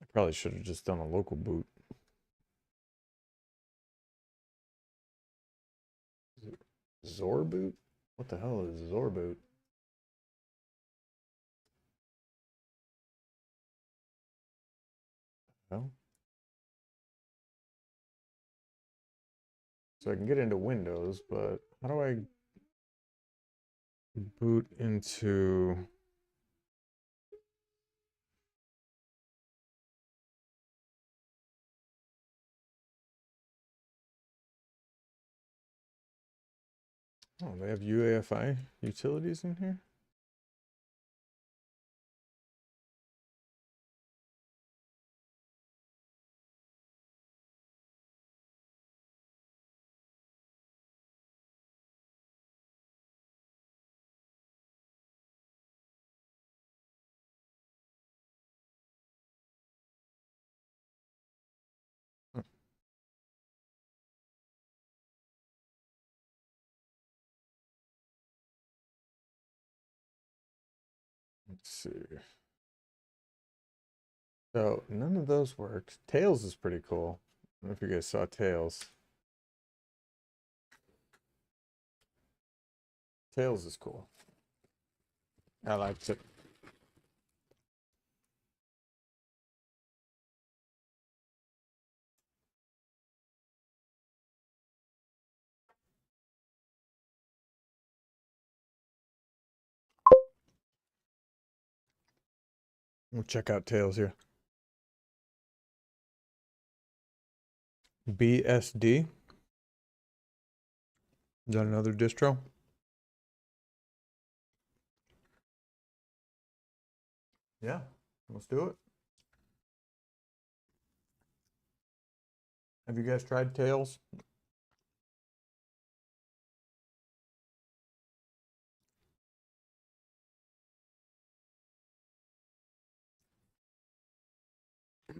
I probably should have just done a local boot. Zorboot? What the hell is Zorboot? Oh. So I can get into Windows, but how do I boot into... Oh, they have UEFI utilities in here? Let's see. So none of those worked. Tails is pretty cool. I don't know if you guys saw Tails. Tails is cool. I liked it. We'll check out Tails here. BSD. Is that another distro? Yeah, let's do it. Have you guys tried Tails?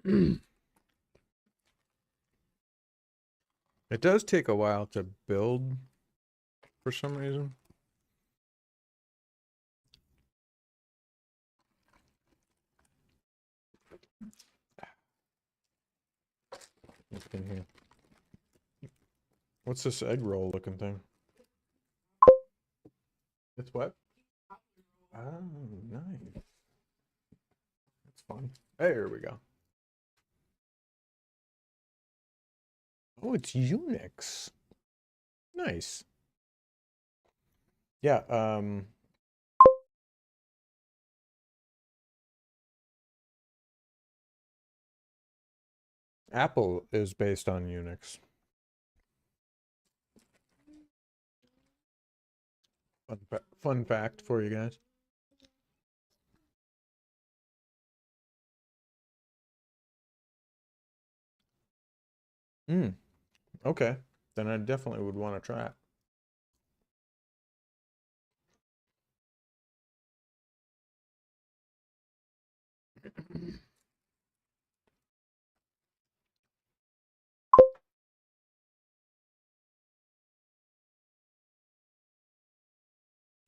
It does take a while to build for some reason. What's in here? What's this egg roll looking thing? It's what? Oh, nice. That's fun. There we go. Oh, it's Unix. Nice. Yeah, Apple is based on Unix. Fun fact for you guys. Okay. Then I definitely would want to try it.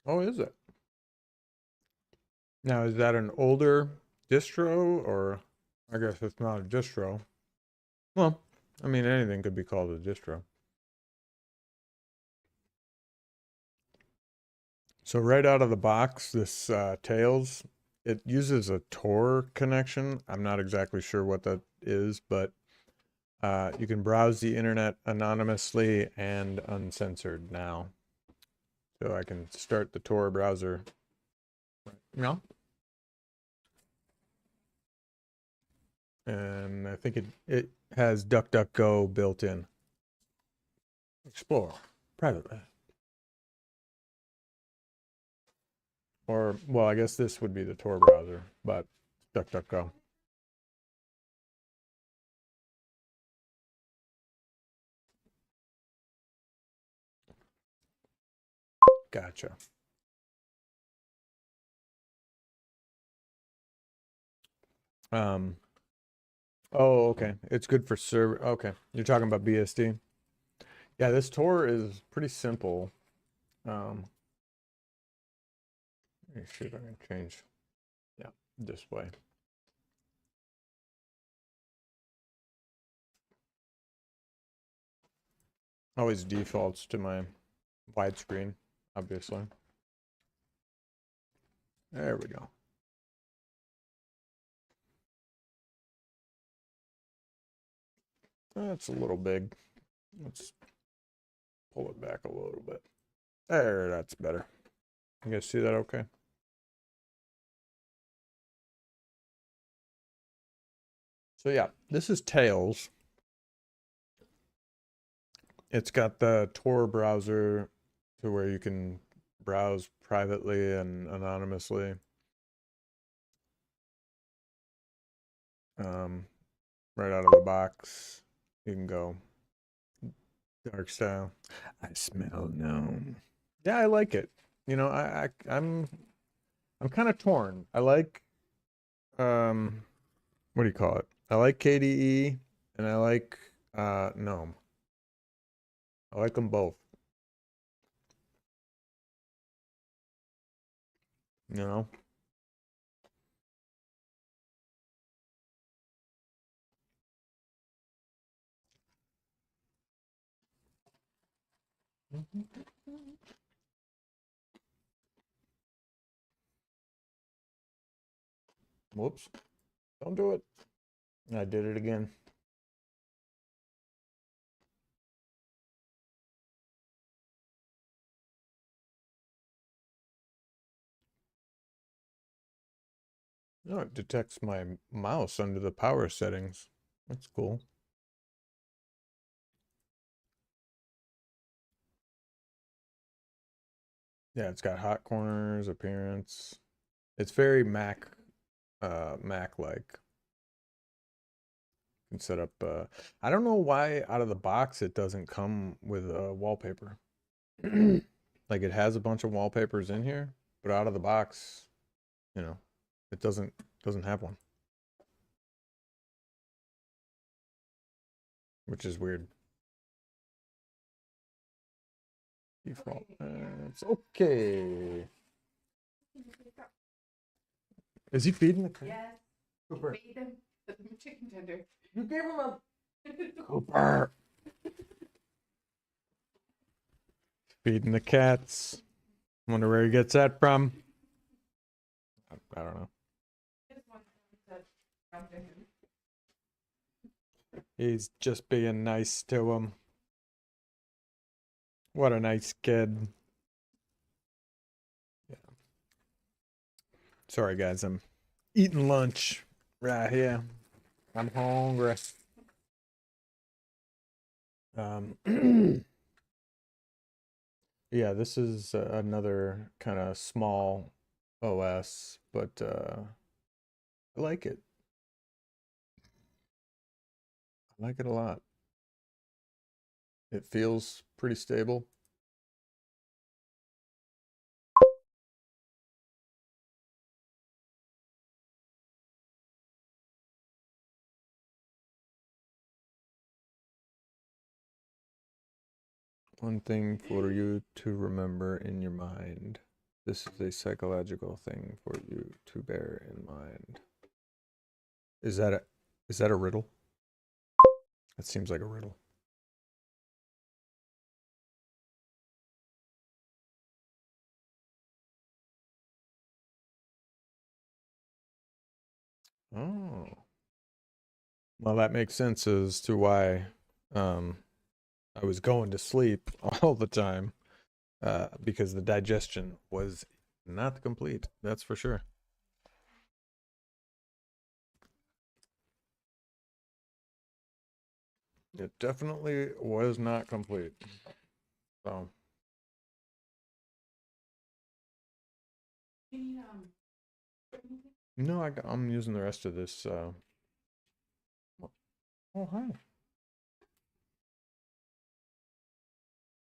Oh, is it? Now, is that an older distro, or I guess it's not a distro? Well, I mean, anything could be called a distro. So right out of the box, this Tails, it uses a Tor connection. I'm not exactly sure what that is, but you can browse the internet anonymously and uncensored now. So I can start the Tor browser. No. And I think it has DuckDuckGo built in. Explore privately. Or, well, I guess this would be the Tor browser, but DuckDuckGo. Gotcha. Um, oh, okay. It's good for server. Okay. You're talking about BSD. Yeah, this tour is pretty simple. Let me see if I can change. Yeah, display. Always defaults to my widescreen, obviously. There we go. That's a little big. Let's pull it back a little bit. There, that's better. You guys see that okay? So yeah, this is Tails. It's got the Tor browser to where you can browse privately and anonymously. Right out of the box, you can go dark style. I smell gnome. Yeah, I like it. You know, I'm kind of torn. I like what do you call it? I like KDE and I like gnome. I like them both. You know? Whoops. Don't do it. I did it again. No, it detects my mouse under the power settings. That's cool. Yeah, it's got hot corners, appearance. It's very Mac-like. Can set up, I don't know why out of the box it doesn't come with a wallpaper. Like it has a bunch of wallpapers in here, but out of the box, you know, it doesn't have one. Which is weird. Default. It's okay. Is he feeding the cat? Yes. Cooper. Feed him. Put him in chicken tender. You gave him a Cooper. Feeding the cats. Wonder where he gets that from. I don't know. He's just being nice to him. What a nice kid. Yeah. Sorry, guys. I'm eating lunch right here. I'm hungry. Yeah, this is another kind of small OS, but I like it. I like it a lot. It feels pretty stable. One thing for you to remember in your mind. This is a psychological thing for you to bear in mind. Is that a riddle? That seems like a riddle. Oh. Well, that makes sense as to why I was going to sleep all the time. Because the digestion was not complete. That's for sure. It definitely was not complete. So. No, I'm using the rest of this. Oh, hi.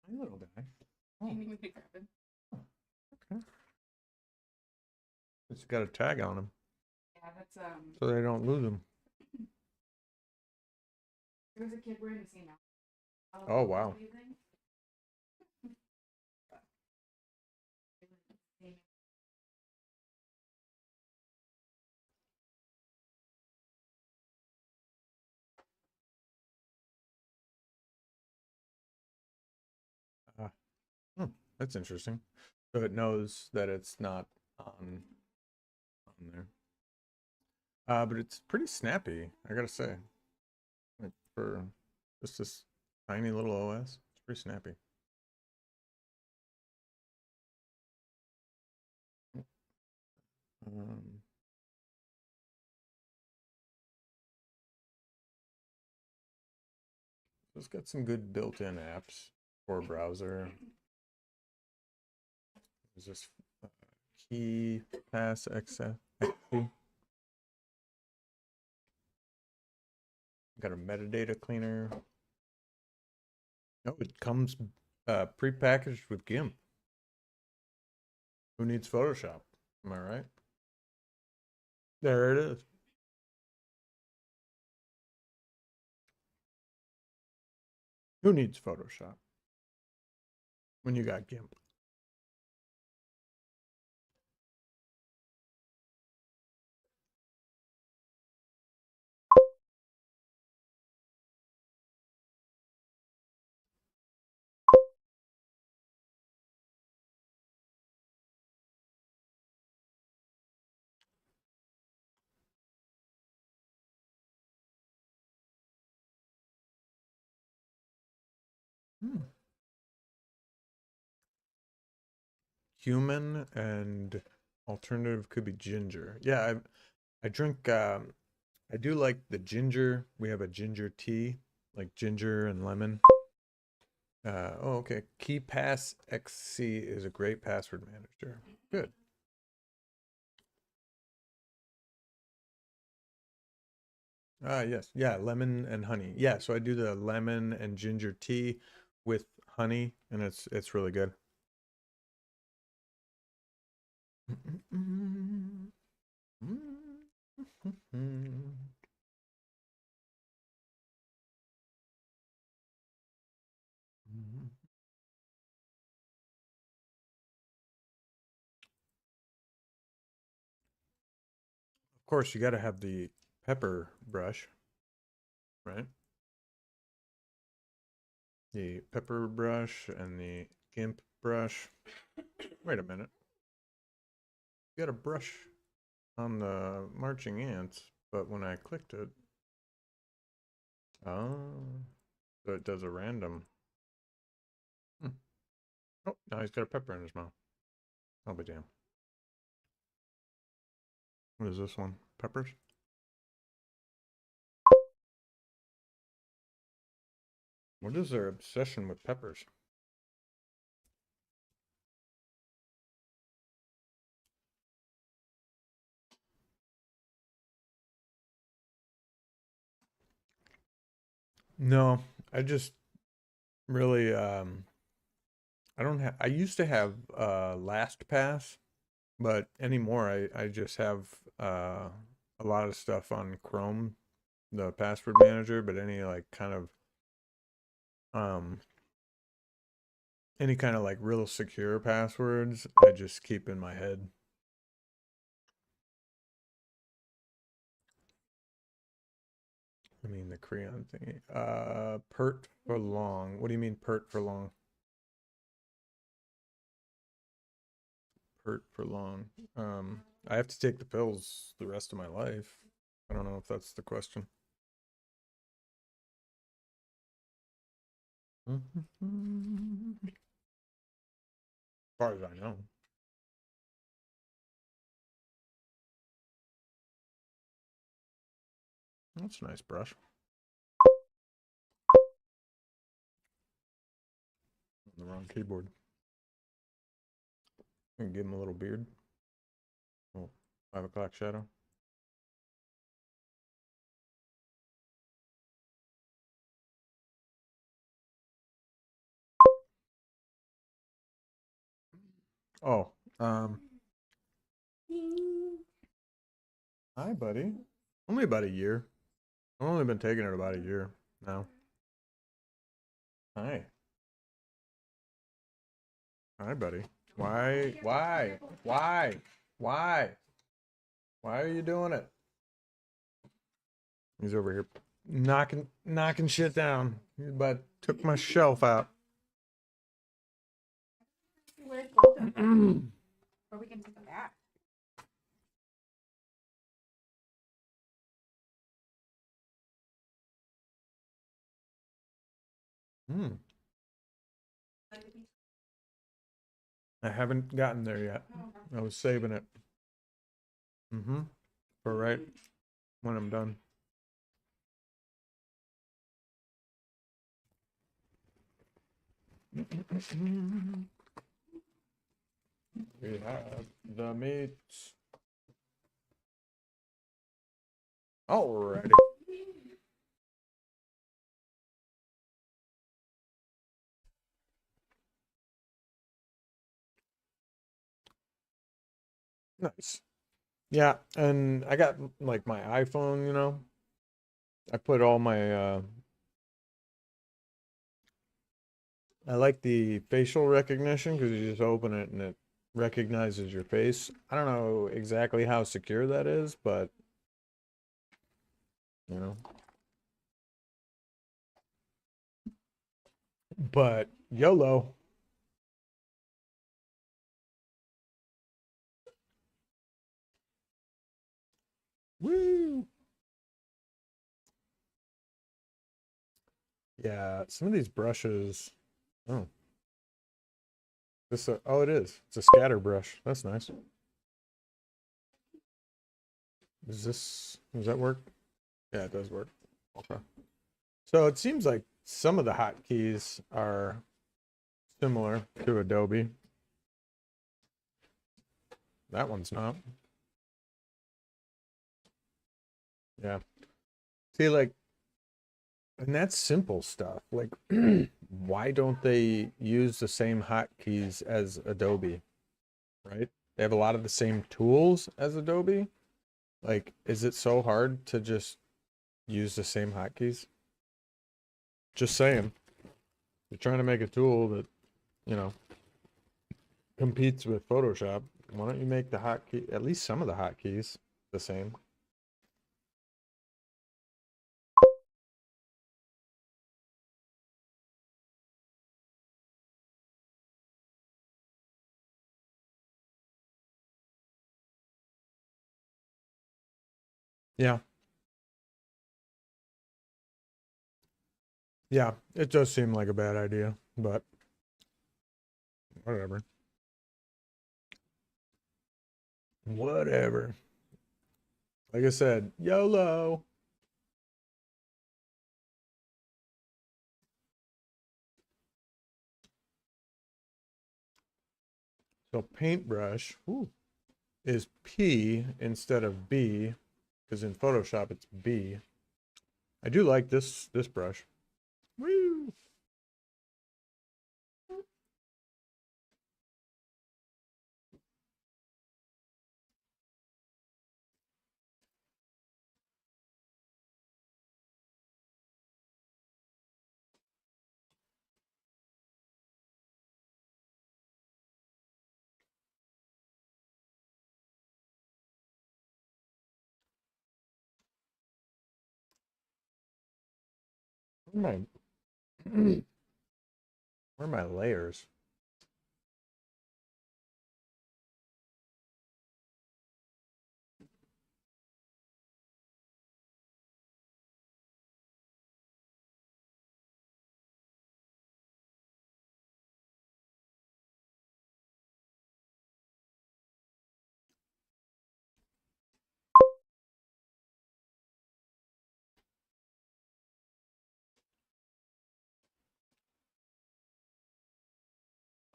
Hi, little guy. Oh. Okay. It's got a tag on him. Yeah. that's So they don't lose them. there was a kid wearing the same outfit. Oh, wow. What do you think? Uh, that's interesting. So it knows that it's not on there. But it's pretty snappy, I gotta say. Like for just this tiny little OS, it's pretty snappy. Um, it's got some good built-in apps for a browser. There's this key pass XP. Got a metadata cleaner. Oh, it comes pre-packaged with GIMP. Who needs Photoshop? Am I right? There it is. Who needs Photoshop when you got GIMP? Human and alternative could be ginger. Yeah, I drink I do like the ginger. We have a ginger tea, like ginger and lemon. Oh, okay. KeyPass XC is a great password manager. Good. Yes. Yeah, lemon and honey. Yeah, so I do the lemon and ginger tea with honey, and it's really good. Of course, you got to have the pepper brush, right? The pepper brush and the GIMP brush. Wait a minute. You got a brush on the marching ants, but when I clicked it, oh, so it does a random. Oh, now he's got a pepper in his mouth. I'll be damned. What is this one? Peppers? What is their obsession with peppers? No, I just really I don't have I used to have LastPass, but anymore I just have a lot of stuff on Chrome, the password manager, but um any kind of like real secure passwords I just keep in my head. I mean the crayon thingy. Pert for long. What do you mean pert for long? Pert for long. I have to take the pills the rest of my life. I don't know if that's the question. As far as I know. That's a nice brush. On the wrong keyboard. I can give him a little beard. Oh, 5 o'clock shadow. Oh, Hi, buddy. Only about a year. I've only been taking it about a year now. Hi. Hi, buddy. Why? Why? Why? Why? Why are you doing it? He's over here knocking shit down. He about took my shelf out. Where's Golden? Or we can take them back. Hmm. I haven't gotten there yet. I was saving it. Mm-hmm. For right when I'm done. We have the meat. Alrighty. Nice. Yeah, and I got like my iPhone, you know. I put all my I like the facial recognition because you just open it and it recognizes your face. I don't know exactly how secure that is, but you know. But YOLO. Woo! Yeah, some of these brushes. Oh, oh, it is. It's a scatter brush. That's nice. Does that work? Yeah, it does work. Okay. So it seems like some of the hotkeys are similar to Adobe. That one's not. Yeah. See, like, and that's simple stuff. Like, why don't they use the same hotkeys as Adobe? Right? They have a lot of the same tools as Adobe. Like, is it so hard to just use the same hotkeys? Just saying. You're trying to make a tool that, you know, competes with Photoshop. Why don't you make the hotkey, at least some of the hotkeys, the same? Yeah. Yeah. It does seem like a bad idea, but whatever. Whatever. Like I said, YOLO. So paintbrush is P instead of B, because in Photoshop it's B. I do like this brush. Woo! Where are my where are my layers?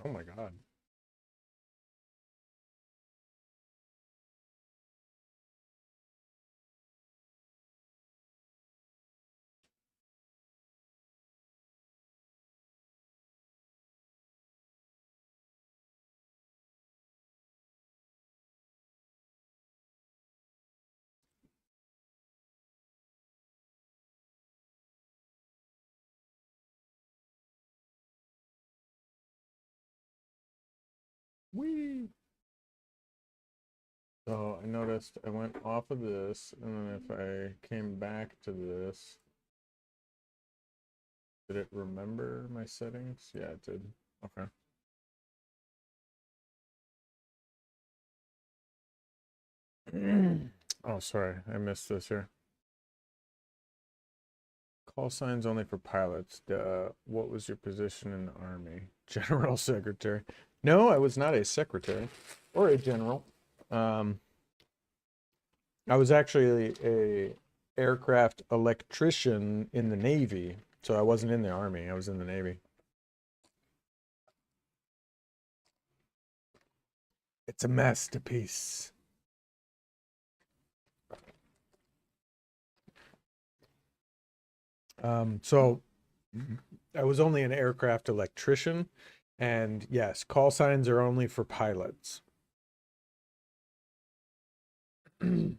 Oh my God. Whee! So I noticed I went off of this, and then if I came back to this, did it remember my settings? Yeah, it did. Okay. Oh, sorry, I missed this here. Call signs only for pilots. Duh. What was your position in the Army? General Secretary. No, I was not a secretary or a general. I was actually a aircraft electrician in the Navy, so I wasn't in the Army. I was in the Navy. It's a masterpiece. So I was only an aircraft electrician, and yes, call signs are only for pilots. Damn,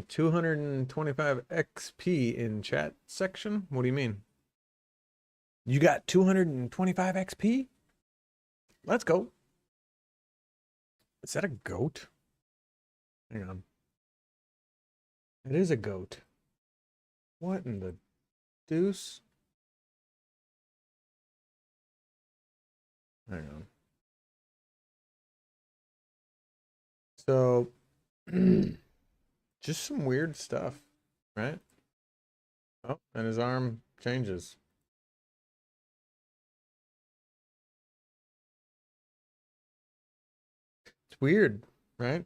225 XP in chat section? What do you mean? You got 225 XP? Let's go. Is that a goat? Hang on. It is a goat. What in the deuce? Hang on. So, just some weird stuff, right? Oh, and his arm changes. It's weird, right?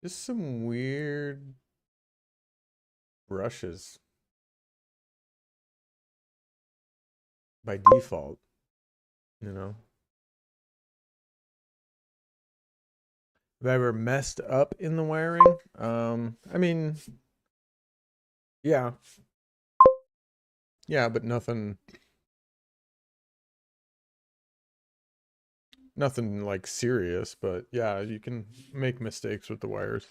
Just some weird brushes by default, you know? Have I ever messed up in the wiring? I mean, yeah. Yeah, but nothing like serious, but yeah, you can make mistakes with the wires.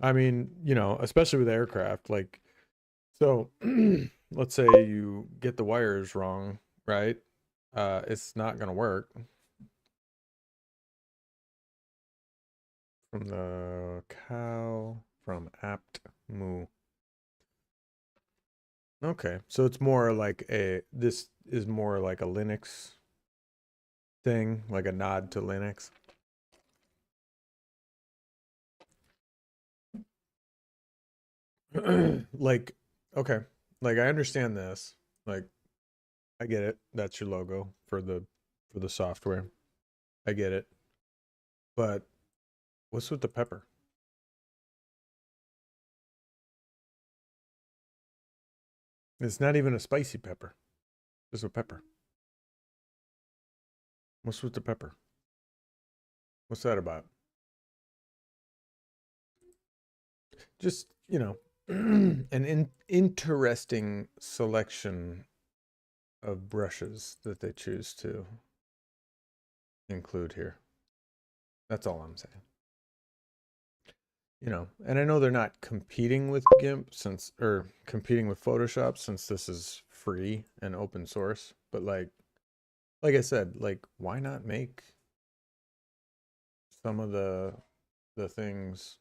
I mean, you know, especially with aircraft, like, so let's say you get the wires wrong, right? It's not gonna work. From the cow, from apt moo. Okay, so it's more like this is more like a Linux thing, like a nod to Linux. Like, okay, like I understand this. Like, I get it. That's your logo for the software. I get it. But what's with the pepper? It's not even a spicy pepper. It's a pepper. What's with the pepper? What's that about? Just, you know, an interesting selection of brushes that they choose to include here. That's all I'm saying. You know, and I know they're not competing with GIMP or competing with Photoshop since this is free and open source, but like I said, like why not make some of the things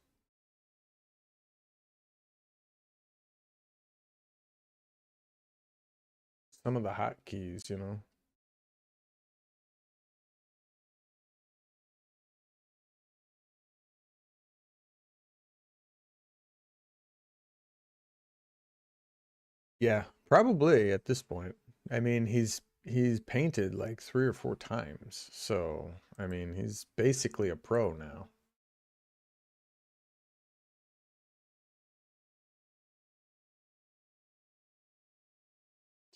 some of the hotkeys, you know? Yeah, probably at this point. I mean, he's painted like 3 or 4 times. So, I mean, he's basically a pro now.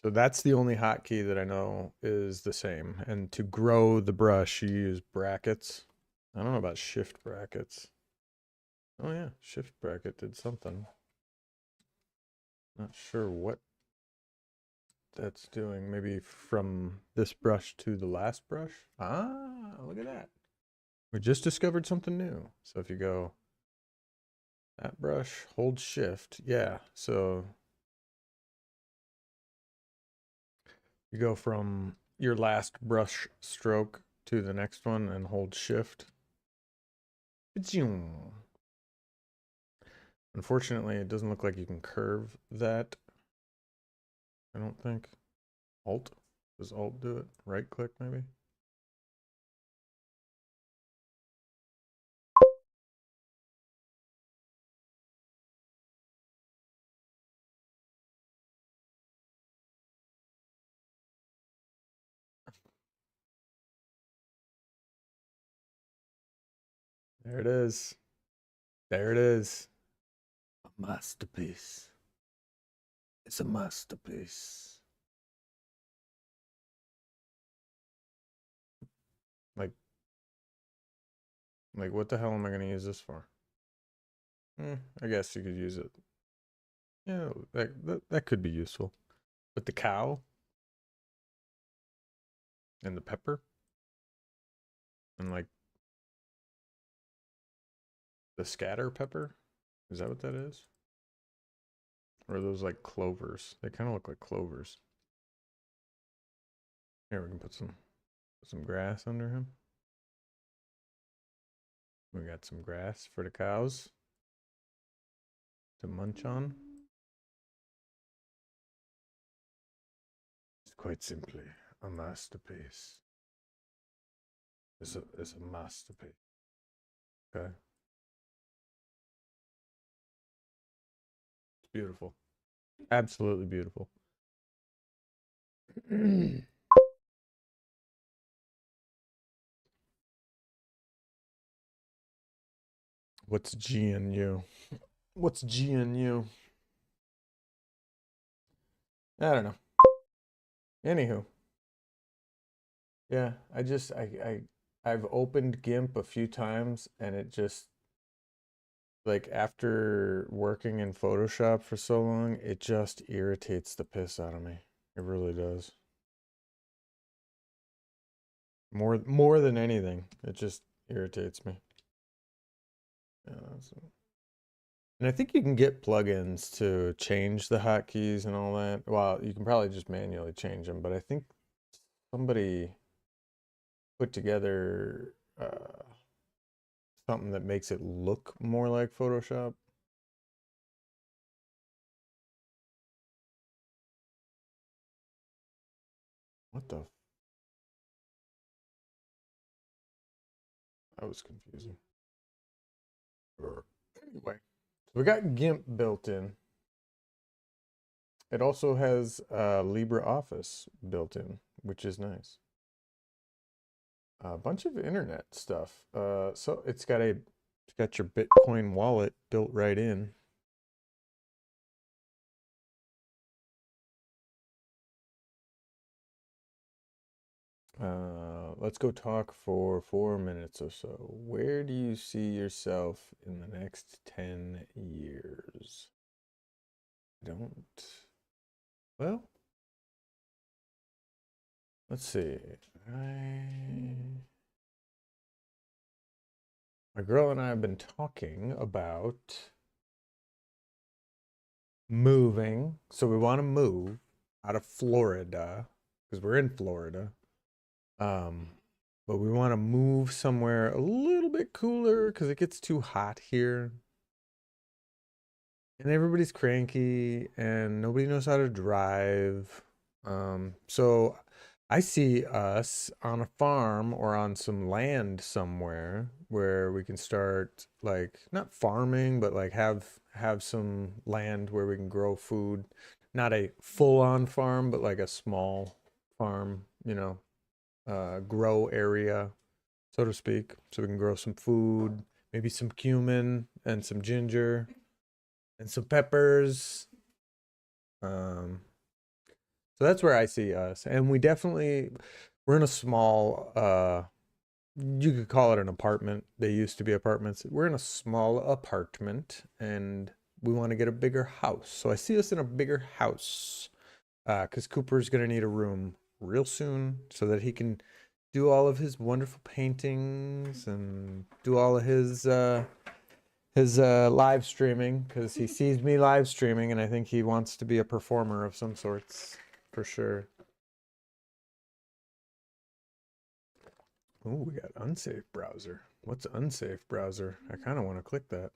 So that's the only hotkey that I know is the same. And to grow the brush, you use brackets. I don't know about shift brackets. Oh yeah, shift bracket did something. Not sure what that's doing. Maybe from this brush to the last brush. Ah, look at that. We just discovered something new. So if you go that brush, hold shift. Yeah, so You go from your last brush stroke to the next one and hold shift. Unfortunately, it doesn't look like you can curve that. I don't think. Alt? Does Alt do it? Right click maybe? There it is. There it is. A masterpiece. It's a masterpiece. Like what the hell am I going to use this for? I guess you could use it. Yeah, that could be useful. But the cow and the pepper and like the scatter pepper, is that what that is? Or are those like clovers? They kind of look like clovers. Here, we can put some grass under him. We got some grass for the cows to munch on. It's quite simply a masterpiece. It's a masterpiece. Okay. It's beautiful. Absolutely beautiful. What's GNU? What's GNU? I don't know. Anywho. Yeah, I've opened GIMP a few times and it just like after working in Photoshop for so long, it just irritates the piss out of me. It really does. More than anything, it just irritates me. Yeah, and I think you can get plugins to change the hotkeys and all that. Well, you can probably just manually change them, but I think somebody put together something that makes it look more like Photoshop. What the? That was confusing. Anyway, so we got GIMP built in. It also has LibreOffice built in, which is nice. A bunch of internet stuff. So it's got your Bitcoin wallet built right in. Let's go talk for 4 minutes or so. Where do you see yourself in the next 10 years? Well, let's see. My girl and I have been talking about moving. So we want to move out of Florida because we're in Florida. But we want to move somewhere a little bit cooler because it gets too hot here. And everybody's cranky and nobody knows how to drive. So I see us on a farm or on some land somewhere where we can start like not farming, but like have some land where we can grow food. Not a full-on farm, but like a small farm, grow area, so to speak. So we can grow some food, maybe some cumin and some ginger and some peppers. So that's where I see us. And we're in a small, you could call it an apartment. They used to be apartments. We're in a small apartment and we want to get a bigger house. So I see us in a bigger house because Cooper's going to need a room real soon so that he can do all of his wonderful paintings and do all of his live streaming because he sees me live streaming and I think he wants to be a performer of some sorts for sure. Oh, we got unsafe browser. What's unsafe browser? I kind of want to click that.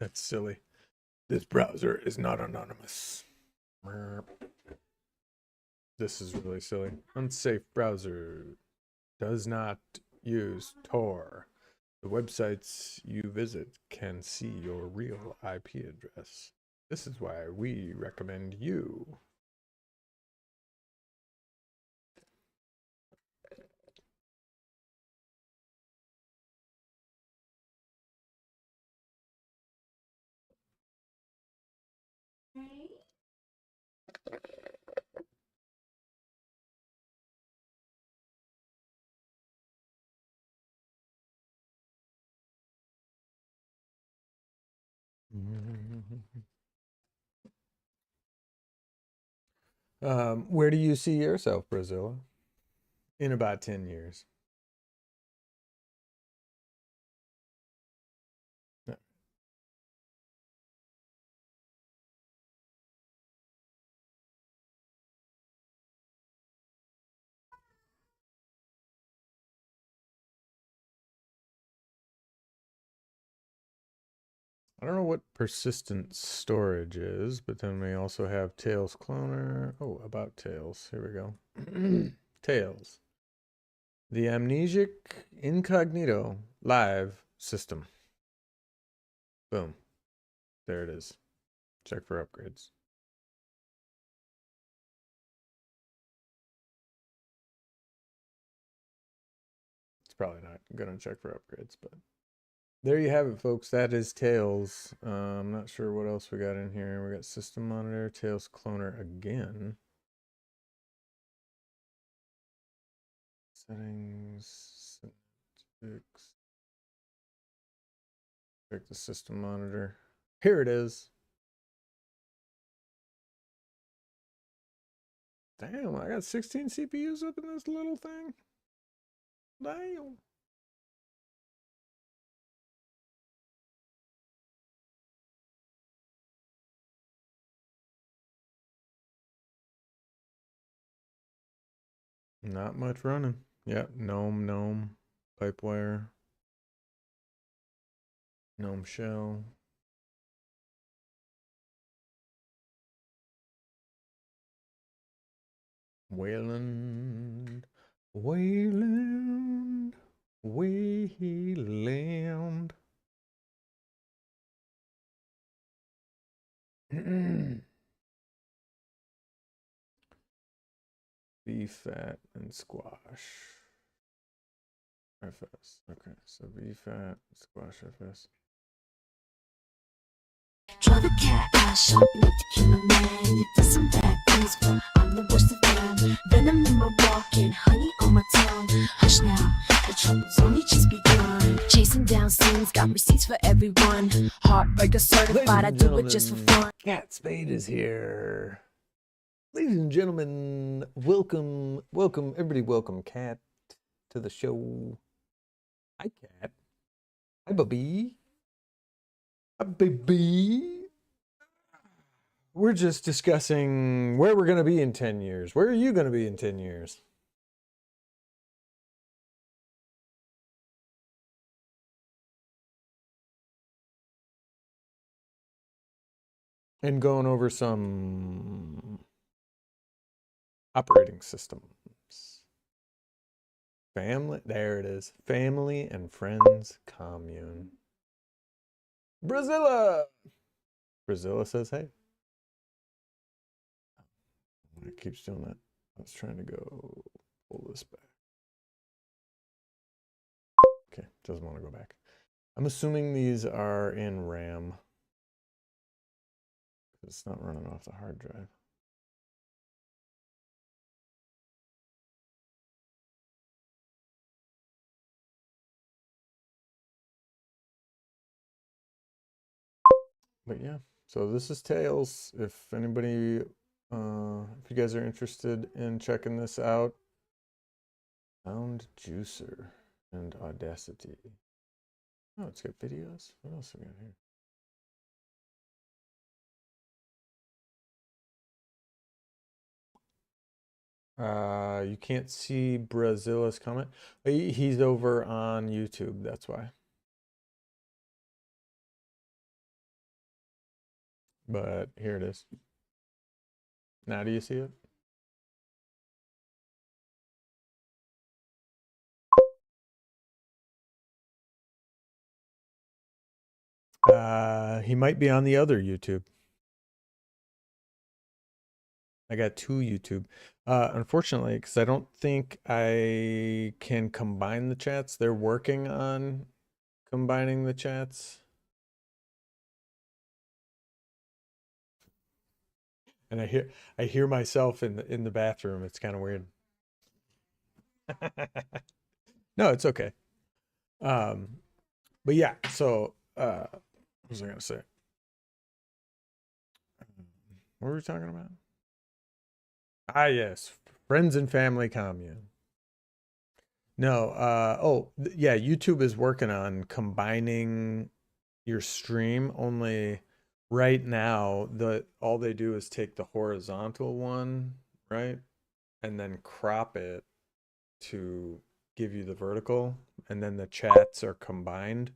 That's silly. This browser is not anonymous. This is really silly. Unsafe browser does not use Tor. The websites you visit can see your real IP address. This is why we recommend you. Where do you see yourself, Brazil, in about 10 years? I don't know what persistent storage is, but then we also have Tails Cloner. Oh, about Tails. Here we go. Tails. The Amnesic Incognito Live System. Boom. There it is. Check for upgrades. It's probably not going to check for upgrades, but there you have it, folks. That is Tails. I'm not sure what else we got in here. We got System Monitor, Tails Cloner again. Settings, semantics. Check the System Monitor. Here it is. Damn, I got 16 CPUs up in this little thing. Damn. Not much running. Yep, Gnome, Pipewire, Gnome Shell. Wayland, Wayland, Wayland. VFAT and squash. FS. Okay, so VFAT, squash FS. Draw the cat out, sharp enough to kill a man. You did some bad things, but I'm the worst of them. Venom in my walking, honey on my tongue. Hush now, the trouble's only just begun. Chasing down scenes, got receipts for everyone. Heartbreaker certified, I do it just for fun. Cat Spade is here. Ladies and gentlemen, welcome, everybody welcome Cat to the show. Hi, Cat. Hi, Bubby. Hi, baby. We're just discussing where we're going to be in 10 years. Where are you going to be in 10 years? And going over some operating systems. Family, there it is. Family and Friends Commune. Brazilla! Brazilla says, hey. It keeps doing that. I was trying to go pull this back. Okay, doesn't want to go back. I'm assuming these are in RAM. It's not running off the hard drive. But yeah, so this is Tails. If anybody, if you guys are interested in checking this out, Sound Juicer and Audacity. Oh, it's got videos. What else we got here? You can't see Brazilla's comment. He's over on YouTube, that's why. But here it is. Now do you see it? He might be on the other YouTube. I got two YouTube. Unfortunately, because I don't think I can combine the chats. They're working on combining the chats. And I hear myself in the bathroom. It's kind of weird. No, it's okay. But yeah, so what was I gonna say? What were we talking about? Ah, yes, friends and family commune. No, yeah, YouTube is working on combining your stream. Only right now, all they do is take the horizontal one, right? And then crop it to give you the vertical, and then the chats are combined.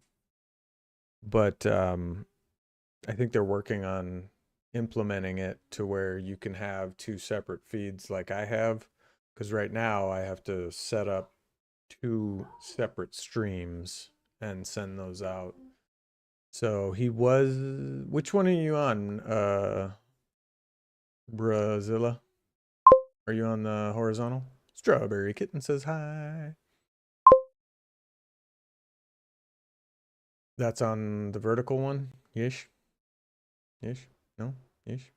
But I think they're working on implementing it to where you can have two separate feeds like I have, because right now I have to set up two separate streams and send those out. So which one are you on, Brazilla? Are you on the horizontal? Strawberry Kitten says hi. That's on the vertical one? Yish? Yish? No? Yish?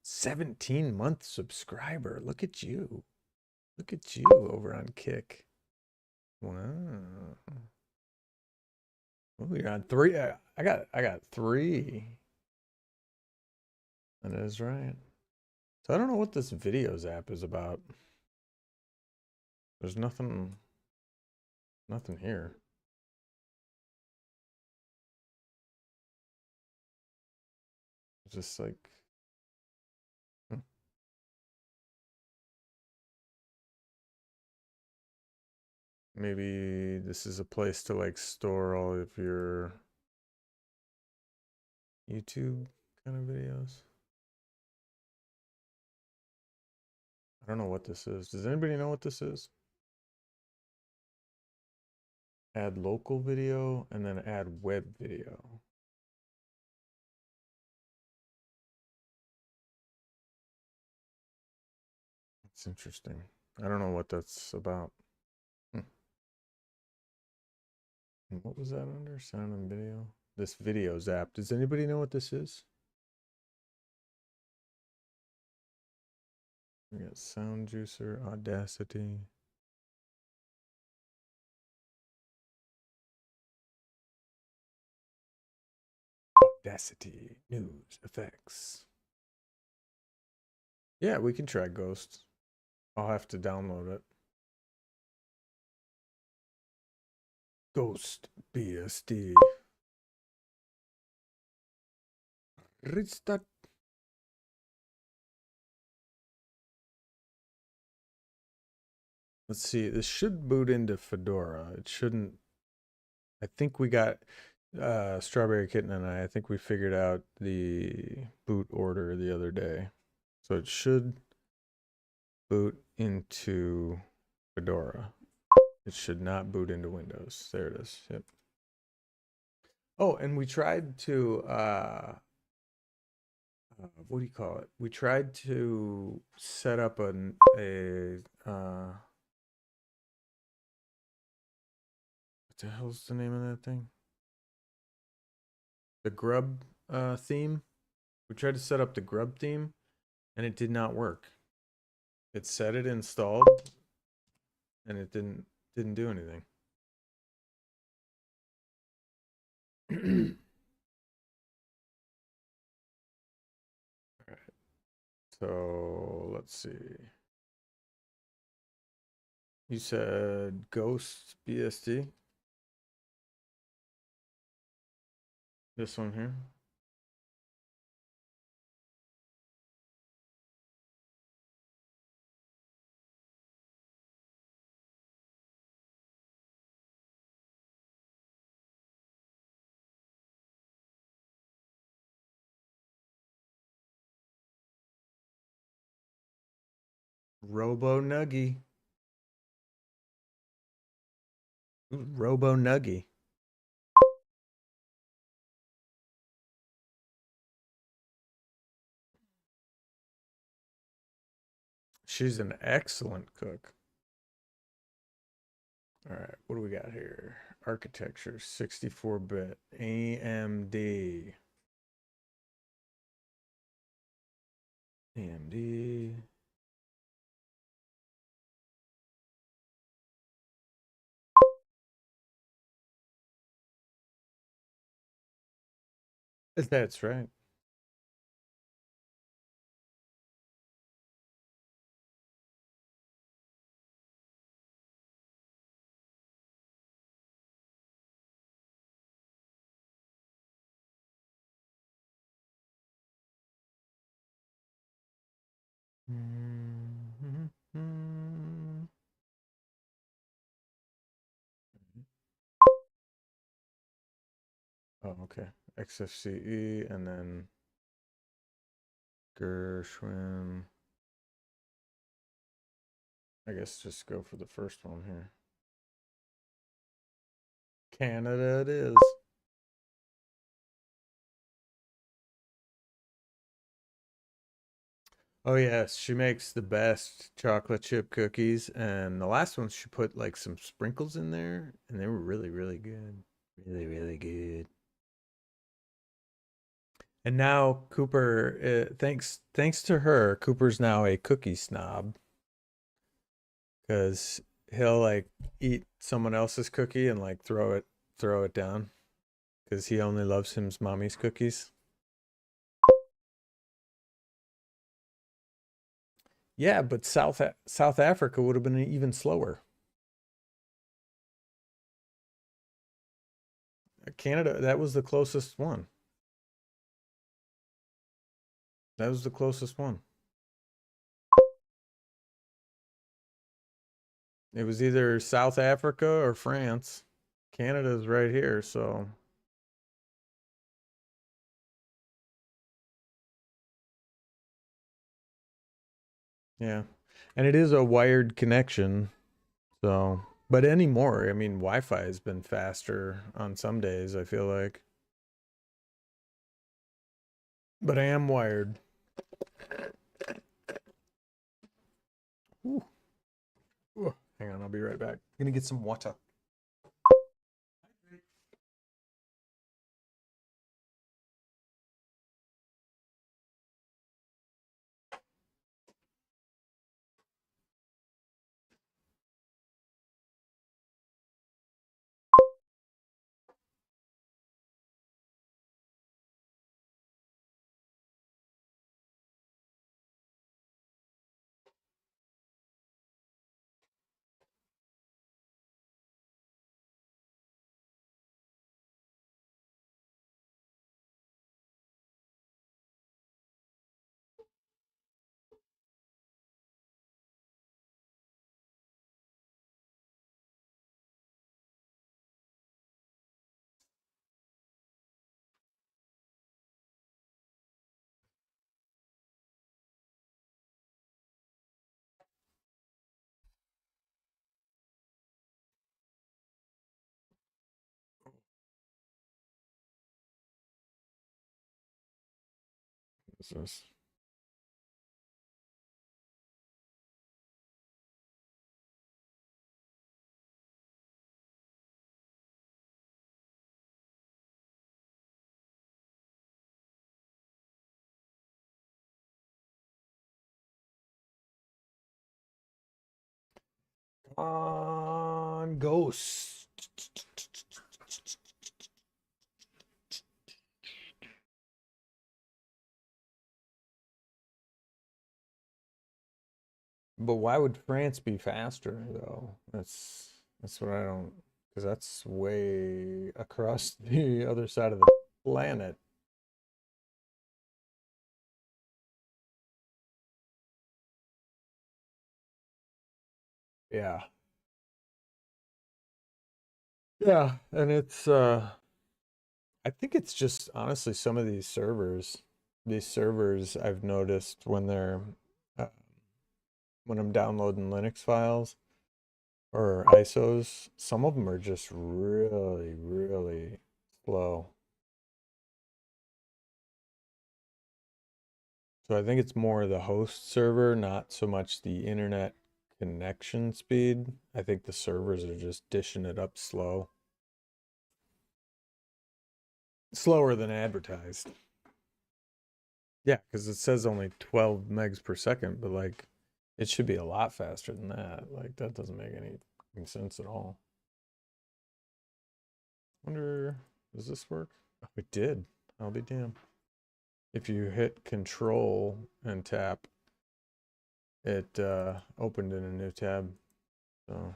17-month subscriber. Look at you. Look at you over on Kick. Wow. Oh, you're on 3. I got 3. That is right. So I don't know what this videos app is about. There's nothing here. It's just like maybe this is a place to like store all of your YouTube kind of videos. I don't know what this is. Does anybody know what this is? Add local video and then add web video. It's interesting. I don't know what that's about. What was that under? Sound and video? This videos app. Does anybody know what this is? We got Sound Juicer, Audacity. Audacity, news, effects. Yeah, we can try Ghost. I'll have to download it. Ghost BSD. Restart. Let's see. This should boot into Fedora. It shouldn't. I think we got Strawberry Kitten and I think we figured out the boot order the other day. So it should boot into Fedora. It should not boot into Windows. There it is. Yep. Oh, and we tried to what do you call it? We tried to set up a what the hell's the name of that thing? The Grub theme. We tried to set up the Grub theme and it did not work. It said it installed and it didn't do anything. All right. So let's see. You said Ghost BSD. This one here. Robo Nuggy. Ooh, Robo Nuggy. She's an excellent cook. All right, what do we got here? Architecture, 64-bit, AMD. AMD. That's right. Oh, okay. XFCE and then Gershwin. I guess just go for the first one here. Canada it is. Oh yes, she makes the best chocolate chip cookies, and the last one she put like some sprinkles in there, and they were really, really good. Really, really good. And now Cooper, thanks to her, Cooper's now a cookie snob because he'll like eat someone else's cookie and like throw it down because he only loves his mommy's cookies. Yeah, but South Africa would have been even slower. Canada, that was the closest one. That was the closest one. It was either South Africa or France. Canada's right here, so yeah. And it is a wired connection, so but anymore, I mean Wi-Fi has been faster on some days, I feel like. But I am wired. Ooh. Ooh. Hang on, I'll be right back. I'm gonna get some water. What's this? On Ghost. But why would France be faster though? That's what I don't, because that's way across the other side of the planet. Yeah. Yeah, and it's I think it's just honestly some of these servers I've noticed when they're uh, when I'm downloading Linux files or ISOs. Some of them are just really, really slow. So I think it's more the host server, not so much the internet connection speed. I think the servers are just dishing it up slow. Slower than advertised. Yeah, because it says only 12 megs per second, but like it should be a lot faster than that. Like that doesn't make any sense at all. Wonder, does this work? Oh, it did. I'll be damned. If you hit Control and tap, it opened in a new tab. So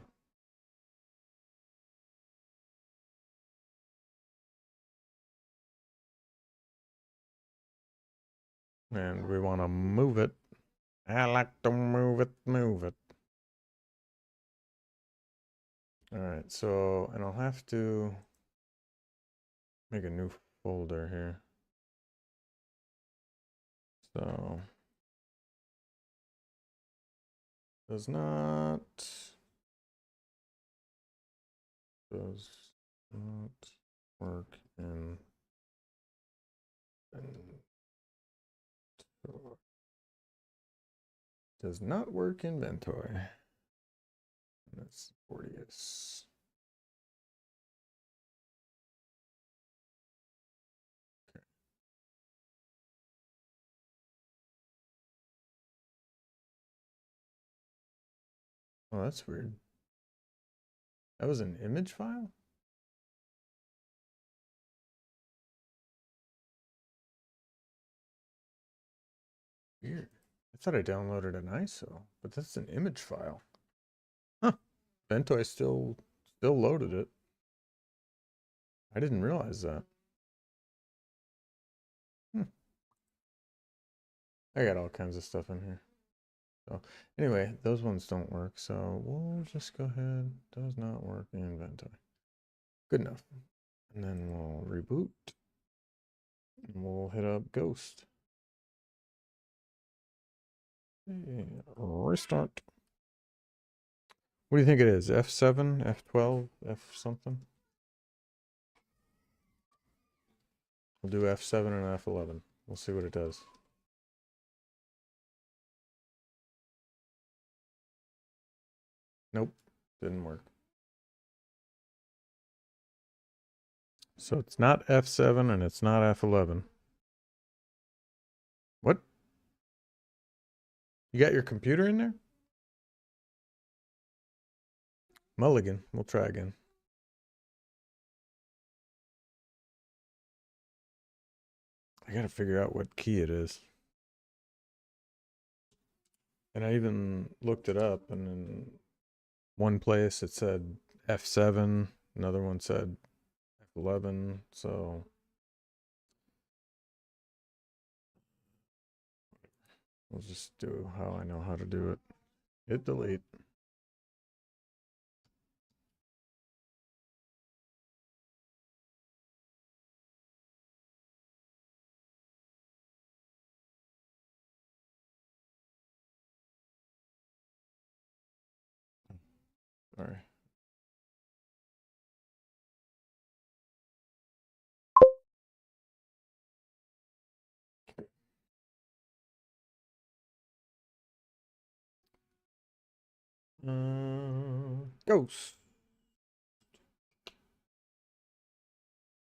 and we want to move it. I like to move it, move it. All right, so, and I'll have to make a new folder here. So, does not work in inventory. Does not work in inventory. That's Porteous. Okay. Oh, that's weird. That was an image file? Weird. I thought I downloaded an ISO, but that's an image file. Huh. Ventoy still loaded it. I didn't realize that. I got all kinds of stuff in here. So anyway, those ones don't work. So we'll just go ahead. Does not work in inventory. Good enough. And then we'll reboot. And we'll hit up Ghost. Restart. What do you think it is? F7, F12, F something? We'll do F7 and F11. We'll see what it does. Nope, didn't work. So it's not F7 and it's not F11. What? You got your computer in there? Mulligan. We'll try again. I gotta figure out what key it is. And I even looked it up, and in one place it said F7, another one said F11, so we'll just do how I know how to do it. Hit delete. Sorry. Ghost.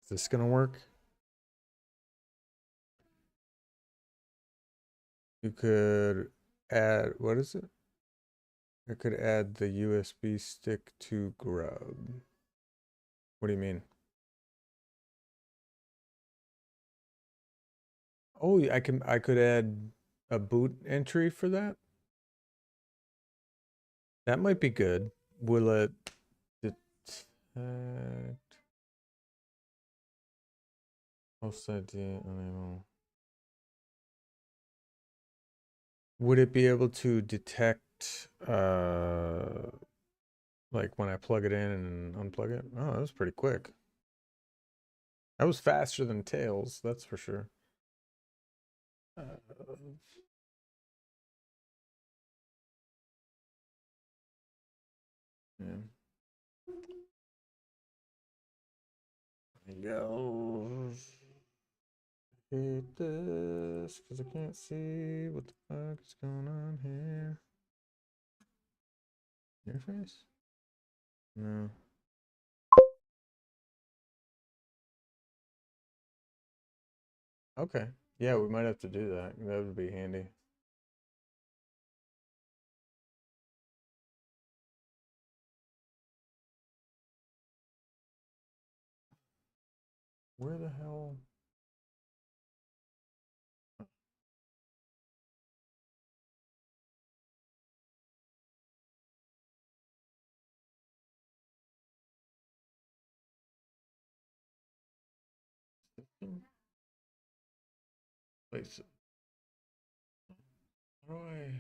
Is this gonna work? You could add, what is it? I could add the USB stick to Grub. What do you mean? Oh, I could add a boot entry for that? That might be good. Will it detect host ID enable? Would it be able to detect like when I plug it in and unplug it? Oh, that was pretty quick. That was faster than Tails, that's for sure. man. There you go. Hate this because I can't see what the fuck is going on here. Your face? No. Okay. Yeah, we might have to do that. That would be handy. Where the hell? Place it. How do I?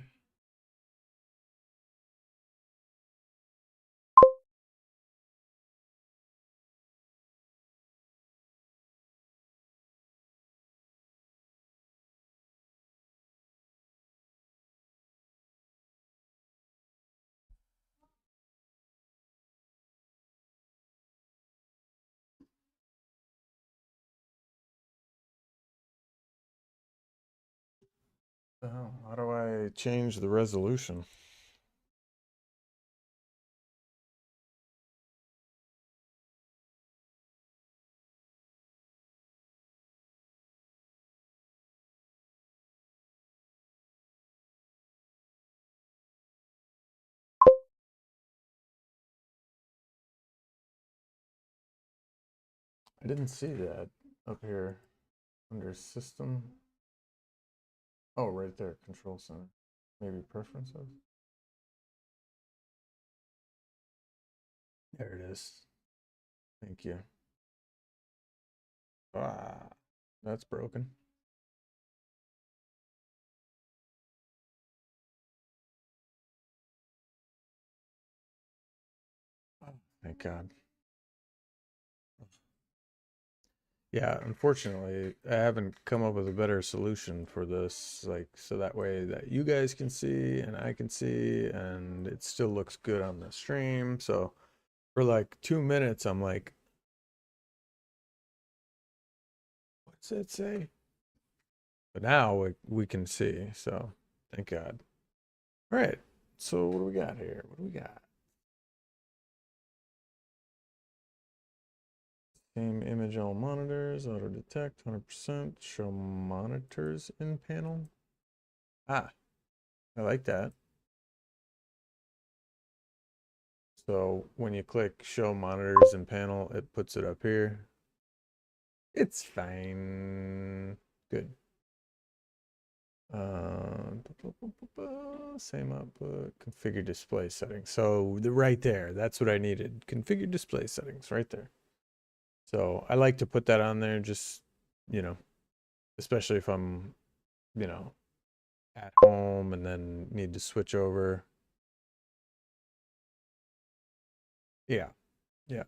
Oh, how do I change the resolution? I didn't see that up here under system. Oh, right there, control center. Maybe preferences. There it is. Thank you. Ah, that's broken. Oh, thank God. Yeah, unfortunately, I haven't come up with a better solution for this, like, so that way that you guys can see and I can see and it still looks good on the stream. So for like 2 minutes, I'm like, what's it say? But now we can see, so thank God. All right, so what do we got here? What do we got? Same image all monitors, auto detect 100%, show monitors in panel. Ah, I like that. So when you click show monitors in panel, it puts it up here. It's fine. Good. Same output, configure display settings. So right there, that's what I needed. Configure display settings right there. So I like to put that on there just, you know, especially if I'm, you know, at home and then need to switch over. Yeah. Yeah.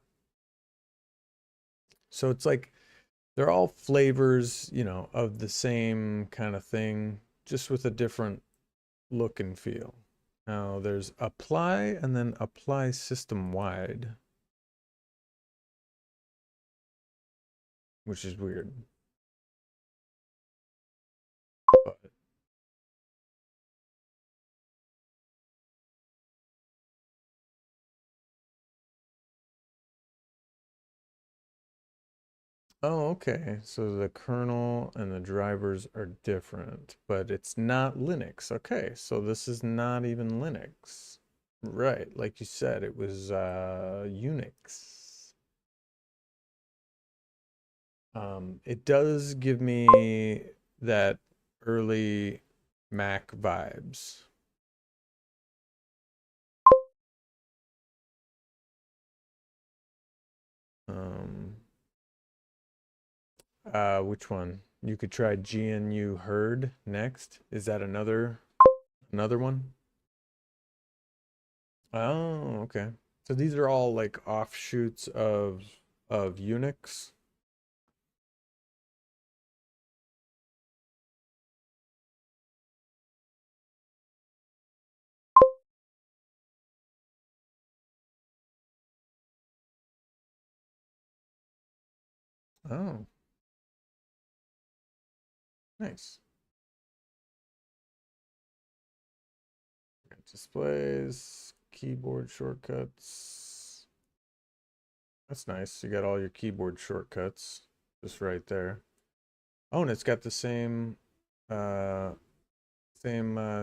So it's like they're all flavors, you know, of the same kind of thing, just with a different look and feel. Now there's apply and then apply system wide, which is weird. But oh, okay. So the kernel and the drivers are different, but it's not Linux. Okay, so this is not even Linux. Right, like you said, it was Unix. It does give me that early Mac vibes. Um, which one? You could try GNU Herd next. Is that another one? Oh, okay. So these are all like offshoots of Unix. Oh. Nice. Displays, keyboard shortcuts. That's nice. You got all your keyboard shortcuts just right there. Oh, and it's got the same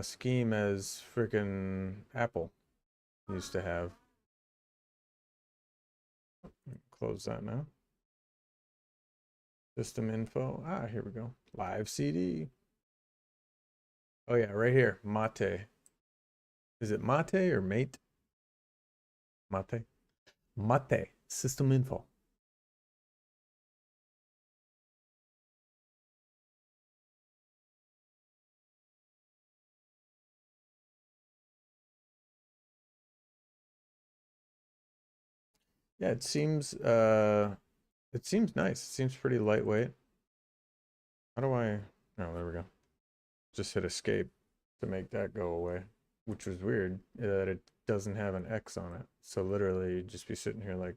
scheme as freaking Apple used to have. Close that now. System info. Ah, here we go. Live CD. Oh yeah, right here. Mate. Is it mate or mate? Mate. Mate. System info. Yeah, it seems nice. It seems pretty lightweight. How do I? Oh, there we go. Just hit escape to make that go away, which was weird that it doesn't have an X on it. So literally, you'd just be sitting here like,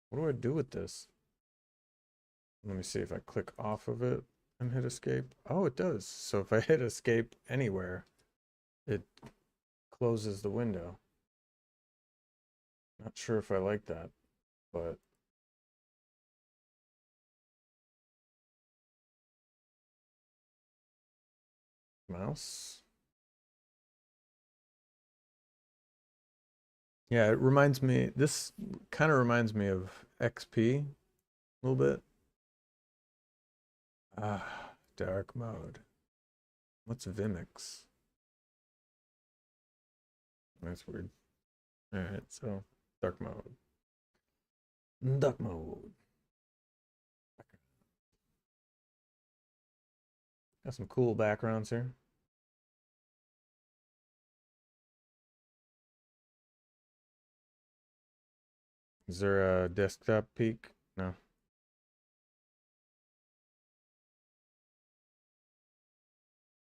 what do I do with this? Let me see if I click off of it and hit escape. Oh, it does. So if I hit escape anywhere, it closes the window. Not sure if I like that, but mouse. Yeah, it reminds me, this kind of reminds me of XP a little bit. Ah, dark mode. What's Vimix? That's weird. All right, so dark mode. Dark mode. Got some cool backgrounds here. Is there a desktop peak? No.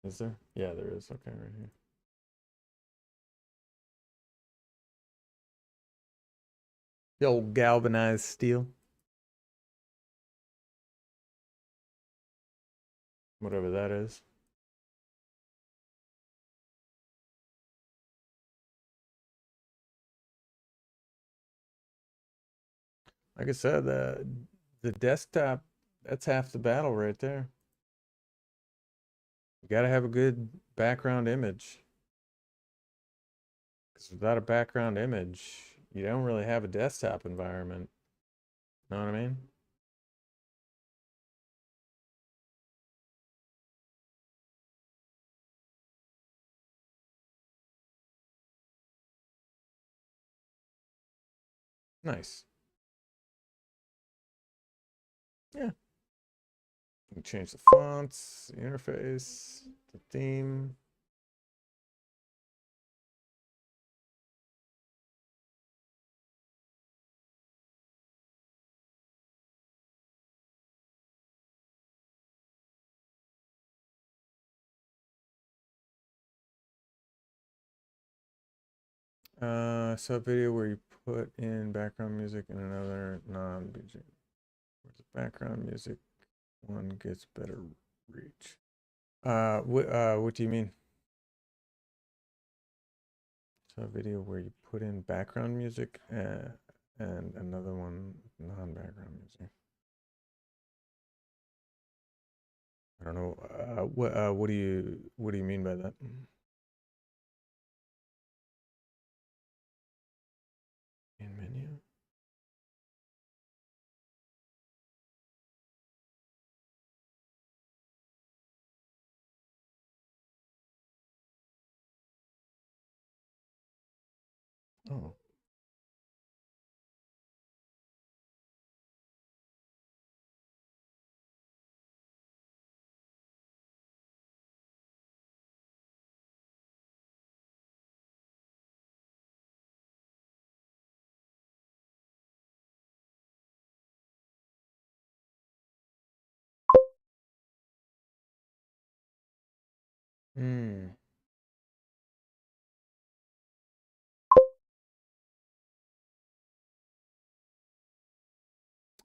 Is there? Yeah, there is. Okay, right here. The old galvanized steel. Whatever that is. Like I said, the desktop, that's half the battle right there. You gotta have a good background image. Because without a background image, you don't really have a desktop environment. Know what I mean? Nice. Yeah. You can change the fonts, the interface, the theme. Sub video where you put in background music and another non-BG. Where's the background music? One gets better reach. What do you mean? Sub video where you put in background music and another one non-background music. I don't know. What do you mean by that? In menu. Oh. Hmm.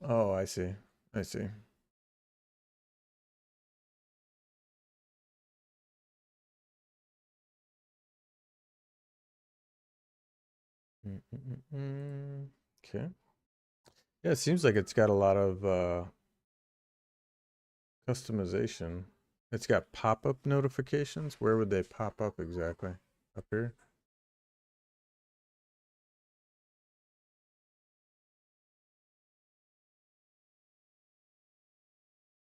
Oh, I see. I see. Okay. Yeah, it seems like it's got a lot of customization. It's got pop-up notifications. Where would they pop up exactly? Up here?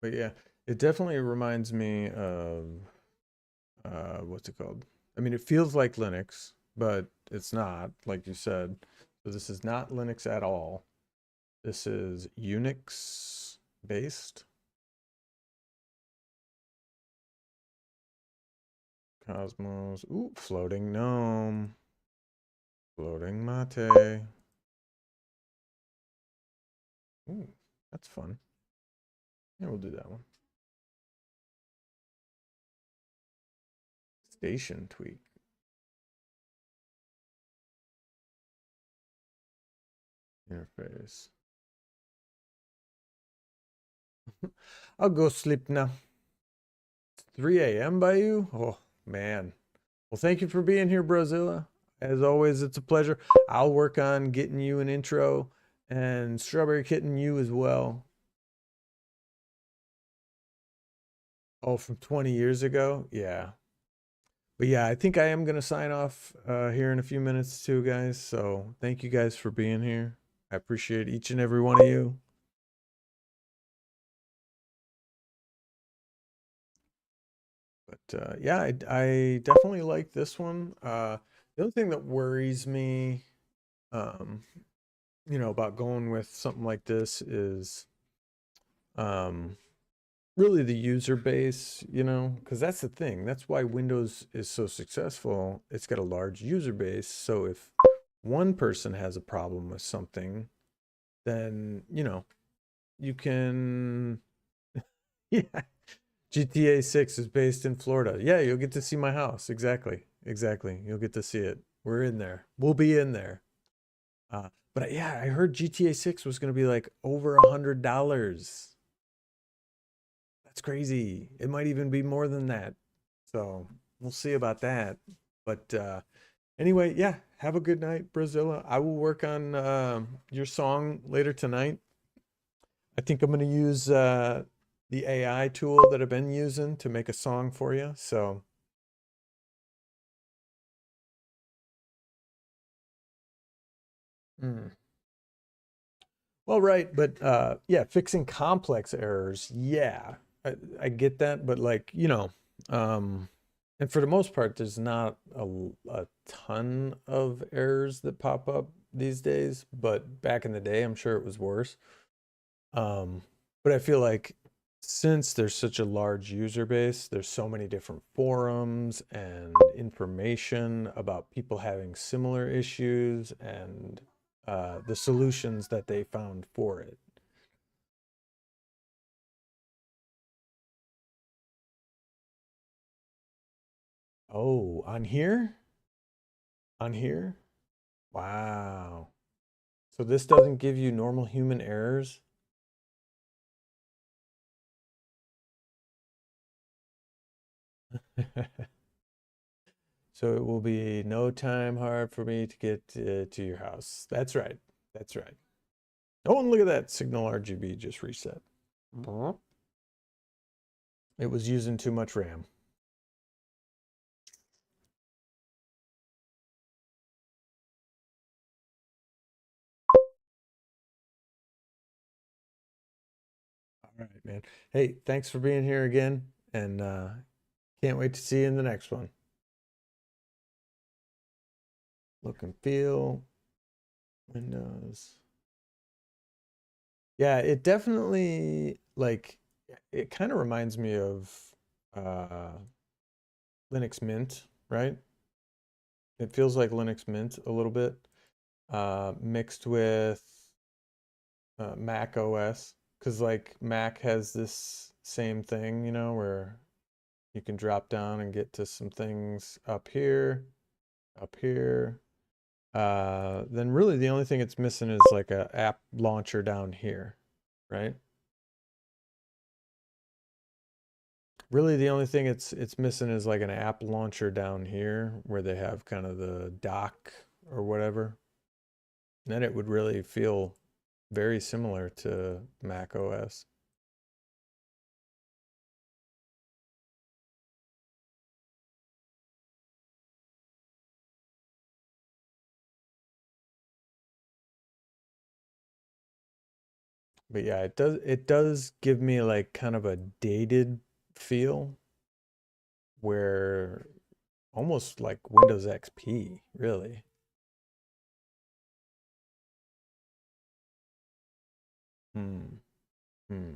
But yeah, it definitely reminds me of what's it called? I mean, it feels like Linux, but it's not, like you said. So this is not Linux at all. This is Unix based. Cosmos. Ooh, floating gnome. Floating mate. Ooh, that's fun. Yeah, we'll do that one. Station tweak. Interface. I'll go sleep now. It's 3 a.m. by you? Oh, man. Well, thank you for being here, Brazilla. As always, it's a pleasure. I'll work on getting you an intro, and Strawberry Kitten, you as well. Oh, from 20 years ago? Yeah. But yeah, I think I am going to sign off here in a few minutes too, guys. So thank you guys for being here. I appreciate each and every one of you. But yeah, I definitely like this one. The other thing that worries me, you know, about going with something like this is really the user base, you know, because that's the thing. That's why Windows is so successful. It's got a large user base. So if one person has a problem with something, then, you know, you can, yeah. GTA 6 is based in Florida. Yeah, you'll get to see my house. Exactly. Exactly. You'll get to see it. We're in there. We'll be in there. But yeah, I heard GTA 6 was going to be like over $100. That's crazy. It might even be more than that. So we'll see about that. But anyway, yeah, have a good night, Brazilla. I will work on your song later tonight. I think I'm going to use the AI tool that I've been using to make a song for you. So well, right, but yeah, fixing complex errors. Yeah, I get that, but like, you know, and for the most part, there's not a ton of errors that pop up these days, but back in the day, I'm sure it was worse. Um, but I feel like since there's such a large user base, there's so many different forums and information about people having similar issues and the solutions that they found for it. Oh, on here? On here? Wow. So this doesn't give you normal human errors? So it will be no time hard for me to get to your house. That's right. That's right. Oh, and look at that. Signal RGB just reset. It was using too much RAM. All right, man. Hey, thanks for being here again. And can't wait to see you in the next one. Look and feel. Windows. Yeah, it definitely, like, it kind of reminds me of uh, Linux Mint, right? It feels like Linux Mint a little bit, mixed with Mac OS, because like Mac has this same thing, you know, where you can drop down and get to some things up here, up here. Then really the only thing it's missing is like a app launcher down here, right? Really the only thing it's missing is like an app launcher down here where they have kind of the dock or whatever. Then it would really feel very similar to Mac OS. But yeah, it does give me like kind of a dated feel where almost like Windows XP, really. Hmm. Hmm.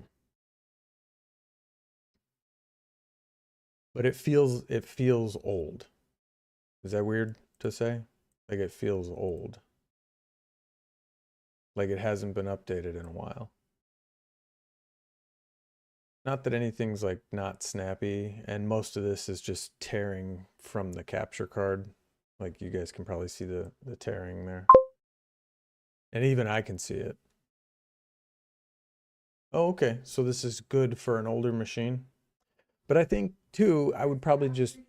But it feels old. Is that weird to say? Like it feels old. Like it hasn't been updated in a while. Not that anything's like not snappy, and most of this is just tearing from the capture card. Like you guys can probably see the tearing there. And even I can see it. Oh, okay. So this is good for an older machine. But I think too, I would just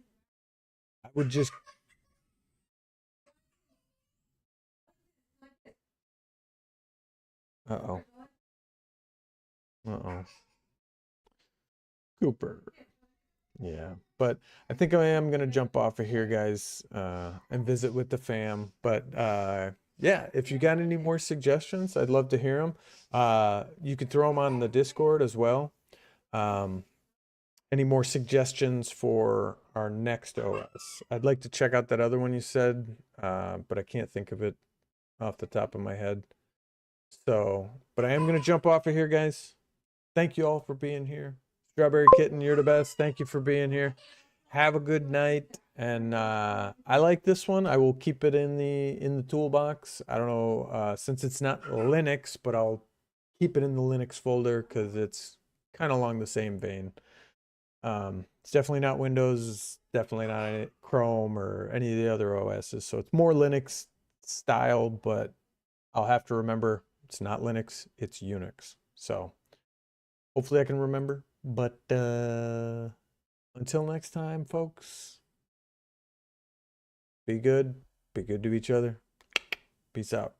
uh-oh. Uh-oh. Cooper. Yeah, but I think I am gonna jump off of here, guys, and visit with the fam. But yeah, if you got any more suggestions, I'd love to hear them. You could throw them on the Discord as well. Um, any more suggestions for our next OS? I'd like to check out that other one you said, but I can't think of it off the top of my head. So, but I am gonna jump off of here, guys. Thank you all for being here. Strawberry Kitten, you're the best. Thank you for being here. Have a good night. And I like this one. I will keep it in the toolbox. I don't know since it's not Linux, but I'll keep it in the Linux folder because it's kind of along the same vein. It's definitely not Windows. It's definitely not Chrome or any of the other OSs. So it's more Linux style, but I'll have to remember it's not Linux. It's Unix. So hopefully I can remember. But until next time, folks, be good to each other. Peace out.